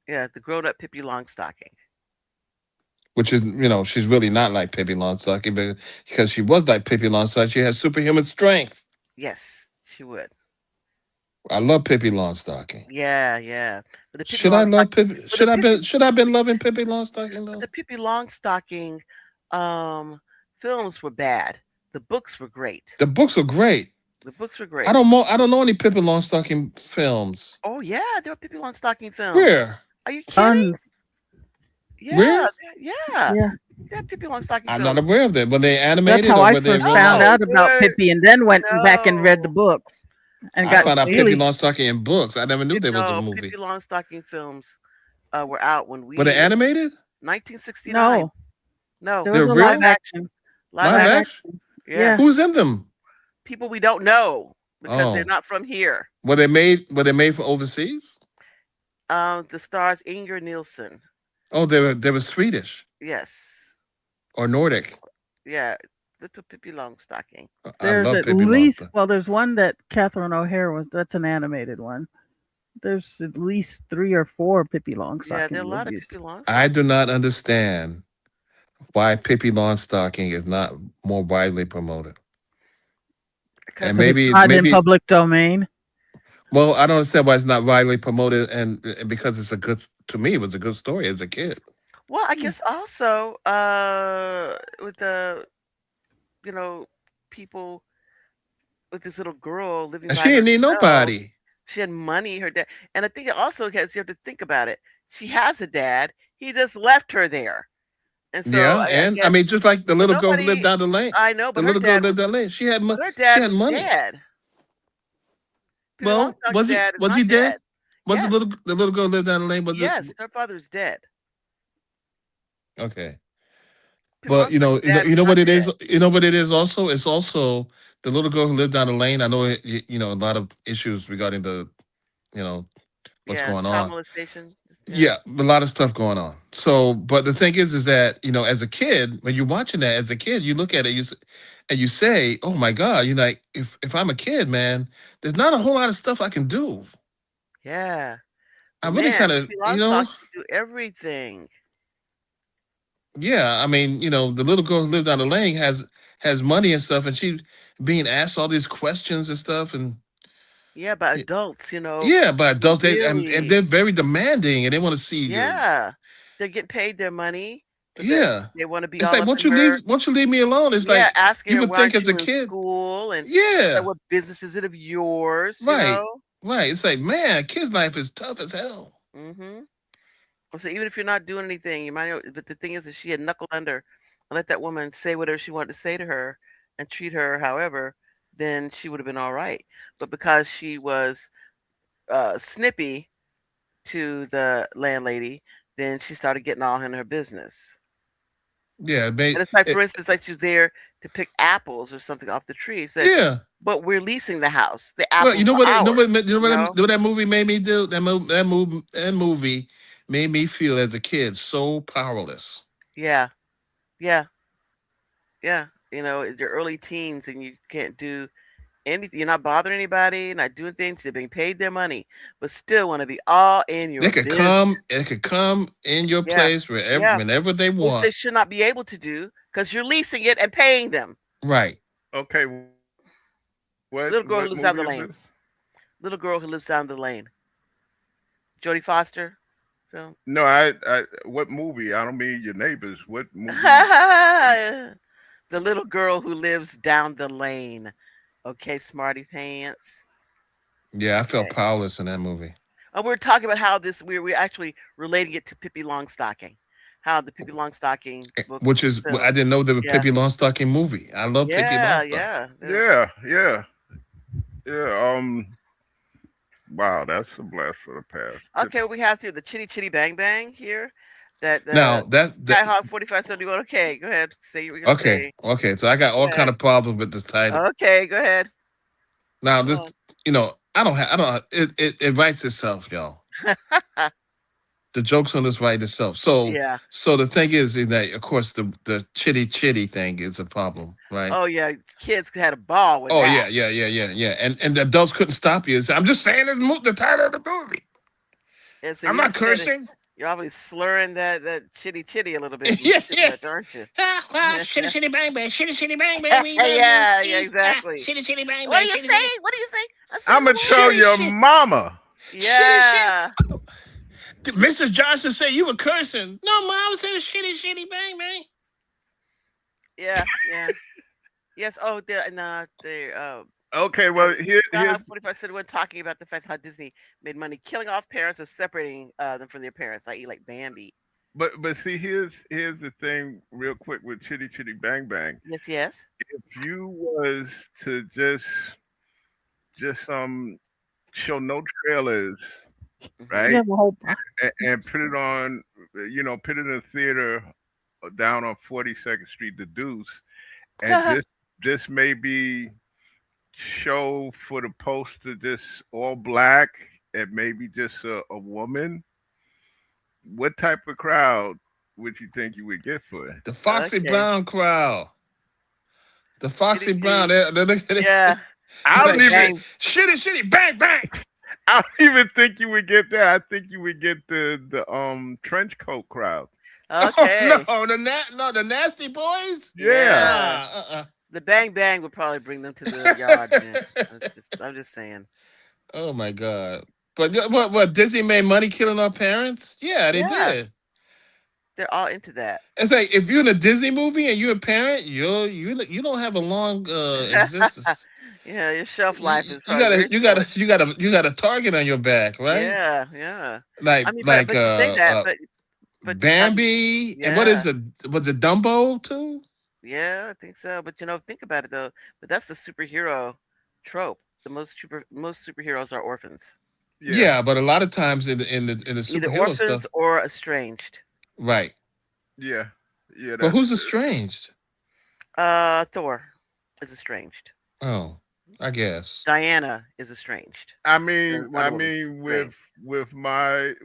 Speaker 1: Yeah, the grown up Pippi Longstocking.
Speaker 2: which is, she's really not like Pippi Longstocking, but because she was like Pippi Longstocking, she has superhuman strength.
Speaker 1: Yes, she would.
Speaker 2: I love Pippi Longstocking.
Speaker 1: Yeah, yeah. But the Pippi
Speaker 2: Should I love
Speaker 1: Longstocking,
Speaker 2: Pippi?
Speaker 1: but the Pippi,
Speaker 2: Should I been loving Pippi Longstocking
Speaker 1: but
Speaker 2: though?
Speaker 1: the Pippi Longstocking, um, films were bad. The books were great.
Speaker 2: The books are great.
Speaker 1: The books were great.
Speaker 2: I don't know any Pippi Longstocking films.
Speaker 1: Oh yeah, there were Pippi Longstocking films.
Speaker 2: Where?
Speaker 1: Are you kidding?
Speaker 3: Tons.
Speaker 1: Yeah,
Speaker 2: Where?
Speaker 1: yeah.
Speaker 3: Yeah.
Speaker 1: They had Pippi Longstocking
Speaker 2: I'm not
Speaker 1: films.
Speaker 2: aware of them. Were they
Speaker 3: That's
Speaker 2: animated
Speaker 3: how
Speaker 2: or
Speaker 3: I
Speaker 2: were they
Speaker 3: first found
Speaker 2: real?
Speaker 1: No,
Speaker 3: out about
Speaker 1: they're
Speaker 3: Pippi, and then went back and read the
Speaker 1: no.
Speaker 3: books and
Speaker 2: I
Speaker 3: got
Speaker 2: found out Pippi
Speaker 3: really.
Speaker 2: Longstocking in books. I never knew there was a movie.
Speaker 1: Pippi Longstocking films were out when
Speaker 2: Were they
Speaker 1: we
Speaker 2: animated?
Speaker 1: 1969.
Speaker 3: No,
Speaker 1: No,
Speaker 3: there
Speaker 2: They're
Speaker 3: was a
Speaker 2: real?
Speaker 3: live action.
Speaker 1: live
Speaker 2: Live
Speaker 3: Live
Speaker 1: action.
Speaker 2: action?
Speaker 3: action.
Speaker 1: Yes,
Speaker 3: Yeah.
Speaker 2: Who's in them?
Speaker 1: people we don't know because they're
Speaker 2: Oh,
Speaker 1: not from here.
Speaker 2: were they made? Were they made for overseas?
Speaker 1: The stars Inger Nielsen.
Speaker 2: Oh, they were Swedish
Speaker 1: Yes,
Speaker 2: or Nordic.
Speaker 1: yeah, little Pippi Longstocking.
Speaker 2: I
Speaker 3: There's
Speaker 2: love
Speaker 3: at
Speaker 2: Pippi
Speaker 3: least
Speaker 2: Longstocking.
Speaker 3: there's one that Catherine O'Hara was. That's an animated one. There's at least 3 or 4 Pippi
Speaker 1: Yeah, there are
Speaker 3: Longstocking
Speaker 1: a lot of
Speaker 3: movies.
Speaker 1: Pippi Longstocking.
Speaker 2: I do not understand why Pippi Longstocking is not more widely promoted.
Speaker 1: Because
Speaker 2: And
Speaker 3: Because
Speaker 2: maybe
Speaker 3: it's not in
Speaker 2: maybe
Speaker 3: public domain.
Speaker 2: well, I don't understand why it's not widely promoted, and because it's a good to me, it was a good story as a kid.
Speaker 1: well, I guess also with the you know people with this little girl living
Speaker 2: And
Speaker 1: by
Speaker 2: she didn't need
Speaker 1: herself.
Speaker 2: nobody.
Speaker 1: She had money, her dad, and I think it also has you have to think about it. She has a dad. He just left her there, and so
Speaker 2: Yeah,
Speaker 1: I
Speaker 2: and I
Speaker 1: guess
Speaker 2: mean, just like the little girl who lived
Speaker 1: nobody.
Speaker 2: down the lane.
Speaker 1: I know,
Speaker 2: The
Speaker 1: but her
Speaker 2: little girl
Speaker 1: dad
Speaker 2: lived
Speaker 1: was
Speaker 2: down the lane. She had
Speaker 1: but her
Speaker 2: she
Speaker 1: dad
Speaker 2: had
Speaker 1: was
Speaker 2: money.
Speaker 1: dead. Pippi
Speaker 2: Well,
Speaker 1: Longstocking's dad is
Speaker 2: was
Speaker 1: not
Speaker 2: he dead?
Speaker 1: dead.
Speaker 2: Was
Speaker 1: Yes,
Speaker 2: the little girl lived down the lane? Was it
Speaker 1: yes, her father's dead.
Speaker 2: okay?
Speaker 1: Pippi
Speaker 2: But
Speaker 1: Longstocking's dad is
Speaker 2: you know
Speaker 1: not
Speaker 2: what it
Speaker 1: dead.
Speaker 2: is. You know what it is. Also, it's also the little girl who lived down the lane. I know a lot of issues regarding the you know what's
Speaker 1: Yeah,
Speaker 2: going
Speaker 1: child
Speaker 2: on.
Speaker 1: molestation. Yeah,
Speaker 2: Yeah, a lot of stuff going on. So, but the thing is that as a kid, when you're watching that as a kid, you look at it, and you say, "Oh my God!" You're like, if I'm a kid, man, there's not a whole lot of stuff I can do.
Speaker 1: yeah. But
Speaker 2: I'm really
Speaker 1: man,
Speaker 2: kind of,
Speaker 1: Pippi Longstocking could do everything.
Speaker 2: yeah. I mean, the little girl who lived down the lane has money and stuff, and she being asked all these questions and stuff, and
Speaker 1: Yeah, by
Speaker 2: y-
Speaker 1: adults,
Speaker 2: yeah, but
Speaker 1: who
Speaker 2: adults and
Speaker 1: really,
Speaker 2: they're very demanding, and they want to see your
Speaker 1: yeah, they're getting paid their money, but
Speaker 2: yeah.
Speaker 1: they want to be
Speaker 2: It's
Speaker 1: all
Speaker 2: like
Speaker 1: up in her.
Speaker 2: once you leave me alone, it's
Speaker 1: Yeah,
Speaker 2: like
Speaker 1: asking
Speaker 2: you
Speaker 1: her
Speaker 2: would
Speaker 1: why
Speaker 2: think
Speaker 1: aren't
Speaker 2: as a
Speaker 1: you in
Speaker 2: kid,
Speaker 1: school and
Speaker 2: yeah,
Speaker 1: what business is it of yours,
Speaker 2: right, right. It's like, man, a kid's life is tough as hell.
Speaker 1: Mm-hmm. So even if you're not doing anything, you might. But the thing is that she had knuckled under and let that woman say whatever she wanted to say to her and treat her however, then she would have been all right. But because she was snippy to the landlady, then she started getting all in her business.
Speaker 2: Yeah,
Speaker 1: And it's like, for
Speaker 2: it,
Speaker 1: instance, like she was there to pick apples or something off the tree. Said,
Speaker 2: yeah.
Speaker 1: but we're leasing the house. The
Speaker 2: Well,
Speaker 1: apples are ours.
Speaker 2: what that movie made me do. That movie made me feel as a kid so powerless.
Speaker 1: Yeah, yeah, yeah. In your early teens and you can't do anything. You're not bothering anybody, not doing things. They're being paid their money, but still want to be all in your business.
Speaker 2: They could come in your
Speaker 1: Yeah,
Speaker 2: place
Speaker 1: yeah.
Speaker 2: whenever they
Speaker 1: Which they
Speaker 2: want.
Speaker 1: should not be able to do because you're leasing it and paying them.
Speaker 2: Right.
Speaker 4: Okay,
Speaker 1: Little girl who
Speaker 4: what
Speaker 1: lives down the
Speaker 4: movie is
Speaker 1: lane.
Speaker 4: this?
Speaker 1: Little girl who lives down the lane. Jodie Foster film.
Speaker 4: No, what movie? I don't mean your neighbors. What movie?
Speaker 1: The little girl who lives down the lane. Okay, smarty pants.
Speaker 2: Yeah, I felt
Speaker 1: Okay.
Speaker 2: powerless in that movie.
Speaker 1: And we're talking about how we're actually relating it to Pippi Longstocking. How the Pippi Longstocking book
Speaker 2: Which is I
Speaker 1: film.
Speaker 2: didn't know there was
Speaker 1: Yeah.
Speaker 2: Pippi Longstocking movie. I love Pippi
Speaker 1: Yeah,
Speaker 2: Longstocking.
Speaker 1: yeah.
Speaker 4: Yeah. Wow, that's a blast for the past.
Speaker 1: Okay, we have here the Chitty Chitty Bang Bang here. That
Speaker 2: Now that
Speaker 1: Skyhawk 4571. Okay, go ahead. Say what you're gonna say.
Speaker 2: okay. So I got all
Speaker 1: Go
Speaker 2: kind
Speaker 1: ahead.
Speaker 2: of problems with this title.
Speaker 1: Okay, go ahead.
Speaker 2: Now
Speaker 1: Go
Speaker 2: this, I don't. It writes itself, y'all.
Speaker 1: on.
Speaker 2: The jokes on this write itself. So
Speaker 1: Yeah.
Speaker 2: so the thing is that of course the chitty chitty thing is a problem, right?
Speaker 1: Oh yeah, kids had a ball with
Speaker 2: Oh
Speaker 1: that.
Speaker 2: yeah. And the adults couldn't stop you. I'm just saying the title of the movie.
Speaker 1: And so
Speaker 2: I'm
Speaker 1: you
Speaker 2: not
Speaker 1: just said it.
Speaker 2: cursing.
Speaker 1: You're always slurring that chitty a little bit,
Speaker 2: Yeah, yeah.
Speaker 1: aren't you?
Speaker 2: Shitty, shitty, bang, bang. Shitty, shitty, bang, bang. We love you.
Speaker 1: Yeah, exactly.
Speaker 2: Shitty, shitty, bang,
Speaker 1: What do
Speaker 2: bang.
Speaker 1: you
Speaker 2: Shitty,
Speaker 1: say?
Speaker 2: shitty.
Speaker 1: What do you say? I say
Speaker 4: I'ma
Speaker 1: the
Speaker 4: tell
Speaker 1: word.
Speaker 2: Shitty,
Speaker 4: your
Speaker 2: shit.
Speaker 4: mama.
Speaker 2: Shitty, shit.
Speaker 1: Yeah.
Speaker 2: Mrs. Johnson said you were cursing. No, Mom, I was saying shitty, shitty, bang, bang.
Speaker 1: Yeah. Yeah. Yes. Oh, the
Speaker 4: Okay, well here's
Speaker 1: Skyhawk 45 said we're talking about the fact how Disney made money killing off parents or separating them from their parents, i.e., like Bambi.
Speaker 4: but see here's the thing real quick with Chitty Chitty Bang Bang.
Speaker 1: Yes. Yes.
Speaker 4: If you was to just show no trailers,
Speaker 1: Mhm.
Speaker 3: You
Speaker 4: right?
Speaker 3: have a whole.
Speaker 4: And put it on, put it in a theater down on 42nd Street, the Deuce, and just maybe show for the poster just all black and maybe just a woman. What type of crowd would you think you would get for it?
Speaker 2: The Foxy
Speaker 1: Okay.
Speaker 2: Brown crowd. The Foxy
Speaker 1: Chitty
Speaker 2: Brown.
Speaker 1: Chitty. Yeah.
Speaker 4: I don't
Speaker 2: Like,
Speaker 4: even
Speaker 2: shitty, shitty, bang, bang.
Speaker 4: I don't even think you would get that. I think you would get the trench coat crowd.
Speaker 1: Okay.
Speaker 2: Oh, no, the Nasty Boys.
Speaker 4: Yeah.
Speaker 1: Yeah. The Bang Bang would probably bring them to the yard, man. I'm just saying.
Speaker 2: Oh my God. But what Disney made money killing our parents? Yeah, they
Speaker 1: Yeah.
Speaker 2: did.
Speaker 1: They're all into that.
Speaker 2: It's like if you're in a Disney movie and you're a parent, you don't have a long existence.
Speaker 1: Yeah, your shelf life is
Speaker 2: You
Speaker 1: probably
Speaker 2: got a
Speaker 1: very
Speaker 2: you got
Speaker 1: short.
Speaker 2: a you got a you got a target on your back, right?
Speaker 1: Yeah, yeah.
Speaker 2: Like
Speaker 1: I mean,
Speaker 2: like
Speaker 1: but you say that, but
Speaker 2: Bambi and what is
Speaker 1: yeah,
Speaker 2: it? Was it Dumbo too?
Speaker 1: yeah, I think so. But think about it though. But that's the superhero trope. The most superheroes are orphans,
Speaker 4: Yeah.
Speaker 2: Yeah, but a lot of times in the
Speaker 1: either
Speaker 2: superhero
Speaker 1: orphans
Speaker 2: stuff,
Speaker 1: or estranged.
Speaker 2: right?
Speaker 4: Yeah. Yeah,
Speaker 2: But
Speaker 4: that's
Speaker 2: who's
Speaker 4: true.
Speaker 2: estranged?
Speaker 1: Thor is estranged.
Speaker 2: Oh, I guess.
Speaker 1: Diana is estranged.
Speaker 4: I
Speaker 1: And
Speaker 4: mean, I
Speaker 1: Wonder Woman's
Speaker 4: mean,
Speaker 1: estranged.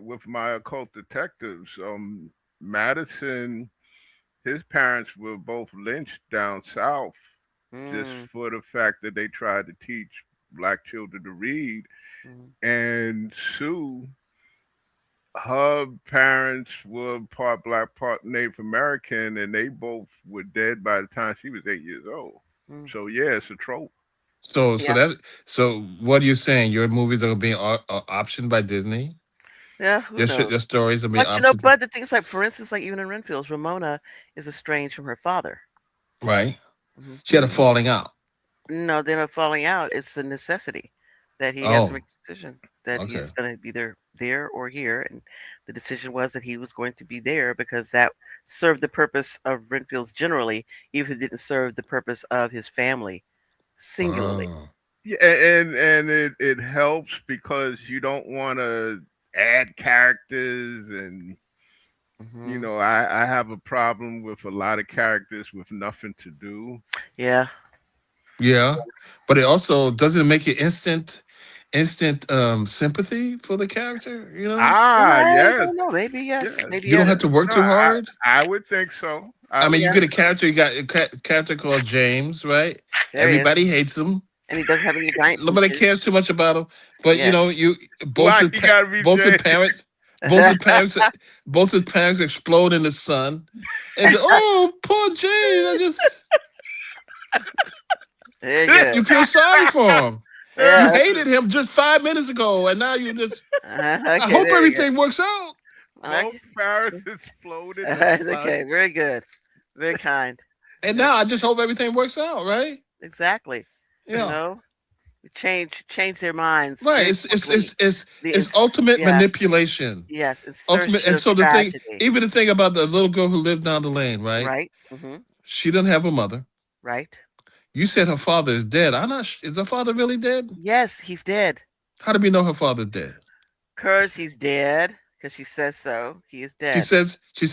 Speaker 4: with my occult detectives, Madison, his parents were both lynched down south just
Speaker 1: Mm,
Speaker 4: for the fact that they tried to teach black children to read.
Speaker 1: mm.
Speaker 4: And Sue, her parents were part black, part Native American, and they both were dead by the time she was 8 years old.
Speaker 1: Mm.
Speaker 4: So yeah, it's a trope.
Speaker 2: So
Speaker 1: Yeah,
Speaker 2: so what are you saying? Your movies are being optioned by Disney?
Speaker 1: yeah. Who knows?
Speaker 2: Your stories are being
Speaker 1: But
Speaker 2: optioned,
Speaker 1: but the things like, for instance, like even in Renfield's, Ramona is estranged from her father.
Speaker 2: right?
Speaker 1: Hmm.
Speaker 2: She had a falling out.
Speaker 1: No, they're not falling out. It's a necessity that he has to
Speaker 2: Oh,
Speaker 1: make a decision that
Speaker 2: okay.
Speaker 1: he's going to be there or here, and the decision was that he was going to be there because that served the purpose of Renfield's generally, even if it didn't serve the purpose of his family singularly.
Speaker 2: Oh.
Speaker 4: Yeah, and it helps because you don't want to add characters and
Speaker 1: Hmm.
Speaker 4: I have a problem with a lot of characters with nothing to do.
Speaker 1: Yeah.
Speaker 2: Yeah, but it also doesn't make you instant sympathy for the character.
Speaker 4: Ah,
Speaker 1: I
Speaker 4: yes,
Speaker 1: don't know. Maybe yes.
Speaker 4: yes.
Speaker 1: Maybe
Speaker 2: You don't
Speaker 1: yes.
Speaker 2: have to work
Speaker 4: No,
Speaker 2: too
Speaker 4: I
Speaker 2: hard.
Speaker 4: I would think so. I
Speaker 2: I mean,
Speaker 4: would
Speaker 2: you
Speaker 1: Yeah.
Speaker 2: get
Speaker 4: think
Speaker 2: a
Speaker 4: so.
Speaker 2: character. You got a character called James, right?
Speaker 1: There he is,
Speaker 2: Everybody hates him.
Speaker 1: and he doesn't have any giant
Speaker 2: Nobody
Speaker 1: peaches.
Speaker 2: cares too much about him. But
Speaker 1: Yeah.
Speaker 2: you both
Speaker 4: Why
Speaker 2: his
Speaker 4: you gotta be
Speaker 2: both his
Speaker 4: Jay?
Speaker 2: parents both his parents both his parents explode in the sun, and oh, poor James. I just
Speaker 1: There you go.
Speaker 2: you feel sorry for him. You
Speaker 1: Yeah.
Speaker 2: hated him just 5 minutes ago, and now you just. I
Speaker 1: Okay.
Speaker 2: hope
Speaker 1: There you go.
Speaker 2: everything works out.
Speaker 4: Both
Speaker 1: Okay.
Speaker 4: Paris exploded. The sun.
Speaker 1: Okay. Very good. Very kind.
Speaker 2: And now I just hope everything works out, right?
Speaker 1: Exactly. You
Speaker 2: Yeah.
Speaker 1: know, change their minds
Speaker 2: Right.
Speaker 1: very
Speaker 2: It's
Speaker 1: quickly.
Speaker 2: it's ultimate
Speaker 1: Yeah.
Speaker 2: manipulation.
Speaker 1: Yes.
Speaker 2: Ultimate,
Speaker 1: Insertion
Speaker 2: and
Speaker 1: of
Speaker 2: so
Speaker 1: tragedy.
Speaker 2: even the thing about the little girl who lived down the lane, right?
Speaker 1: Right. Hmm.
Speaker 2: She doesn't have a mother.
Speaker 1: Right.
Speaker 2: You said her father is dead. I'm not. Is her father really dead?
Speaker 1: Yes, he's dead.
Speaker 2: How do we know her father's dead?
Speaker 1: Cause he's dead. Because she says so. He is
Speaker 2: She
Speaker 1: dead.
Speaker 2: says she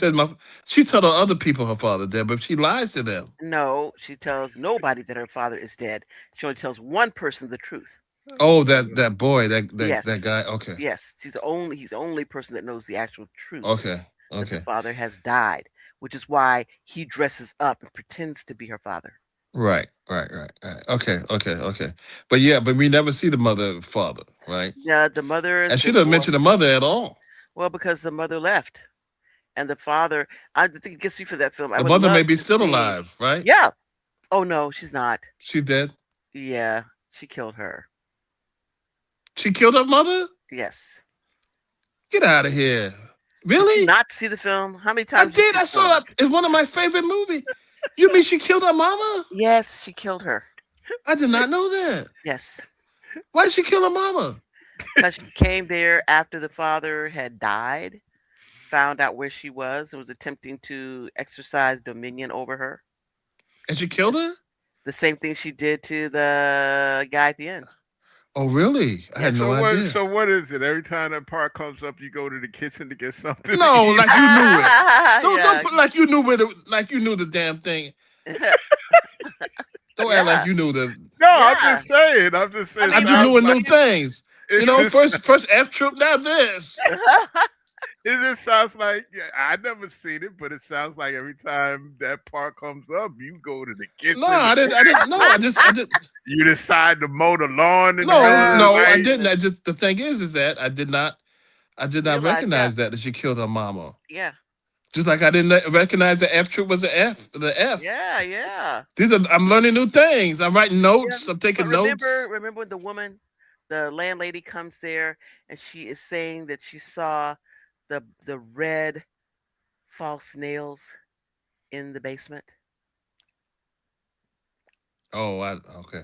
Speaker 2: told other people her father dead, but she lies to them.
Speaker 1: No, she tells nobody that her father is dead. She only tells one person the truth.
Speaker 2: Oh, that boy, that
Speaker 1: Yes.
Speaker 2: guy. Okay,
Speaker 1: Yes. He's the only person that knows the actual truth
Speaker 2: okay,
Speaker 1: that the
Speaker 2: okay.
Speaker 1: father has died, which is why he dresses up and pretends to be her father.
Speaker 2: Right. Okay. But we never see the mother, father, right?
Speaker 1: Yeah, the mother is
Speaker 2: And she doesn't
Speaker 1: before.
Speaker 2: mention the mother at all.
Speaker 1: Well, because the mother left and the father. I think it gets me for that film. I
Speaker 2: The
Speaker 1: would
Speaker 2: mother may
Speaker 1: love
Speaker 2: be
Speaker 1: to
Speaker 2: still
Speaker 1: see.
Speaker 2: alive, right?
Speaker 1: Yeah. Oh no, she's not.
Speaker 2: She dead.
Speaker 1: Yeah, she killed her.
Speaker 2: She killed her mother.
Speaker 1: Yes.
Speaker 2: Get out of here.
Speaker 1: Did you
Speaker 2: Really?
Speaker 1: not see the film? How many
Speaker 2: I
Speaker 1: times did you
Speaker 2: did.
Speaker 1: see
Speaker 2: I
Speaker 1: the
Speaker 2: saw
Speaker 1: film?
Speaker 2: that. It's one of my favorite movies. You mean she killed her mama?
Speaker 1: Yes, she killed her.
Speaker 2: I did not know that.
Speaker 1: Yes,
Speaker 2: Why did she kill her mama?
Speaker 1: because she came there after the father had died, found out where she was, and was attempting to exercise dominion over her.
Speaker 2: And she killed
Speaker 1: It's
Speaker 2: her?
Speaker 1: the same thing she did to the guy at the end.
Speaker 2: Oh, really? I had
Speaker 1: Yes.
Speaker 2: no idea.
Speaker 4: So what is it? Every time that part comes up, you go to the kitchen to get something to
Speaker 2: No,
Speaker 4: eat.
Speaker 2: like you knew it. Don't
Speaker 1: Yeah.
Speaker 2: put like you knew where the like you knew the damn thing. Don't act like
Speaker 1: Yeah.
Speaker 2: you knew the.
Speaker 4: No, I'm
Speaker 1: Yeah.
Speaker 4: just saying. I'm just
Speaker 1: I
Speaker 4: saying.
Speaker 2: I
Speaker 1: mean,
Speaker 2: just
Speaker 1: like,
Speaker 2: knew new things. You know,
Speaker 4: It,
Speaker 2: first F trip, now this.
Speaker 4: it just sounds like I never seen it, but it sounds like every time that part comes up, you go to the
Speaker 2: No,
Speaker 4: kitchen.
Speaker 2: I didn't. I didn't. No, I did.
Speaker 4: You decide to mow the lawn in the
Speaker 2: No,
Speaker 4: middle of the
Speaker 2: no, I
Speaker 4: night.
Speaker 2: didn't. I just the thing is that I did not
Speaker 1: realize, yeah,
Speaker 2: recognize that she killed her mama.
Speaker 1: yeah,
Speaker 2: Just like I didn't recognize the F trip was a F. The F.
Speaker 1: yeah, yeah,
Speaker 2: I'm learning new things. I'm writing
Speaker 1: yeah.
Speaker 2: notes. I'm
Speaker 1: But
Speaker 2: taking
Speaker 1: remember,
Speaker 2: notes.
Speaker 1: remember when the woman, the landlady comes there and she is saying that she saw the red false nails in the basement.
Speaker 2: Oh, okay.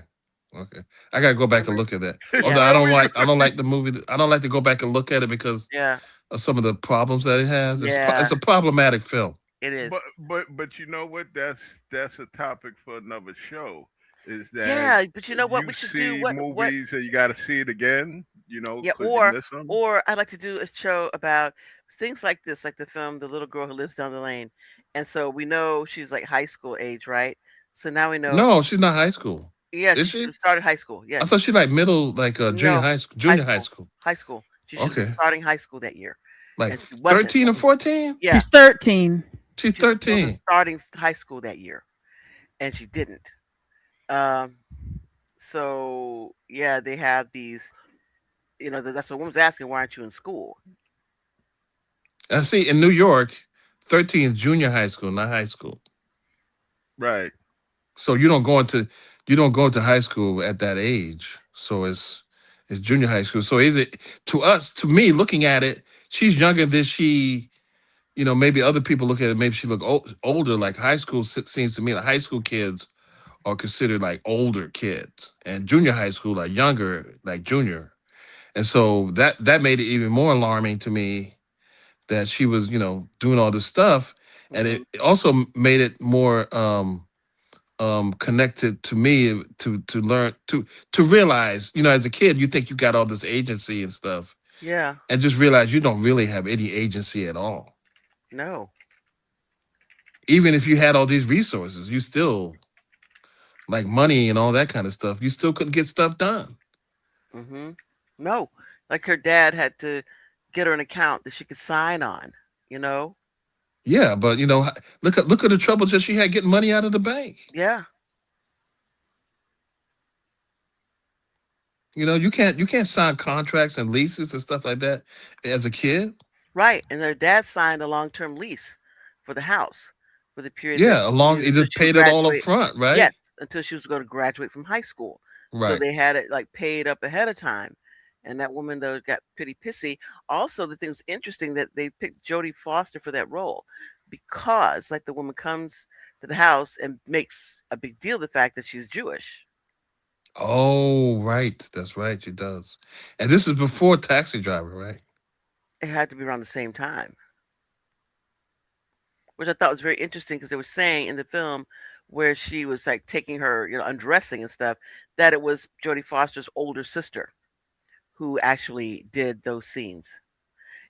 Speaker 2: Okay. I gotta go back and
Speaker 1: Remember?
Speaker 2: look at that. Although
Speaker 1: Yeah,
Speaker 2: I don't like the movie. I don't like to go back and look at it because
Speaker 1: yeah,
Speaker 2: of some of the problems that it has.
Speaker 1: yeah.
Speaker 2: It's a problematic film.
Speaker 1: It is.
Speaker 4: But you know what? That's a topic for another show. Is that
Speaker 1: Yeah, but you know what
Speaker 4: you
Speaker 1: we should do?
Speaker 4: see
Speaker 1: What?
Speaker 4: movies and you got to see it again?
Speaker 1: Yeah,
Speaker 4: Because you miss them.
Speaker 1: or I'd like to do a show about things like this, like the film "The Little Girl Who Lives Down the Lane," and so we know she's like high school age, right? So now we know.
Speaker 2: No, she's not high school.
Speaker 1: Yeah,
Speaker 2: Is
Speaker 1: she should
Speaker 2: she?
Speaker 1: have started high school.
Speaker 2: I
Speaker 1: Yes,
Speaker 2: thought she like middle, like junior
Speaker 1: no,
Speaker 2: high school,
Speaker 1: high
Speaker 2: junior high
Speaker 1: school,
Speaker 2: school.
Speaker 1: high school. She should have been
Speaker 2: Okay.
Speaker 1: starting high school that year,
Speaker 2: Like
Speaker 1: and she wasn't.
Speaker 2: 13 or 14?
Speaker 1: Yeah,
Speaker 3: She's 13.
Speaker 2: She's
Speaker 1: she was supposed to be
Speaker 2: 13.
Speaker 1: starting high school that year, and she didn't. Um, so yeah, they have these. That's what woman's asking. Why aren't you in school?
Speaker 2: I see in New York, 13 is junior high school, not high school.
Speaker 4: Right.
Speaker 2: So you don't go into high school at that age. So it's junior high school. So is it to me looking at it, she's younger than she, maybe other people look at it, maybe she look older. Like high school seems to me like high school kids are considered like older kids, and junior high school are younger, like junior. And so that made it even more alarming to me that she was, doing all this stuff, and
Speaker 1: Hmm.
Speaker 2: it also made it more connected to me to learn to realize, as a kid, you think you got all this agency and stuff,
Speaker 1: Yeah.
Speaker 2: and just realize you don't really have any agency at all.
Speaker 1: No.
Speaker 2: Even if you had all these resources, you still like money and all that kind of stuff. You still couldn't get stuff done.
Speaker 1: Hmm. No. Like her dad had to get her an account that she could sign on. You know.
Speaker 2: Yeah, but look at the trouble that she had getting money out of the bank.
Speaker 1: Yeah.
Speaker 2: You can't sign contracts and leases and stuff like that as a kid.
Speaker 1: Right. And their dad signed a long-term lease for the house for the period that
Speaker 2: Yeah, along it
Speaker 1: until
Speaker 2: just
Speaker 1: she would
Speaker 2: paid it all up
Speaker 1: graduate.
Speaker 2: front, right?
Speaker 1: Yes, until she was going to graduate from high school. So
Speaker 2: Right.
Speaker 1: they had it like paid up ahead of time. And that woman though got pretty pissy. Also, the thing was interesting that they picked Jodie Foster for that role because like the woman comes to the house and makes a big deal of the fact that she's Jewish.
Speaker 2: Oh, right. That's right. She does. And this is before Taxi Driver, right?
Speaker 1: It had to be around the same time, which I thought was very interesting because they were saying in the film where she was like taking her, undressing and stuff, that it was Jodie Foster's older sister who actually did those scenes.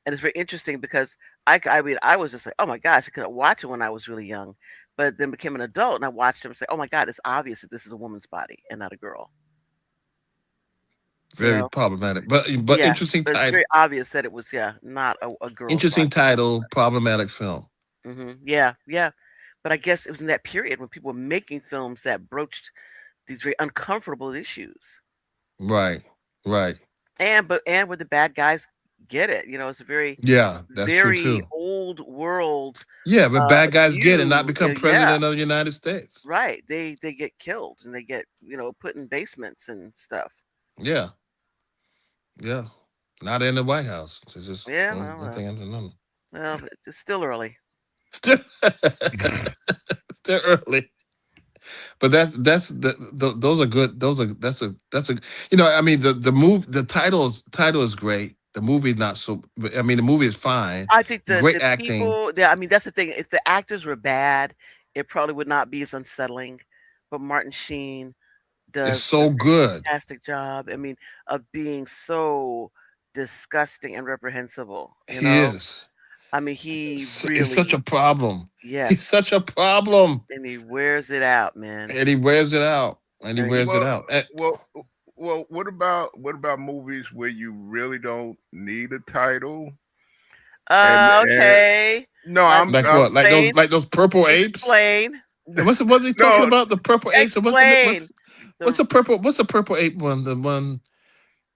Speaker 1: And it's very interesting because I mean, I was just like, oh my gosh, I couldn't watch it when I was really young, but then became an adult and I watched it and say, oh my God, it's obvious that this is a woman's body and not a girl. You
Speaker 2: Very
Speaker 1: know?
Speaker 2: problematic. But
Speaker 1: Yeah,
Speaker 2: interesting
Speaker 1: but it's
Speaker 2: title.
Speaker 1: very obvious that it was not a girl's
Speaker 2: Interesting
Speaker 1: body.
Speaker 2: title, problematic film.
Speaker 1: Yeah, yeah. But I guess it was in that period when people were making films that broached these very uncomfortable issues,
Speaker 2: Right. Right.
Speaker 1: and where the bad guys get it. You know, it's a very,
Speaker 2: Yeah, that's true
Speaker 1: very
Speaker 2: too.
Speaker 1: old world
Speaker 2: Yeah, but bad guys get it, not
Speaker 1: view.
Speaker 2: become
Speaker 1: Yeah,
Speaker 2: president of the United States.
Speaker 1: right. They get killed and they get, put in basements and stuff.
Speaker 2: Yeah, yeah. Not in the White House. It's just
Speaker 1: Yeah,
Speaker 2: one thing after another.
Speaker 1: but it's still early.
Speaker 2: Still, still early. But those are good. That's a I mean the title is great. The movie not so. I mean the movie is fine.
Speaker 1: I think the
Speaker 2: Great acting.
Speaker 1: people, I mean, that's the thing. If the actors were bad, it probably would not be as unsettling. But Martin Sheen
Speaker 2: It's
Speaker 1: does a
Speaker 2: so good.
Speaker 1: fantastic job. I mean, of being so disgusting and reprehensible.
Speaker 2: He is.
Speaker 1: I mean, he
Speaker 2: It's such a
Speaker 1: really,
Speaker 2: problem. He's
Speaker 1: yes,
Speaker 2: such a problem,
Speaker 1: and he wears it out, man.
Speaker 2: and he wears it out. And he
Speaker 1: And he,
Speaker 2: wears it
Speaker 4: Well,
Speaker 2: out.
Speaker 4: well. What about movies where you really don't need a title? And
Speaker 1: okay,
Speaker 4: no,
Speaker 1: like
Speaker 2: Like what?
Speaker 1: explain,
Speaker 2: Like those purple apes.
Speaker 1: explain,
Speaker 2: What's he talking
Speaker 4: no.
Speaker 2: about? The purple apes. Or
Speaker 1: explain.
Speaker 2: what's
Speaker 1: The
Speaker 2: the purple? What's the purple ape one? The one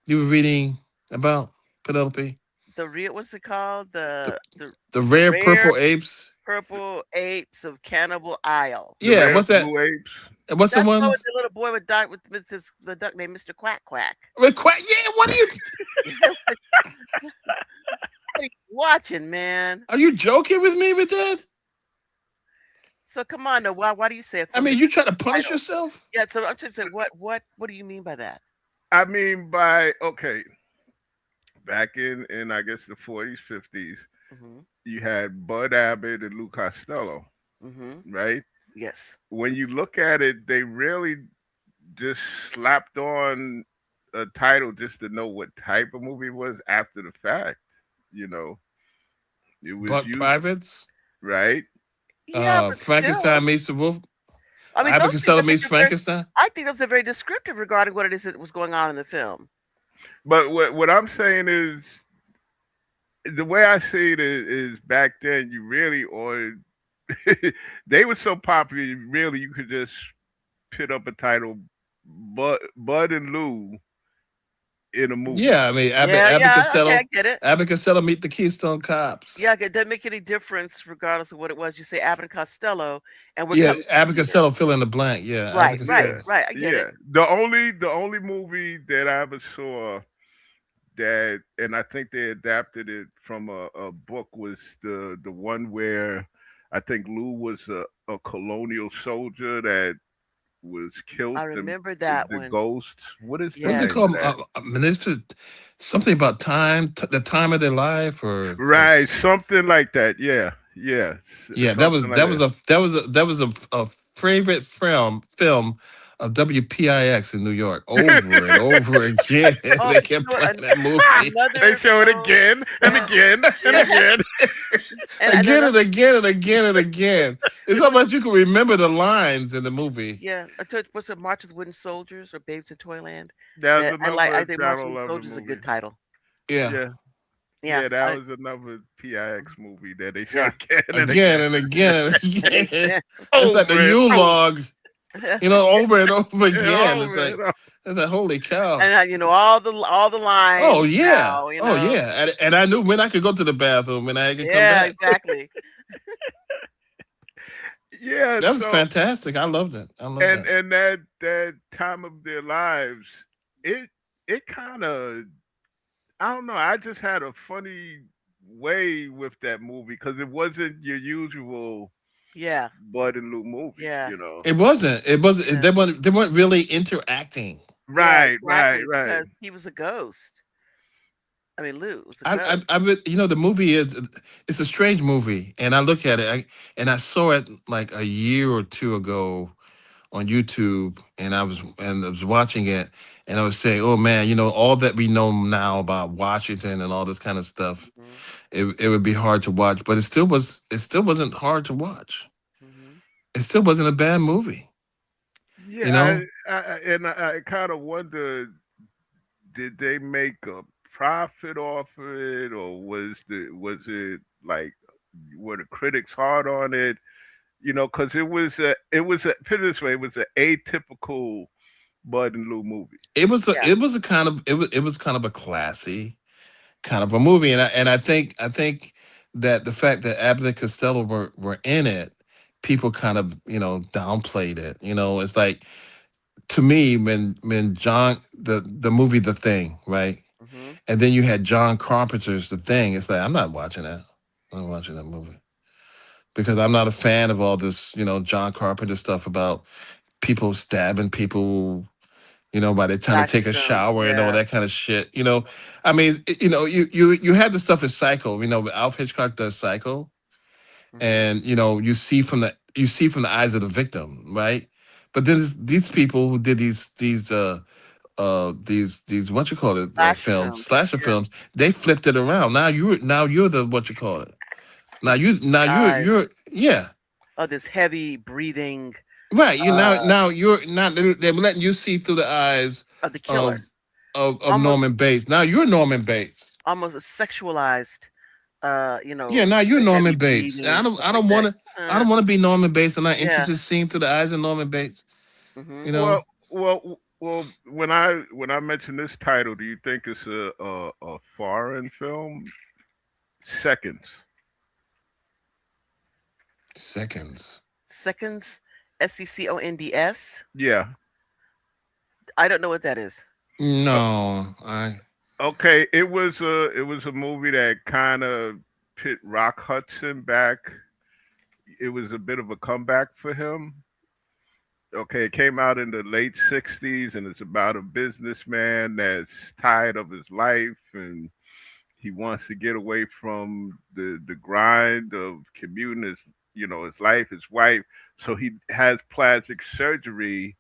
Speaker 2: you were reading about, Penelope.
Speaker 1: the real, what's it called?
Speaker 2: The
Speaker 1: The
Speaker 2: the rare
Speaker 1: rare
Speaker 2: purple apes.
Speaker 1: purple apes of Cannibal Isle.
Speaker 4: The
Speaker 2: Yeah.
Speaker 4: rare
Speaker 2: What's that?
Speaker 4: blue apes.
Speaker 2: What's the
Speaker 1: That's the one with
Speaker 2: ones?
Speaker 1: the little boy with the duck named Mr. Quack Quack.
Speaker 2: Yeah. What are you?
Speaker 1: What are you watching, man?
Speaker 2: Are you joking with me with that?
Speaker 1: So come on, now. Why do you say it
Speaker 2: I
Speaker 1: from the
Speaker 2: mean, you trying to punish
Speaker 1: title?
Speaker 2: yourself?
Speaker 1: Yeah. So I'm trying to say, what do you mean by that?
Speaker 4: I mean, back in I guess the 40s, 50s,
Speaker 1: Hmm.
Speaker 4: you had Bud Abbott and Lou Costello,
Speaker 1: Hmm.
Speaker 4: right?
Speaker 1: Yes.
Speaker 4: When you look at it, they really just slapped on a title just to know what type of movie it was after the fact. You know, it was
Speaker 2: But
Speaker 4: you,
Speaker 2: privates.
Speaker 1: Yeah, but still,
Speaker 2: Frankenstein meets the wolf.
Speaker 1: I mean,
Speaker 2: Abbott
Speaker 1: those things
Speaker 2: Costello meets Frankenstein.
Speaker 1: I think those are very descriptive regarding what it is that was going on in the film.
Speaker 4: but what I'm saying is the way I see it is back then you really or they were so popular really you could just put up a title Bud and Lou in a movie.
Speaker 2: Yeah, I mean
Speaker 1: Yeah, yeah. Okay, I get it.
Speaker 2: Abbott Costello meet the Keystone Cops.
Speaker 1: Yeah, it doesn't make any difference regardless of what it was. You say Abbott and Costello, and we're
Speaker 2: Yeah,
Speaker 1: coming to
Speaker 2: Abbott
Speaker 1: theaters.
Speaker 2: Costello fill in the blank. Yeah, Abbott
Speaker 1: Right, right,
Speaker 2: Costello.
Speaker 4: Yeah.
Speaker 1: right. I get it.
Speaker 4: Yeah. The only movie that I ever saw that and I think they adapted it from a book was the one where I think Lou was a colonial soldier that was killed
Speaker 1: I
Speaker 4: and
Speaker 1: remember that
Speaker 4: the
Speaker 1: one.
Speaker 4: ghost. What is the
Speaker 2: What's it
Speaker 1: Yes.
Speaker 4: name of
Speaker 2: called?
Speaker 4: that?
Speaker 2: Something about time, the time of their life,
Speaker 4: Right, something like that. Yeah, yeah,
Speaker 2: yeah.
Speaker 4: something like that.
Speaker 2: A favorite film of WPIX in New York over and over again.
Speaker 1: Oh,
Speaker 2: They
Speaker 1: but you
Speaker 2: kept
Speaker 1: know what?
Speaker 2: playing that movie
Speaker 4: They
Speaker 1: Another
Speaker 4: show it
Speaker 1: film.
Speaker 4: again and again and
Speaker 1: Yeah,
Speaker 4: again.
Speaker 1: and
Speaker 2: again
Speaker 1: another.
Speaker 2: and again and again and again. It's
Speaker 1: There
Speaker 2: so
Speaker 1: was,
Speaker 2: much you can remember the lines in the movie.
Speaker 1: yeah. I told, what's it? March of the Wooden Soldiers or Babes in Toyland?
Speaker 4: That was
Speaker 1: That I like. I
Speaker 4: another
Speaker 1: think March of
Speaker 4: Donald
Speaker 1: the
Speaker 4: Lover
Speaker 1: Soldiers is a
Speaker 4: movie.
Speaker 1: good title.
Speaker 2: Yeah.
Speaker 4: Yeah,
Speaker 1: Yeah.
Speaker 4: yeah, that was another PIX movie that they
Speaker 1: Yeah.
Speaker 4: showed again and
Speaker 2: Again
Speaker 4: again,
Speaker 2: and again and again.
Speaker 1: Exactly.
Speaker 2: It's like the
Speaker 4: over and
Speaker 2: Yule
Speaker 4: over
Speaker 2: log, over and over
Speaker 4: and
Speaker 2: again.
Speaker 4: over and over.
Speaker 2: It's like holy cow.
Speaker 1: And all the
Speaker 2: Oh
Speaker 1: lines
Speaker 2: yeah.
Speaker 1: now.
Speaker 2: Oh yeah. And I knew when I could go to the bathroom and I could come
Speaker 1: Yeah,
Speaker 2: back.
Speaker 1: exactly.
Speaker 4: Yeah,
Speaker 2: That was
Speaker 4: so
Speaker 2: fantastic. I loved it. I loved
Speaker 4: and
Speaker 2: that.
Speaker 4: and that time of their lives, it kind of I don't know. I just had a funny way with that movie because it wasn't your usual
Speaker 1: Yeah,
Speaker 4: Bud and Lou movie,
Speaker 1: yeah,
Speaker 4: you know.
Speaker 2: It wasn't. It wasn't.
Speaker 1: yeah,
Speaker 2: They weren't really interacting.
Speaker 1: yeah.
Speaker 4: Right, right,
Speaker 1: Exactly.
Speaker 4: right.
Speaker 1: Because he was a ghost. I mean, Lou was a
Speaker 2: I,
Speaker 1: ghost.
Speaker 2: the movie it's a strange movie, and I look at it, and I saw it like a year or two ago on YouTube, and I was watching it, and I was saying, oh man, all that we know now about Washington and all this kind of stuff,
Speaker 1: Hmm.
Speaker 2: it would be hard to watch, but it still wasn't hard to watch.
Speaker 1: Hmm.
Speaker 2: It still wasn't a bad movie, you
Speaker 4: Yeah,
Speaker 2: know.
Speaker 4: I kind of wonder, did they make a profit off of it, or was it like were the critics hard on it? You know, because it was a put it this way, it was an atypical Bud and Lou movie.
Speaker 2: It was a
Speaker 1: Yeah.
Speaker 2: it was a kind of it was kind of a classy. kind of a movie, and I think that the fact that Abbott and Costello were in it, people kind of downplayed it. It's like, to me, when John, the movie The Thing, right,
Speaker 1: Hmm.
Speaker 2: and then you had John Carpenter's The Thing. It's like, I'm not watching that. I'm not watching that movie because I'm not a fan of all this John Carpenter stuff about people stabbing people, while they're trying to
Speaker 1: Slasher
Speaker 2: take a
Speaker 1: films.
Speaker 2: shower and all
Speaker 1: Yeah.
Speaker 2: that kind of shit. I mean, you have the stuff in Psycho. Alfred Hitchcock does Psycho,
Speaker 1: Hmm.
Speaker 2: and you see from the eyes of the victim, right? But then these people who did these what you call it,
Speaker 1: Slasher
Speaker 2: films,
Speaker 1: films.
Speaker 2: slasher
Speaker 1: Yeah.
Speaker 2: films, they flipped it around. Now you're the what you call it. Now
Speaker 1: You see
Speaker 2: you now
Speaker 1: the
Speaker 2: you're
Speaker 1: eyes
Speaker 2: you're yeah.
Speaker 1: of this heavy breathing
Speaker 2: Right. You now
Speaker 1: uh
Speaker 2: now you're not, they're letting you see through the eyes
Speaker 1: of the killer.
Speaker 2: of of
Speaker 1: Almost
Speaker 2: Norman Bates. Now you're Norman Bates.
Speaker 1: almost a sexualized
Speaker 2: Yeah, now you're
Speaker 1: the heavy
Speaker 2: Norman Bates. And
Speaker 1: breathing
Speaker 2: I
Speaker 1: and
Speaker 2: don't
Speaker 1: stuff
Speaker 2: I
Speaker 1: like
Speaker 2: don't
Speaker 1: that.
Speaker 2: wanna I don't wanna be Norman Bates. I'm not
Speaker 1: Yeah.
Speaker 2: interested in seeing through the eyes of Norman Bates,
Speaker 1: Hmm.
Speaker 2: you know?
Speaker 4: Well. When I mention this title, do you think it's a foreign film? Seconds.
Speaker 2: Seconds.
Speaker 1: Seconds, Seconds.
Speaker 4: Yeah.
Speaker 1: I don't know what that is.
Speaker 4: Uh,
Speaker 2: No, I
Speaker 4: okay. It was a movie that kind of put Rock Hudson back. It was a bit of a comeback for him. Okay, it came out in the late '60s, and it's about a businessman that's tired of his life, and he wants to get away from the grind of commuting his life, his wife. So he has plastic surgery,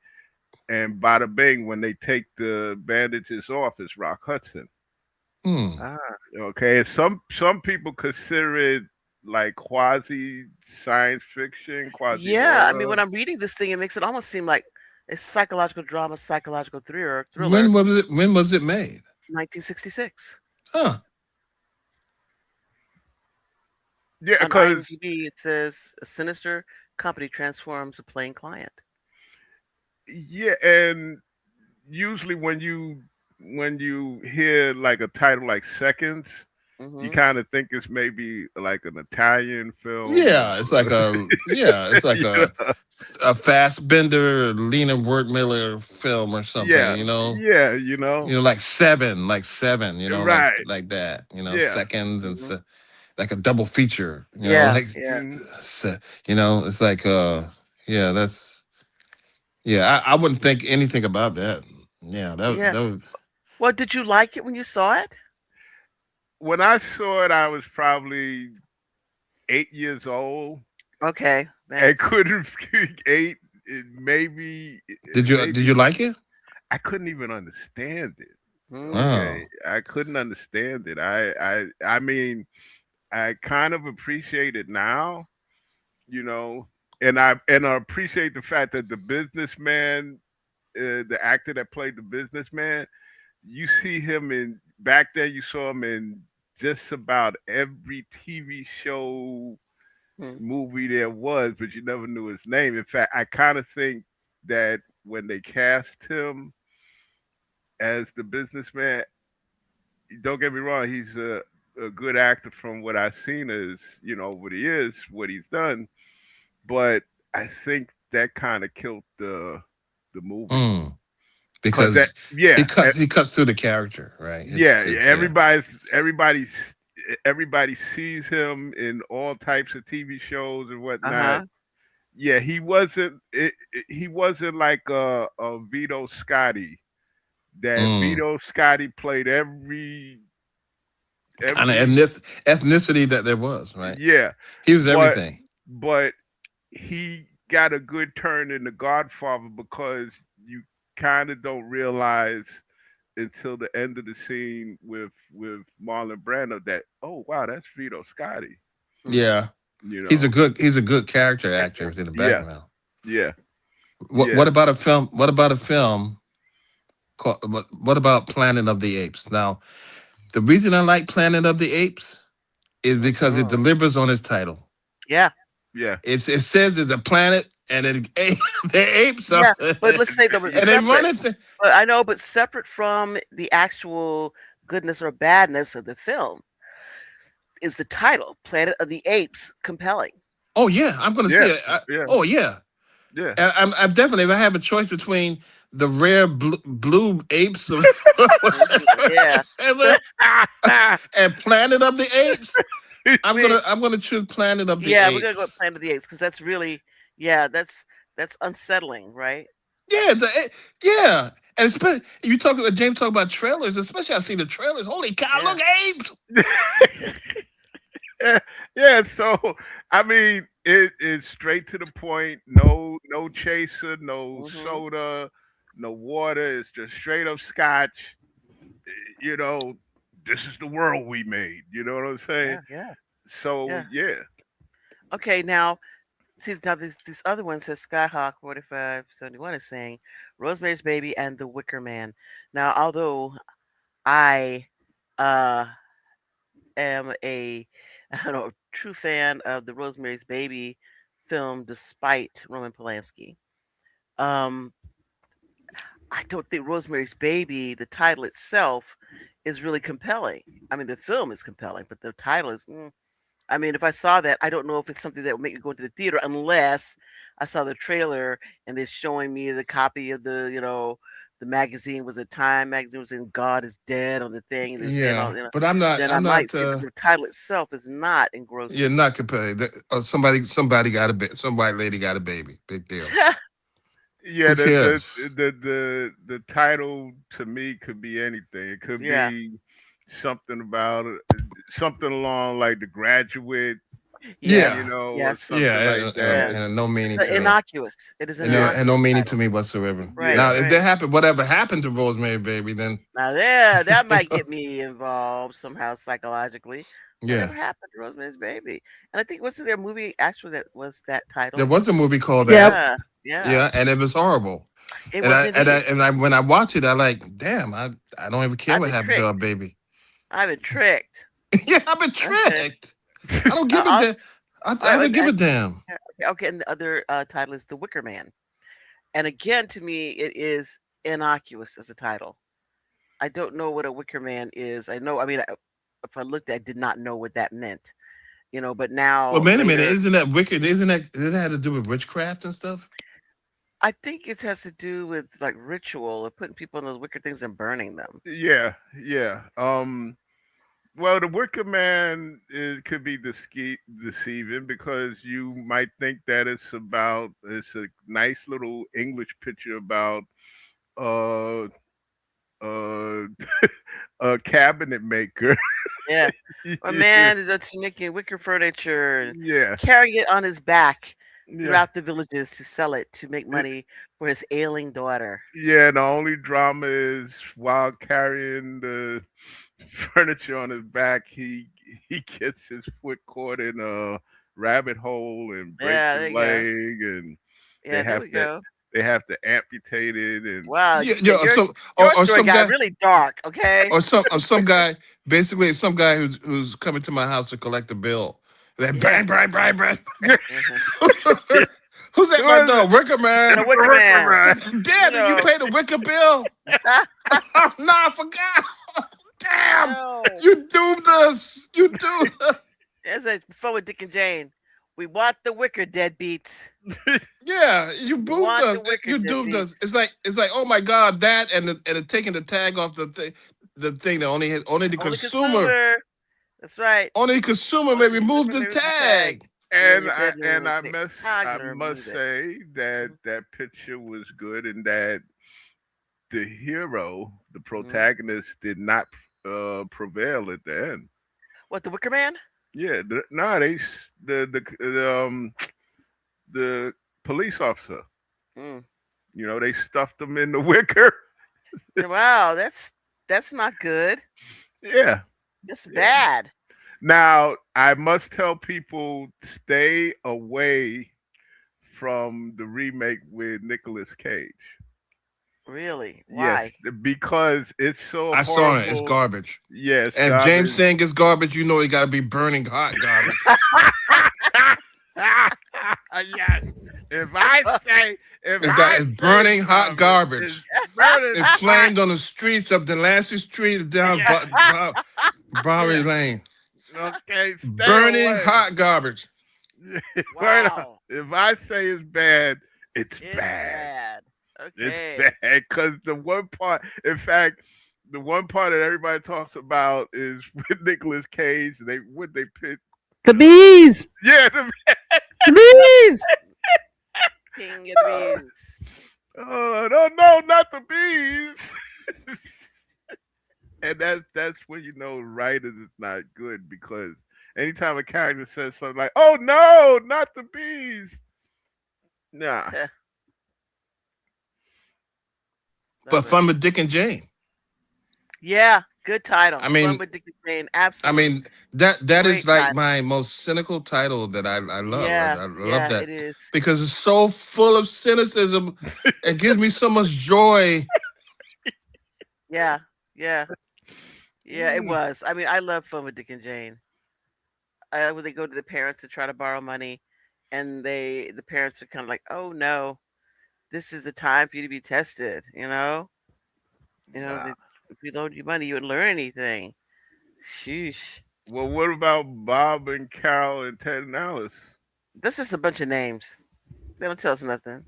Speaker 4: and bada bing, when they take the bandages off, it's Rock Hudson.
Speaker 2: hmm.
Speaker 1: Ah.
Speaker 4: Okay, and some people consider it like quasi science fiction, quasi
Speaker 1: Yeah, I mean,
Speaker 4: horror.
Speaker 1: when I'm reading this thing, it makes it almost seem like a psychological drama, psychological thriller,
Speaker 2: When was it made?
Speaker 1: 1966.
Speaker 2: Huh.
Speaker 4: Yeah,
Speaker 1: On
Speaker 4: because
Speaker 1: IMDb, it says a sinister company transforms a plain client.
Speaker 4: yeah, and usually when you hear like a title like Seconds, you
Speaker 1: Hmm.
Speaker 4: kind of think it's maybe like an Italian film.
Speaker 2: Yeah, it's like
Speaker 4: You know?
Speaker 2: a Fassbender, Lena Wertmiller film or something,
Speaker 4: Yeah, yeah, you know,
Speaker 2: like seven,
Speaker 4: right,
Speaker 2: like that,
Speaker 4: yeah.
Speaker 2: seconds, and
Speaker 1: Hmm.
Speaker 2: like a double feature,
Speaker 1: Yeah,
Speaker 2: like
Speaker 1: yeah,
Speaker 2: se- it's like yeah, I wouldn't think anything about that. Yeah, that
Speaker 1: yeah.
Speaker 2: that would,
Speaker 1: Well, did you like it when you saw it?
Speaker 4: When I saw it, I was probably 8 years old.
Speaker 1: Okay,
Speaker 4: I
Speaker 1: that's
Speaker 4: couldn't eight,
Speaker 2: did you
Speaker 4: maybe
Speaker 2: like it?
Speaker 4: I couldn't even understand it.
Speaker 1: mm,
Speaker 4: Okay,
Speaker 2: Oh.
Speaker 4: I couldn't understand it. I mean, I kind of appreciate it now, you know, and I appreciate the fact that the businessman, the actor that played the businessman, you see him in back there. You saw him in just about every TV show,
Speaker 1: mm.
Speaker 4: movie there was, but you never knew his name. In fact, I kind of think that when they cast him as the businessman, don't get me wrong, he's a good actor from what I've seen as what he is, what he's done. But I think that kind of killed the movie
Speaker 2: Mm.
Speaker 4: because that
Speaker 2: Because he
Speaker 4: yeah
Speaker 2: cuts he cuts through the character, right?
Speaker 4: yeah,
Speaker 2: Yeah.
Speaker 4: everybody sees him in all types of TV shows and whatnot.
Speaker 1: Uh-huh.
Speaker 4: Yeah, he wasn't like a Vito Scotti. That
Speaker 2: Mm.
Speaker 4: Vito Scotti played
Speaker 2: Kind of
Speaker 4: every
Speaker 2: ethnicity that there was, right?
Speaker 4: yeah,
Speaker 2: He was
Speaker 4: but
Speaker 2: everything.
Speaker 4: but he got a good turn in The Godfather because you kind of don't realize until the end of the scene with Marlon Brando that, oh wow, that's Vito Scotti.
Speaker 1: Mm.
Speaker 2: Yeah.
Speaker 4: You
Speaker 2: He's a
Speaker 4: know?
Speaker 2: good character actor in the
Speaker 4: Yeah,
Speaker 2: background.
Speaker 4: yeah,
Speaker 2: What
Speaker 4: yeah.
Speaker 2: what about a film? What about a film called what about Planet of the Apes? Now, the reason I like Planet of the Apes is because it
Speaker 1: Uh-huh.
Speaker 2: delivers on its title.
Speaker 1: Yeah,
Speaker 4: Yeah.
Speaker 2: It says it's a planet and the apes are
Speaker 1: yeah. But let's say they were
Speaker 2: and they run
Speaker 1: separate.
Speaker 2: it.
Speaker 1: But I know, but separate from the actual goodness or badness of the film is the title, Planet of the Apes, compelling.
Speaker 2: Oh yeah, I'm gonna see
Speaker 4: Yeah,
Speaker 2: it.
Speaker 4: yeah,
Speaker 2: Oh yeah,
Speaker 4: yeah.
Speaker 2: I'm definitely. If I have a choice between the rare blue apes of
Speaker 1: Yeah.
Speaker 2: and Planet of the Apes,
Speaker 1: We,
Speaker 2: I'm gonna choose Planet of the
Speaker 1: yeah, we're gonna go with
Speaker 2: Apes.
Speaker 1: Planet of the Apes because that's really, yeah, that's unsettling, right?
Speaker 2: Yeah, yeah. And especially you talk James talk about trailers, especially I see the trailers. Holy cow,
Speaker 1: Yeah.
Speaker 2: look apes!
Speaker 4: Yeah, yeah. So I mean, it's straight to the point. No chaser, no
Speaker 1: Hmm.
Speaker 4: soda, no water. It's just straight up scotch. You know, this is the world we made. You know what I'm saying?
Speaker 1: Yeah, yeah,
Speaker 4: So
Speaker 1: yeah.
Speaker 4: yeah,
Speaker 1: Okay, now see now this other one says Skyhawk 4571 is saying Rosemary's Baby and The Wicker Man. Now, although I uh am a I don't know true fan of the Rosemary's Baby film, despite Roman Polanski, um, I don't think Rosemary's Baby, the title itself, is really compelling. I mean, the film is compelling, but the title is. I mean, if I saw that, I don't know if it's something that would make me go into the theater unless I saw the trailer and they're showing me the copy of the magazine was a Time magazine was in God is Dead on the thing, and they're saying
Speaker 2: Yeah,
Speaker 1: all,
Speaker 2: but I'm not.
Speaker 1: then I
Speaker 2: I'm
Speaker 1: might
Speaker 2: not.
Speaker 1: see. But the title itself is not
Speaker 2: You're
Speaker 1: engrossing.
Speaker 2: not comparing. Somebody got a baby. Some white lady got a baby. Big deal.
Speaker 4: yeah.
Speaker 2: Who
Speaker 4: The the
Speaker 2: cares?
Speaker 4: the the the title to me could be anything. It could
Speaker 1: Yeah.
Speaker 4: be something about something along like The Graduate,
Speaker 2: Yeah,
Speaker 4: you
Speaker 1: Yes.
Speaker 4: know, or
Speaker 1: Yes.
Speaker 4: something like
Speaker 1: Yeah.
Speaker 4: that.
Speaker 2: and no
Speaker 1: It's
Speaker 2: meaning to it.
Speaker 1: innocuous. It is an
Speaker 2: And
Speaker 4: Yeah,
Speaker 2: no
Speaker 1: innocuous
Speaker 2: meaning to
Speaker 1: title.
Speaker 2: me whatsoever.
Speaker 1: Right.
Speaker 4: yeah.
Speaker 2: Now, if
Speaker 1: Right.
Speaker 2: there happened, whatever happened to Rosemary Baby, then
Speaker 1: Now there, that
Speaker 2: you
Speaker 1: might
Speaker 2: know,
Speaker 1: get me involved somehow psychologically.
Speaker 2: yeah,
Speaker 1: Whatever happened to Rosemary's Baby? And I think wasn't there a movie actually that was that
Speaker 2: there
Speaker 1: title?
Speaker 2: was a movie called
Speaker 3: Yep.
Speaker 2: that.
Speaker 1: Yeah, yeah.
Speaker 2: Yeah, and it was horrible.
Speaker 1: It
Speaker 2: And
Speaker 1: was
Speaker 2: I
Speaker 1: indeed.
Speaker 2: and I when I watch it, I like, damn, I don't even care
Speaker 1: I've
Speaker 2: what
Speaker 1: been
Speaker 2: happened to our
Speaker 1: tricked.
Speaker 2: baby.
Speaker 1: I've been tricked.
Speaker 2: Yeah, I've been
Speaker 1: Okay.
Speaker 2: tricked. I don't give a
Speaker 1: I'll,
Speaker 2: damn.
Speaker 1: all
Speaker 2: I
Speaker 1: right,
Speaker 2: don't give a damn.
Speaker 1: okay. And the other title is The Wicker Man. And again, to me, it is innocuous as a title. I don't know what a Wicker Man is. I know. I mean, if I looked, I did not know what that meant. But
Speaker 2: Well,
Speaker 1: now
Speaker 2: wait a minute,
Speaker 1: later,
Speaker 2: isn't that wicked? Isn't that does that have to do with witchcraft and stuff?
Speaker 1: I think it has to do with like ritual or putting people in those wicked things and burning them.
Speaker 4: Yeah, yeah. Well, the Wicker Man could be deceiving because you might think that it's a nice little English picture about uh uh a cabinet maker.
Speaker 1: Yeah. A man is that's making wicker furniture and
Speaker 4: Yeah,
Speaker 1: carrying it on his back
Speaker 4: yeah,
Speaker 1: throughout the villages to sell it to make money for his ailing daughter.
Speaker 4: yeah. The only drama is while carrying the furniture on his back, he gets his foot caught in a rabbit hole and breaks
Speaker 1: Yeah,
Speaker 4: his
Speaker 1: there you go.
Speaker 4: leg, and they
Speaker 1: Yeah, there
Speaker 4: have
Speaker 1: we
Speaker 4: to
Speaker 1: go.
Speaker 4: they have to amputate it, and
Speaker 1: Wow,
Speaker 2: Yeah,
Speaker 1: yeah,
Speaker 2: yeah.
Speaker 1: your
Speaker 2: Or
Speaker 1: story
Speaker 2: some
Speaker 1: got
Speaker 2: guy,
Speaker 1: really dark. Okay.
Speaker 2: or some guy. Basically, some guy who's coming to my house to collect a bill. Then
Speaker 1: Yeah.
Speaker 2: bang, bang, bang, bang.
Speaker 1: Hmm.
Speaker 2: Who's at my door? Wicker
Speaker 1: The
Speaker 2: man.
Speaker 1: Wicker Man.
Speaker 2: Dad, did you
Speaker 1: No.
Speaker 2: pay the wicker bill? Oh, no, I forgot. Damn,
Speaker 1: No.
Speaker 2: you doomed us. You doomed us.
Speaker 1: It's like before with Dick and Jane. We want the wicker deadbeats.
Speaker 2: Yeah, you
Speaker 1: We
Speaker 2: boomed
Speaker 1: want
Speaker 2: us.
Speaker 1: the wicker
Speaker 2: You doomed
Speaker 1: deadbeats.
Speaker 2: us. It's like oh my god, that and taking the tag off the thing that only the
Speaker 1: Only
Speaker 2: consumer
Speaker 1: consumer. That's right.
Speaker 2: may
Speaker 1: Only
Speaker 2: remove
Speaker 1: consumer
Speaker 2: this
Speaker 1: may remove the tag.
Speaker 2: tag.
Speaker 1: You're in
Speaker 4: and
Speaker 1: your bedroom.
Speaker 4: I
Speaker 1: Say,
Speaker 4: must
Speaker 1: how you
Speaker 4: I
Speaker 1: gonna
Speaker 4: must
Speaker 1: remove it?
Speaker 4: say that
Speaker 1: Mhm.
Speaker 4: that picture was good, and that the hero, the
Speaker 1: Mhm.
Speaker 4: protagonist, did not prevail at the end.
Speaker 1: What, the Wicker Man?
Speaker 4: Yeah, no, the police officer.
Speaker 1: Mm.
Speaker 4: They stuffed him in the wicker.
Speaker 1: Wow, that's not good.
Speaker 4: Yeah,
Speaker 1: That's
Speaker 4: yeah.
Speaker 1: bad.
Speaker 4: Now I must tell people stay away from the remake with Nicolas Cage.
Speaker 1: Really?
Speaker 4: Yes,
Speaker 1: Why?
Speaker 4: because it's so
Speaker 2: I saw it. It's
Speaker 4: horrible.
Speaker 2: garbage.
Speaker 4: Yes,
Speaker 2: And if James
Speaker 4: garbage.
Speaker 2: saying it's garbage, you know it got to be burning hot garbage.
Speaker 4: Yes. If If
Speaker 2: It's,
Speaker 4: I
Speaker 2: it's
Speaker 4: say
Speaker 2: burning hot garbage.
Speaker 4: it's burning
Speaker 2: It
Speaker 4: hot.
Speaker 2: flamed on the streets of Delancey Street down Bowery Lane.
Speaker 4: Okay, stay
Speaker 2: Burning
Speaker 4: away.
Speaker 2: hot garbage.
Speaker 4: Wait up.
Speaker 1: Wow.
Speaker 4: If I say it's bad, it's
Speaker 1: It's
Speaker 4: bad.
Speaker 1: bad.
Speaker 4: It's
Speaker 1: Okay.
Speaker 4: bad because the one part, in fact, the one part that everybody talks about is with Nicolas Cage. They pick.
Speaker 3: The bees.
Speaker 4: Yeah,
Speaker 3: The bees.
Speaker 1: King of the bees.
Speaker 4: oh no, not the bees. And that's when you know writers is not good because anytime a character says something like, "Oh no, not the bees," nah.
Speaker 2: But
Speaker 1: Love it.
Speaker 2: Fun with Dick and Jane.
Speaker 1: Yeah, good title.
Speaker 2: I mean-
Speaker 1: Fun with Dick and Jane.
Speaker 2: I
Speaker 1: Absolutely.
Speaker 2: mean, that
Speaker 1: Great
Speaker 2: is like
Speaker 1: title.
Speaker 2: my most cynical title that I love.
Speaker 1: Yeah,
Speaker 2: I love
Speaker 1: yeah,
Speaker 2: that
Speaker 1: it is.
Speaker 2: because it's so full of cynicism. It gives me so much joy.
Speaker 1: Yeah, yeah, yeah. It
Speaker 4: Mm.
Speaker 1: was. I mean, I love Fun with Dick and Jane. When they go to the parents to try to borrow money, and the parents are kind of like, "Oh no, this is the time for you to be tested."
Speaker 4: Wow.
Speaker 1: That if you loaned you money, you would learn anything. Sheesh.
Speaker 4: Well, what about Bob and Carol and Ted and Alice?
Speaker 1: That's just a bunch of names. They don't tell us nothing.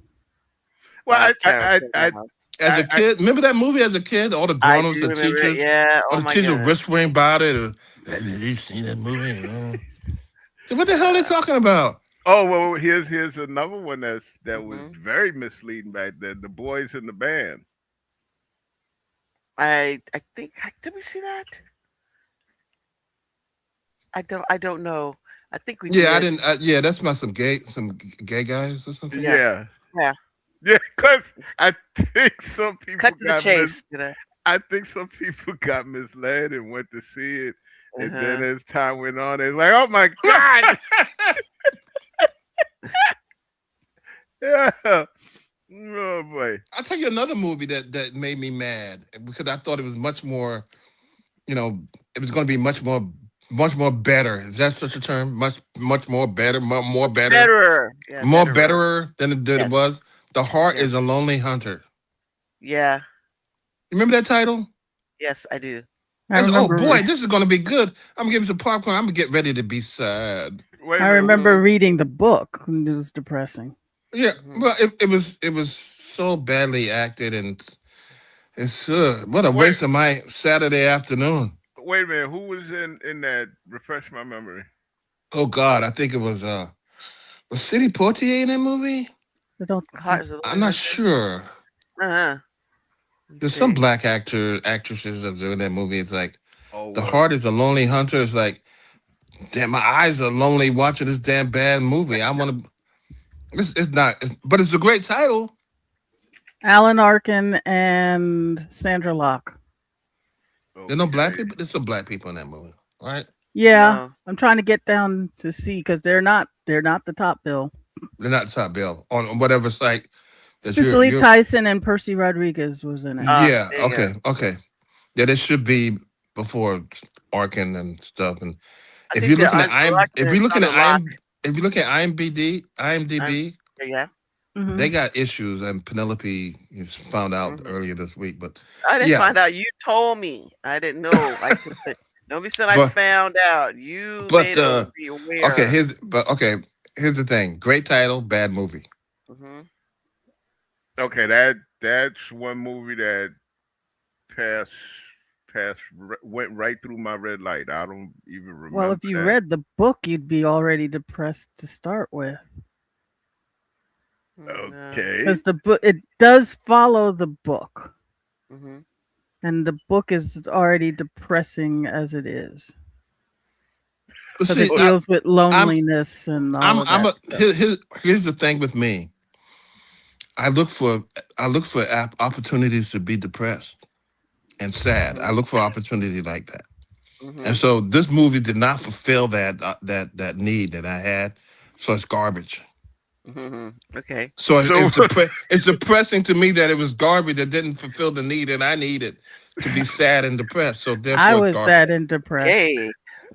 Speaker 4: Well,
Speaker 1: Bob, Carol, Ted, and Alice.
Speaker 2: As a kid, remember that movie as a kid? All the
Speaker 1: I
Speaker 2: grown-ups,
Speaker 1: do
Speaker 2: the
Speaker 1: remember it.
Speaker 2: teachers,
Speaker 1: Yeah.
Speaker 2: all
Speaker 1: Oh
Speaker 2: the
Speaker 1: my
Speaker 2: teachers
Speaker 1: goodness.
Speaker 2: whispering about it. Have you seen that movie? So what the hell are they talking about?
Speaker 4: Oh well, here's another one that was
Speaker 1: Mhm.
Speaker 4: very misleading back then. The Boys in the Band.
Speaker 1: I think did we see that? I don't know. I think we
Speaker 2: Yeah, I
Speaker 1: did.
Speaker 2: didn't. Yeah, that's about some gay guys or something.
Speaker 1: Yeah.
Speaker 4: Yeah,
Speaker 1: Yeah.
Speaker 4: because I think some people
Speaker 1: Cut to the
Speaker 4: got
Speaker 1: chase.
Speaker 4: I think some people got misled and went to see it, and then
Speaker 1: Uh-huh.
Speaker 4: as time went on, it's like, oh my god, yeah, oh boy,
Speaker 2: I'll tell you another movie that made me mad because I thought it was much more. It was going to be much more better. Is that such a term? Much more better, more better,
Speaker 1: Betterer. Yeah,
Speaker 2: more
Speaker 1: betterer.
Speaker 2: betterer than it
Speaker 1: Yes.
Speaker 2: was. The Heart
Speaker 1: Yes.
Speaker 2: is a Lonely Hunter.
Speaker 1: Yeah.
Speaker 2: Remember that title?
Speaker 1: Yes, I do.
Speaker 3: I
Speaker 2: Oh
Speaker 3: remember.
Speaker 2: boy, this is going to be good. I'm gonna give me some popcorn. I'm gonna get ready to be sad.
Speaker 4: wait a
Speaker 3: I
Speaker 4: minute.
Speaker 3: remember reading the book, and it was depressing.
Speaker 2: Yeah,
Speaker 1: Mhm.
Speaker 2: well, it was so badly acted, and it's what a
Speaker 4: Wait.
Speaker 2: waste of my Saturday afternoon.
Speaker 4: Wait a minute, who was in that? Refresh my memory.
Speaker 2: Oh God, I think it was Sidney Poitier in that movie.
Speaker 3: I don't.
Speaker 1: Heart is a
Speaker 2: I'm not sure.
Speaker 1: Uh-huh.
Speaker 2: There's some black actresses that are in that movie. It's like
Speaker 4: Oh,
Speaker 2: The Heart is a Lonely Hunter. It's like, damn, my eyes are lonely watching this damn bad movie. I want to. It's not, but it's a great title.
Speaker 3: Alan Arkin and Sandra Locke.
Speaker 2: There's no black
Speaker 4: okay.
Speaker 2: people. There's some black people in that movie, right?
Speaker 3: Yeah,
Speaker 1: No.
Speaker 3: I'm trying to get down to see because they're not the top bill.
Speaker 2: They're not top bill on whatever site that
Speaker 3: Cicely
Speaker 2: you're
Speaker 3: Tyson and Percy Rodriguez was in it.
Speaker 2: yeah.
Speaker 1: there you
Speaker 2: Okay. Yeah, this should be before Arkin and stuff. And
Speaker 1: I
Speaker 2: if
Speaker 1: think
Speaker 2: you're looking at
Speaker 1: they're
Speaker 2: if you're looking at
Speaker 1: Rock.
Speaker 2: if you look at IMDb,
Speaker 1: Yeah.
Speaker 3: Mhm.
Speaker 2: they got issues, and Penelope is found out earlier this week. But
Speaker 1: I didn't
Speaker 2: yeah.
Speaker 1: find out. You told me. I didn't know. Nobody said I
Speaker 2: But-
Speaker 1: found out. You
Speaker 2: but,
Speaker 1: made us be aware.
Speaker 2: okay, here's the thing: great title, bad movie.
Speaker 1: Mhm.
Speaker 4: Okay, that's one movie that went right through my red light. I don't even remember.
Speaker 3: Well, if you
Speaker 4: that.
Speaker 3: read the book, you'd be already depressed to start with,
Speaker 4: Okay.
Speaker 3: because the book it does follow the book,
Speaker 1: Mhm.
Speaker 3: and the book is already depressing as it is
Speaker 2: But
Speaker 3: because
Speaker 2: see,
Speaker 3: it deals with loneliness and all
Speaker 2: I'm
Speaker 3: of that. stuff.
Speaker 2: here's the thing with me. I look for opportunities to be depressed and sad. I look for opportunity like that.
Speaker 1: Mhm.
Speaker 2: And so this movie did not fulfill that need that I had. So it's garbage.
Speaker 1: Mhm. Okay.
Speaker 2: So
Speaker 4: So-
Speaker 2: it's depressing to me that it was garbage that didn't fulfill the need that I needed to be sad and depressed. So therefore,
Speaker 3: I
Speaker 2: it's
Speaker 3: was
Speaker 2: garbage.
Speaker 3: sad and depressed.
Speaker 1: Okay.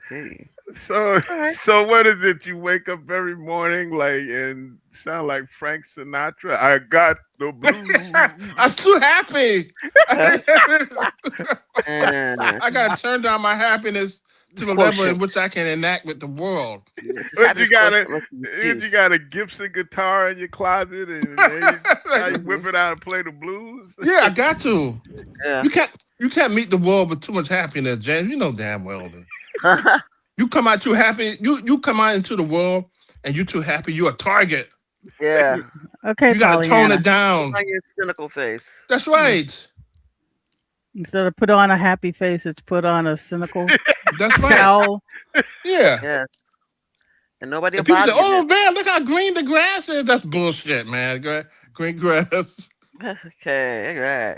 Speaker 1: Okay.
Speaker 4: So,
Speaker 1: All right.
Speaker 4: so what is it? You wake up every morning and sound like Frank Sinatra. I got the blues.
Speaker 2: I'm too happy.
Speaker 1: Uh,
Speaker 2: I gotta turn down my happiness to the level in
Speaker 1: quotient.
Speaker 2: which I can enact with the world.
Speaker 1: Yes, his
Speaker 4: But you
Speaker 1: happiness
Speaker 4: got
Speaker 1: quotient
Speaker 4: a,
Speaker 1: must be
Speaker 4: you
Speaker 1: reduced.
Speaker 4: got a Gibson guitar in your closet, and then now you whip it out and play the blues.
Speaker 2: Yeah, I got to.
Speaker 1: Yeah.
Speaker 2: You can't meet the world with too much happiness, James. You know damn well that. You come out too happy. You come out into the world and you too happy. You're a target.
Speaker 1: Yeah.
Speaker 3: Okay,
Speaker 2: You gotta tone
Speaker 3: Pollyanna.
Speaker 2: it down.
Speaker 1: On your cynical face.
Speaker 2: That's right.
Speaker 3: Instead of put on a happy face, it's put on a cynical
Speaker 2: That's right.
Speaker 3: scowl.
Speaker 2: Yeah.
Speaker 1: Yeah. And nobody will
Speaker 2: And people say,
Speaker 1: bother you
Speaker 2: "Oh man, look how green the grass is." That's bullshit, man. Green grass.
Speaker 1: then. Okay. All right.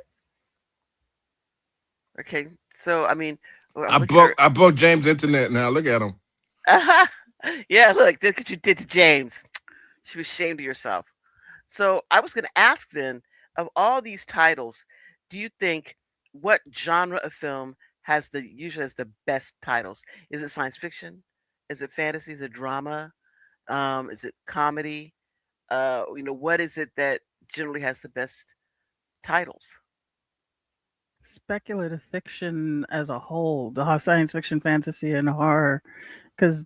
Speaker 1: Okay. So I mean,
Speaker 2: I
Speaker 1: what's your?
Speaker 2: broke James' internet now. Look at him.
Speaker 1: Yeah. Look, look what you did to James. You should be ashamed of yourself. So I was going to ask then, of all these titles, do you think what genre of film usually has the best titles? Is it science fiction? Is it fantasy? Is it drama? Is it comedy? What is it that generally has the best titles?
Speaker 3: Speculative fiction as a whole, the science fiction, fantasy, and horror, because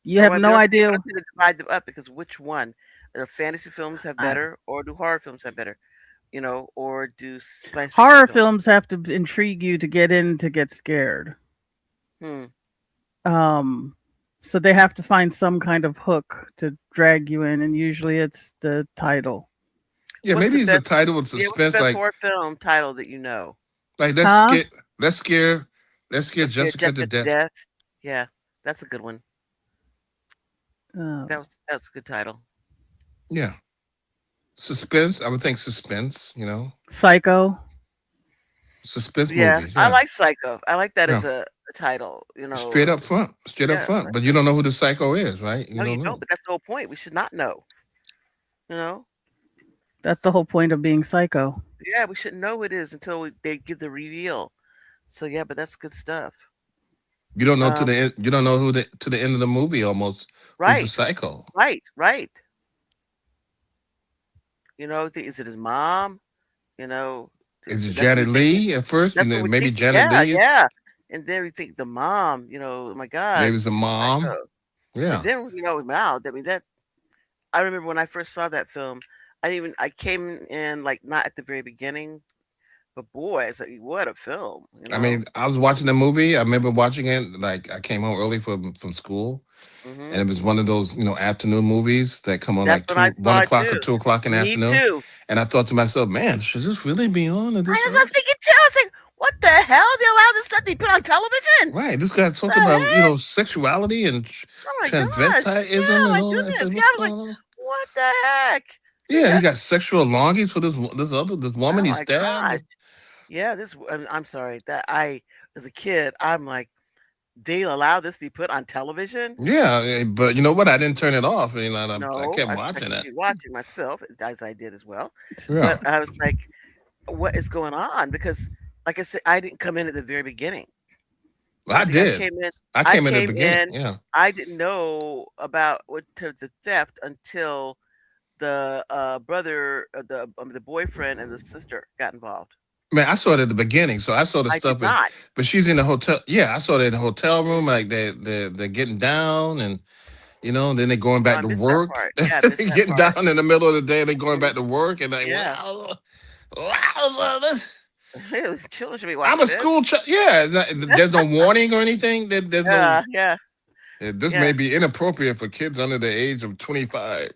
Speaker 3: you have no idea.
Speaker 1: I'm going to divide them up because which one? Do fantasy films have
Speaker 3: I-
Speaker 1: better, or do horror films have better? Or do science fiction
Speaker 3: Horror
Speaker 1: films?
Speaker 3: films have to intrigue you to get in to get scared.
Speaker 1: Hmm.
Speaker 3: Um, so they have to find some kind of hook to drag you in, and usually it's the title.
Speaker 2: Yeah,
Speaker 1: What's
Speaker 2: maybe
Speaker 1: the
Speaker 2: it's the
Speaker 1: best?
Speaker 2: title with
Speaker 1: Yeah, what's the
Speaker 2: suspense,
Speaker 1: best
Speaker 2: like
Speaker 1: horror film title that you know?
Speaker 2: like
Speaker 3: Huh?
Speaker 2: let's scare
Speaker 1: Let's Get
Speaker 2: Jessica to
Speaker 1: Jessica to
Speaker 2: death.
Speaker 1: Death. Yeah, that's a good one.
Speaker 3: Uh,
Speaker 1: That's a good title.
Speaker 2: Yeah. Suspense. I would think suspense,
Speaker 3: Psycho.
Speaker 2: Suspense
Speaker 1: Yeah,
Speaker 2: movies.
Speaker 1: I
Speaker 2: Yeah.
Speaker 1: like Psycho. I like that as
Speaker 2: Yeah.
Speaker 1: a title.
Speaker 2: Straight up front. Straight up
Speaker 1: Yeah,
Speaker 2: front. But you don't know who the psycho is, right? You
Speaker 1: no, you
Speaker 2: don't
Speaker 1: don't.
Speaker 2: know.
Speaker 1: But that's the whole point. We should not know. You know?
Speaker 3: That's the whole point of being psycho.
Speaker 1: Yeah, we shouldn't know who it is until they give the reveal. So yeah, but that's good stuff.
Speaker 2: You don't know to
Speaker 1: Um,
Speaker 2: the end, you don't know who to the end of the movie almost who's the
Speaker 1: right,
Speaker 2: psycho.
Speaker 1: right. Is it his mom? You know,
Speaker 2: Is it
Speaker 1: that's what
Speaker 2: Janet
Speaker 1: we're thinking.
Speaker 2: Lee at first?
Speaker 1: That's what we're
Speaker 2: Maybe
Speaker 1: thinking.
Speaker 2: Janet
Speaker 1: Yeah,
Speaker 2: Lee,
Speaker 1: yeah. And then we think the mom. Oh my God,
Speaker 2: maybe it's a
Speaker 1: she's
Speaker 2: mom.
Speaker 1: psycho. But
Speaker 2: Yeah.
Speaker 1: then wow, I mean that. I remember when I first saw that film. I came in like not at the very beginning, but boy, it's like what a film.
Speaker 2: I mean, I was watching the movie. I remember watching it like I came home early from school.
Speaker 1: Hmm.
Speaker 2: And it was one of those, afternoon movies that come on
Speaker 1: That's
Speaker 2: like
Speaker 1: when I
Speaker 2: one
Speaker 1: saw it
Speaker 2: o'clock or
Speaker 1: too.
Speaker 2: 2 o'clock in the
Speaker 1: Me
Speaker 2: afternoon.
Speaker 1: too.
Speaker 2: And I thought to myself, man, should this really be on at this
Speaker 1: I was
Speaker 2: time?
Speaker 1: thinking too. I was like, what the hell? They allow this stuff to be put on television?
Speaker 2: Right. This guy talking
Speaker 1: The
Speaker 2: about,
Speaker 1: heck?
Speaker 2: sexuality and
Speaker 1: Oh my gosh.
Speaker 2: transvestitism
Speaker 1: Yeah,
Speaker 2: and
Speaker 1: my
Speaker 2: all that. I said,
Speaker 1: goodness. Yeah,
Speaker 2: what's
Speaker 1: I was like,
Speaker 2: going on?
Speaker 1: what the heck?
Speaker 2: Yeah, he got sexual longings for this woman
Speaker 1: Oh
Speaker 2: he
Speaker 1: my gosh.
Speaker 2: stabbed.
Speaker 1: Yeah, I'm sorry that as a kid, I'm like, they allow this to be put on television?
Speaker 2: Yeah, but you know what? I didn't turn it off. I
Speaker 1: No,
Speaker 2: kept
Speaker 1: I
Speaker 2: watching it.
Speaker 1: continued watching myself, as I did as well.
Speaker 2: Yeah,
Speaker 1: But I was like, what is going on? Because, like I said, I didn't come in at the very beginning.
Speaker 2: I
Speaker 1: think
Speaker 2: did. I came in at the beginning. Yeah.
Speaker 1: I didn't know about the theft until the brother, the boyfriend, and the sister got involved.
Speaker 2: Man, I saw it at the beginning, so I saw the
Speaker 1: I
Speaker 2: stuff.
Speaker 1: did not.
Speaker 2: But she's in the hotel. Yeah, I saw it in the hotel room. Like they're getting down, and then they're going back
Speaker 1: I
Speaker 2: to
Speaker 1: missed that
Speaker 2: work.
Speaker 1: part. Yeah, I missed that
Speaker 2: Getting
Speaker 1: part.
Speaker 2: down in the middle of the day, they're going back to work, and like,
Speaker 1: Yeah.
Speaker 2: wow, this.
Speaker 1: Children should be watching
Speaker 2: I'm a
Speaker 1: this.
Speaker 2: school child. Yeah, there's no warning or anything. There's no.
Speaker 1: Yeah.
Speaker 2: This
Speaker 1: Yeah.
Speaker 2: may be inappropriate for kids under the age of 25.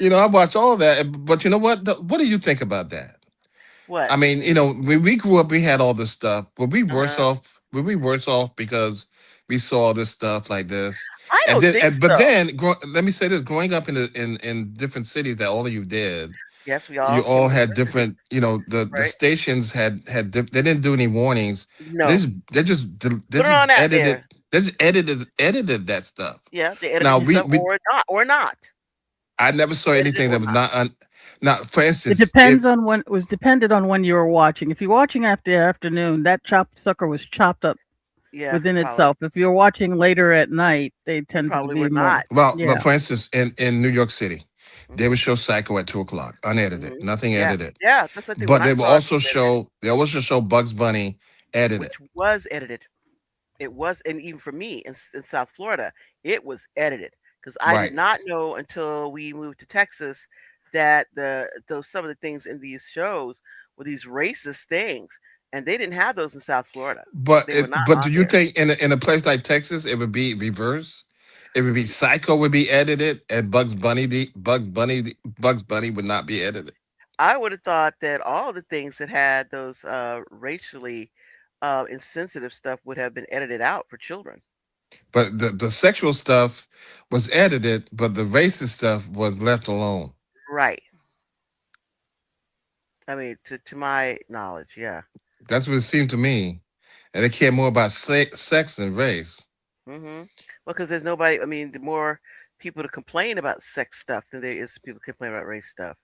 Speaker 2: You know, I watch all that. But you know what? What do you think about that?
Speaker 1: What?
Speaker 2: I mean, when we grew up, we had all this stuff. Were we worse
Speaker 1: Uh-huh.
Speaker 2: off? Were we worse off because we saw all this stuff like this?
Speaker 1: I don't think so.
Speaker 2: But then, let me say this: growing up in different cities that all of you did,
Speaker 1: Yes, we
Speaker 2: you
Speaker 1: all
Speaker 2: all had different. The
Speaker 1: Right.
Speaker 2: stations had they didn't do any warnings.
Speaker 1: No.
Speaker 2: They just
Speaker 1: Put it on out there.
Speaker 2: They just edited that stuff.
Speaker 1: Yeah, they edited
Speaker 2: Now,
Speaker 1: stuff
Speaker 2: we
Speaker 1: or not.
Speaker 2: I never saw
Speaker 1: Edited
Speaker 2: anything
Speaker 1: or
Speaker 2: that was
Speaker 1: not.
Speaker 2: not. Now, for
Speaker 3: It
Speaker 2: instance, if
Speaker 3: depends on when it was depended on when you were watching. If you're watching after afternoon, that chopped sucker was chopped up
Speaker 1: Yeah,
Speaker 3: within
Speaker 1: probably.
Speaker 3: itself. If you're watching later at night, they
Speaker 1: It
Speaker 3: tend to
Speaker 1: probably
Speaker 3: be
Speaker 1: would
Speaker 3: more.
Speaker 1: not.
Speaker 2: well, look,
Speaker 3: Yeah.
Speaker 2: for instance, in New York City, they
Speaker 1: Hmm.
Speaker 2: would show Psycho at 2 o'clock, unedited,
Speaker 1: Hmm.
Speaker 2: nothing
Speaker 1: Yeah,
Speaker 2: edited.
Speaker 1: yeah. That's the thing. When
Speaker 2: But
Speaker 1: I saw it, it was edited,
Speaker 2: they also show Bugs Bunny edited.
Speaker 1: which was edited. It was, and even for me in South Florida, it was edited because I did
Speaker 2: Right.
Speaker 1: not know until we moved to Texas that those some of the things in these shows were these racist things, and they didn't have those in South Florida. They were not
Speaker 2: But
Speaker 1: on
Speaker 2: do you
Speaker 1: there.
Speaker 2: think in a place like Texas it would be reverse? It would be Psycho would be edited and Bugs Bunny would not be edited.
Speaker 1: I would have thought that all the things that had those racially insensitive stuff would have been edited out for children.
Speaker 2: But the sexual stuff was edited, but the racist stuff was left alone.
Speaker 1: Right. I mean, to my knowledge, yeah.
Speaker 2: That's what it seemed to me. And they care more about sex than race.
Speaker 1: Hmm. Well, because there's nobody. I mean, the more people to complain about sex stuff than there is people complain about race stuff.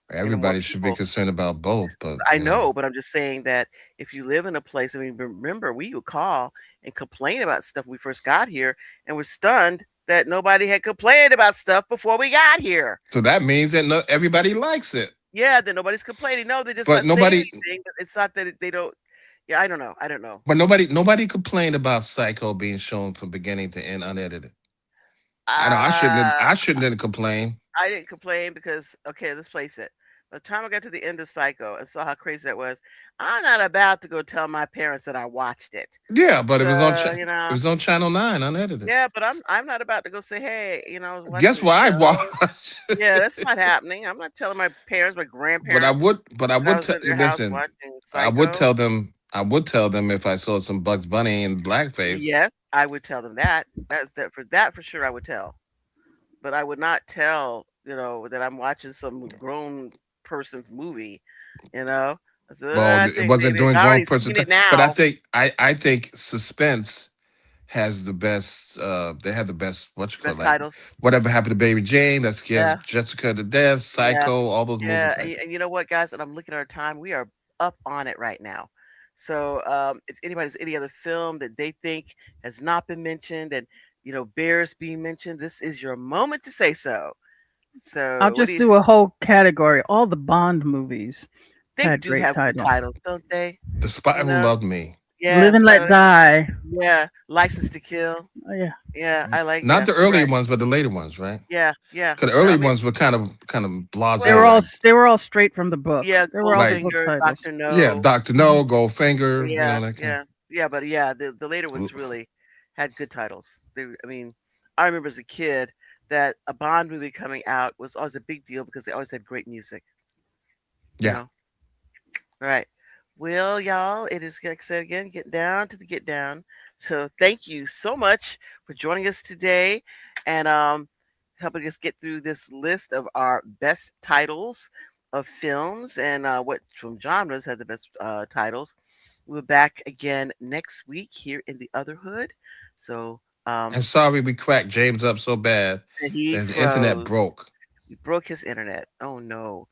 Speaker 1: The more
Speaker 2: Everybody should be
Speaker 1: people.
Speaker 2: concerned about both, but
Speaker 1: I know, but I'm just saying that if you live in a place, I mean, remember, we would call and complain about stuff when we first got here, and we're stunned that nobody had complained about stuff before we got here.
Speaker 2: so that means that everybody likes it.
Speaker 1: Yeah, then nobody's complaining. No, they're just
Speaker 2: But
Speaker 1: not saying
Speaker 2: nobody
Speaker 1: anything. But it's not that they don't. Yeah, I don't know. I don't know.
Speaker 2: but nobody complained about Psycho being shown from beginning to end unedited. I know
Speaker 1: Uh,
Speaker 2: I shouldn't have complained.
Speaker 1: I didn't complain because okay, let's face it. By the time I got to the end of Psycho and saw how crazy that was, I'm not about to go tell my parents that I watched it.
Speaker 2: Yeah, but
Speaker 1: So
Speaker 2: it was on Channel 9 unedited.
Speaker 1: yeah, but I'm not about to go say, hey, I was watching
Speaker 2: Guess
Speaker 1: this
Speaker 2: what I
Speaker 1: show.
Speaker 2: watched?
Speaker 1: Yeah, that's not happening. I'm not telling my parents, my
Speaker 2: but I
Speaker 1: grandparents
Speaker 2: would but I
Speaker 1: that I
Speaker 2: would
Speaker 1: was in their house
Speaker 2: listen.
Speaker 1: watching Psycho.
Speaker 2: I would tell them if I saw some Bugs Bunny in blackface.
Speaker 1: Yes, I would tell them that. That for sure I would tell. But I would not tell, that I'm watching some grown person's movie, you know. I said,
Speaker 2: Well,
Speaker 1: I
Speaker 2: it
Speaker 1: think
Speaker 2: wasn't
Speaker 1: they've
Speaker 2: doing grown
Speaker 1: already
Speaker 2: person
Speaker 1: seen
Speaker 2: time.
Speaker 1: it
Speaker 2: But
Speaker 1: now.
Speaker 2: I think suspense has the best they have the best what you call it,
Speaker 1: Best
Speaker 2: like
Speaker 1: titles.
Speaker 2: whatever happened to Baby Jane, that scares
Speaker 1: Yeah,
Speaker 2: Jessica to death,
Speaker 1: yeah,
Speaker 2: Psycho, all those movies
Speaker 1: yeah.
Speaker 2: like
Speaker 1: And,
Speaker 2: that.
Speaker 1: and you know what, guys? And I'm looking at our time. We are up on it right now. So if anybody's any other film that they think has not been mentioned and bears being mentioned, this is your moment to say so.
Speaker 3: I'll
Speaker 1: So what do
Speaker 3: just
Speaker 1: you
Speaker 3: do a whole category. All the Bond movies
Speaker 1: they
Speaker 3: had
Speaker 1: do
Speaker 3: great
Speaker 1: have good
Speaker 3: titles.
Speaker 1: titles, don't they?
Speaker 2: The Spy
Speaker 1: You
Speaker 2: Who
Speaker 1: know?
Speaker 2: Loved Me.
Speaker 1: Yeah,
Speaker 3: Live and Let Die.
Speaker 1: yeah, License to Kill.
Speaker 3: Oh, yeah.
Speaker 1: Yeah, I like.
Speaker 2: Not
Speaker 1: Yeah,
Speaker 2: the
Speaker 1: you're
Speaker 2: earlier
Speaker 1: right.
Speaker 2: ones, but the later ones, right?
Speaker 1: Yeah, yeah.
Speaker 2: Because the
Speaker 1: No, I
Speaker 2: earlier
Speaker 1: mean,
Speaker 2: ones were kind of
Speaker 3: They
Speaker 2: blasé,
Speaker 3: were
Speaker 1: well,
Speaker 3: all
Speaker 2: like
Speaker 3: they were all straight from the book.
Speaker 1: yeah,
Speaker 3: They were all
Speaker 2: like
Speaker 3: book
Speaker 1: Goldfinger,
Speaker 3: titles.
Speaker 1: Doctor
Speaker 2: yeah,
Speaker 1: No.
Speaker 2: Doctor No, Goldfinger,
Speaker 1: Yeah,
Speaker 2: that kind.
Speaker 1: yeah, yeah. But yeah, the later ones really had good titles. I mean, I remember as a kid that a Bond movie coming out was always a big deal because they always had great music. You
Speaker 2: Yeah.
Speaker 1: know, right? Well, y'all, it is like I said again, get down to the get down. So thank you so much for joining us today and helping us get through this list of our best titles of films and what from genres had the best titles. We're back again next week here in the Otherhood. So
Speaker 2: I'm sorry we cracked James up so bad
Speaker 1: he
Speaker 2: that the internet
Speaker 1: froze.
Speaker 2: broke.
Speaker 1: We broke his internet. Oh no.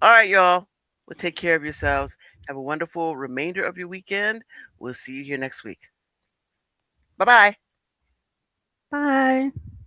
Speaker 1: All right, y'all. Well, take care of yourselves. Have a wonderful remainder of your weekend. We'll see you here next week. Bye bye.
Speaker 3: Bye.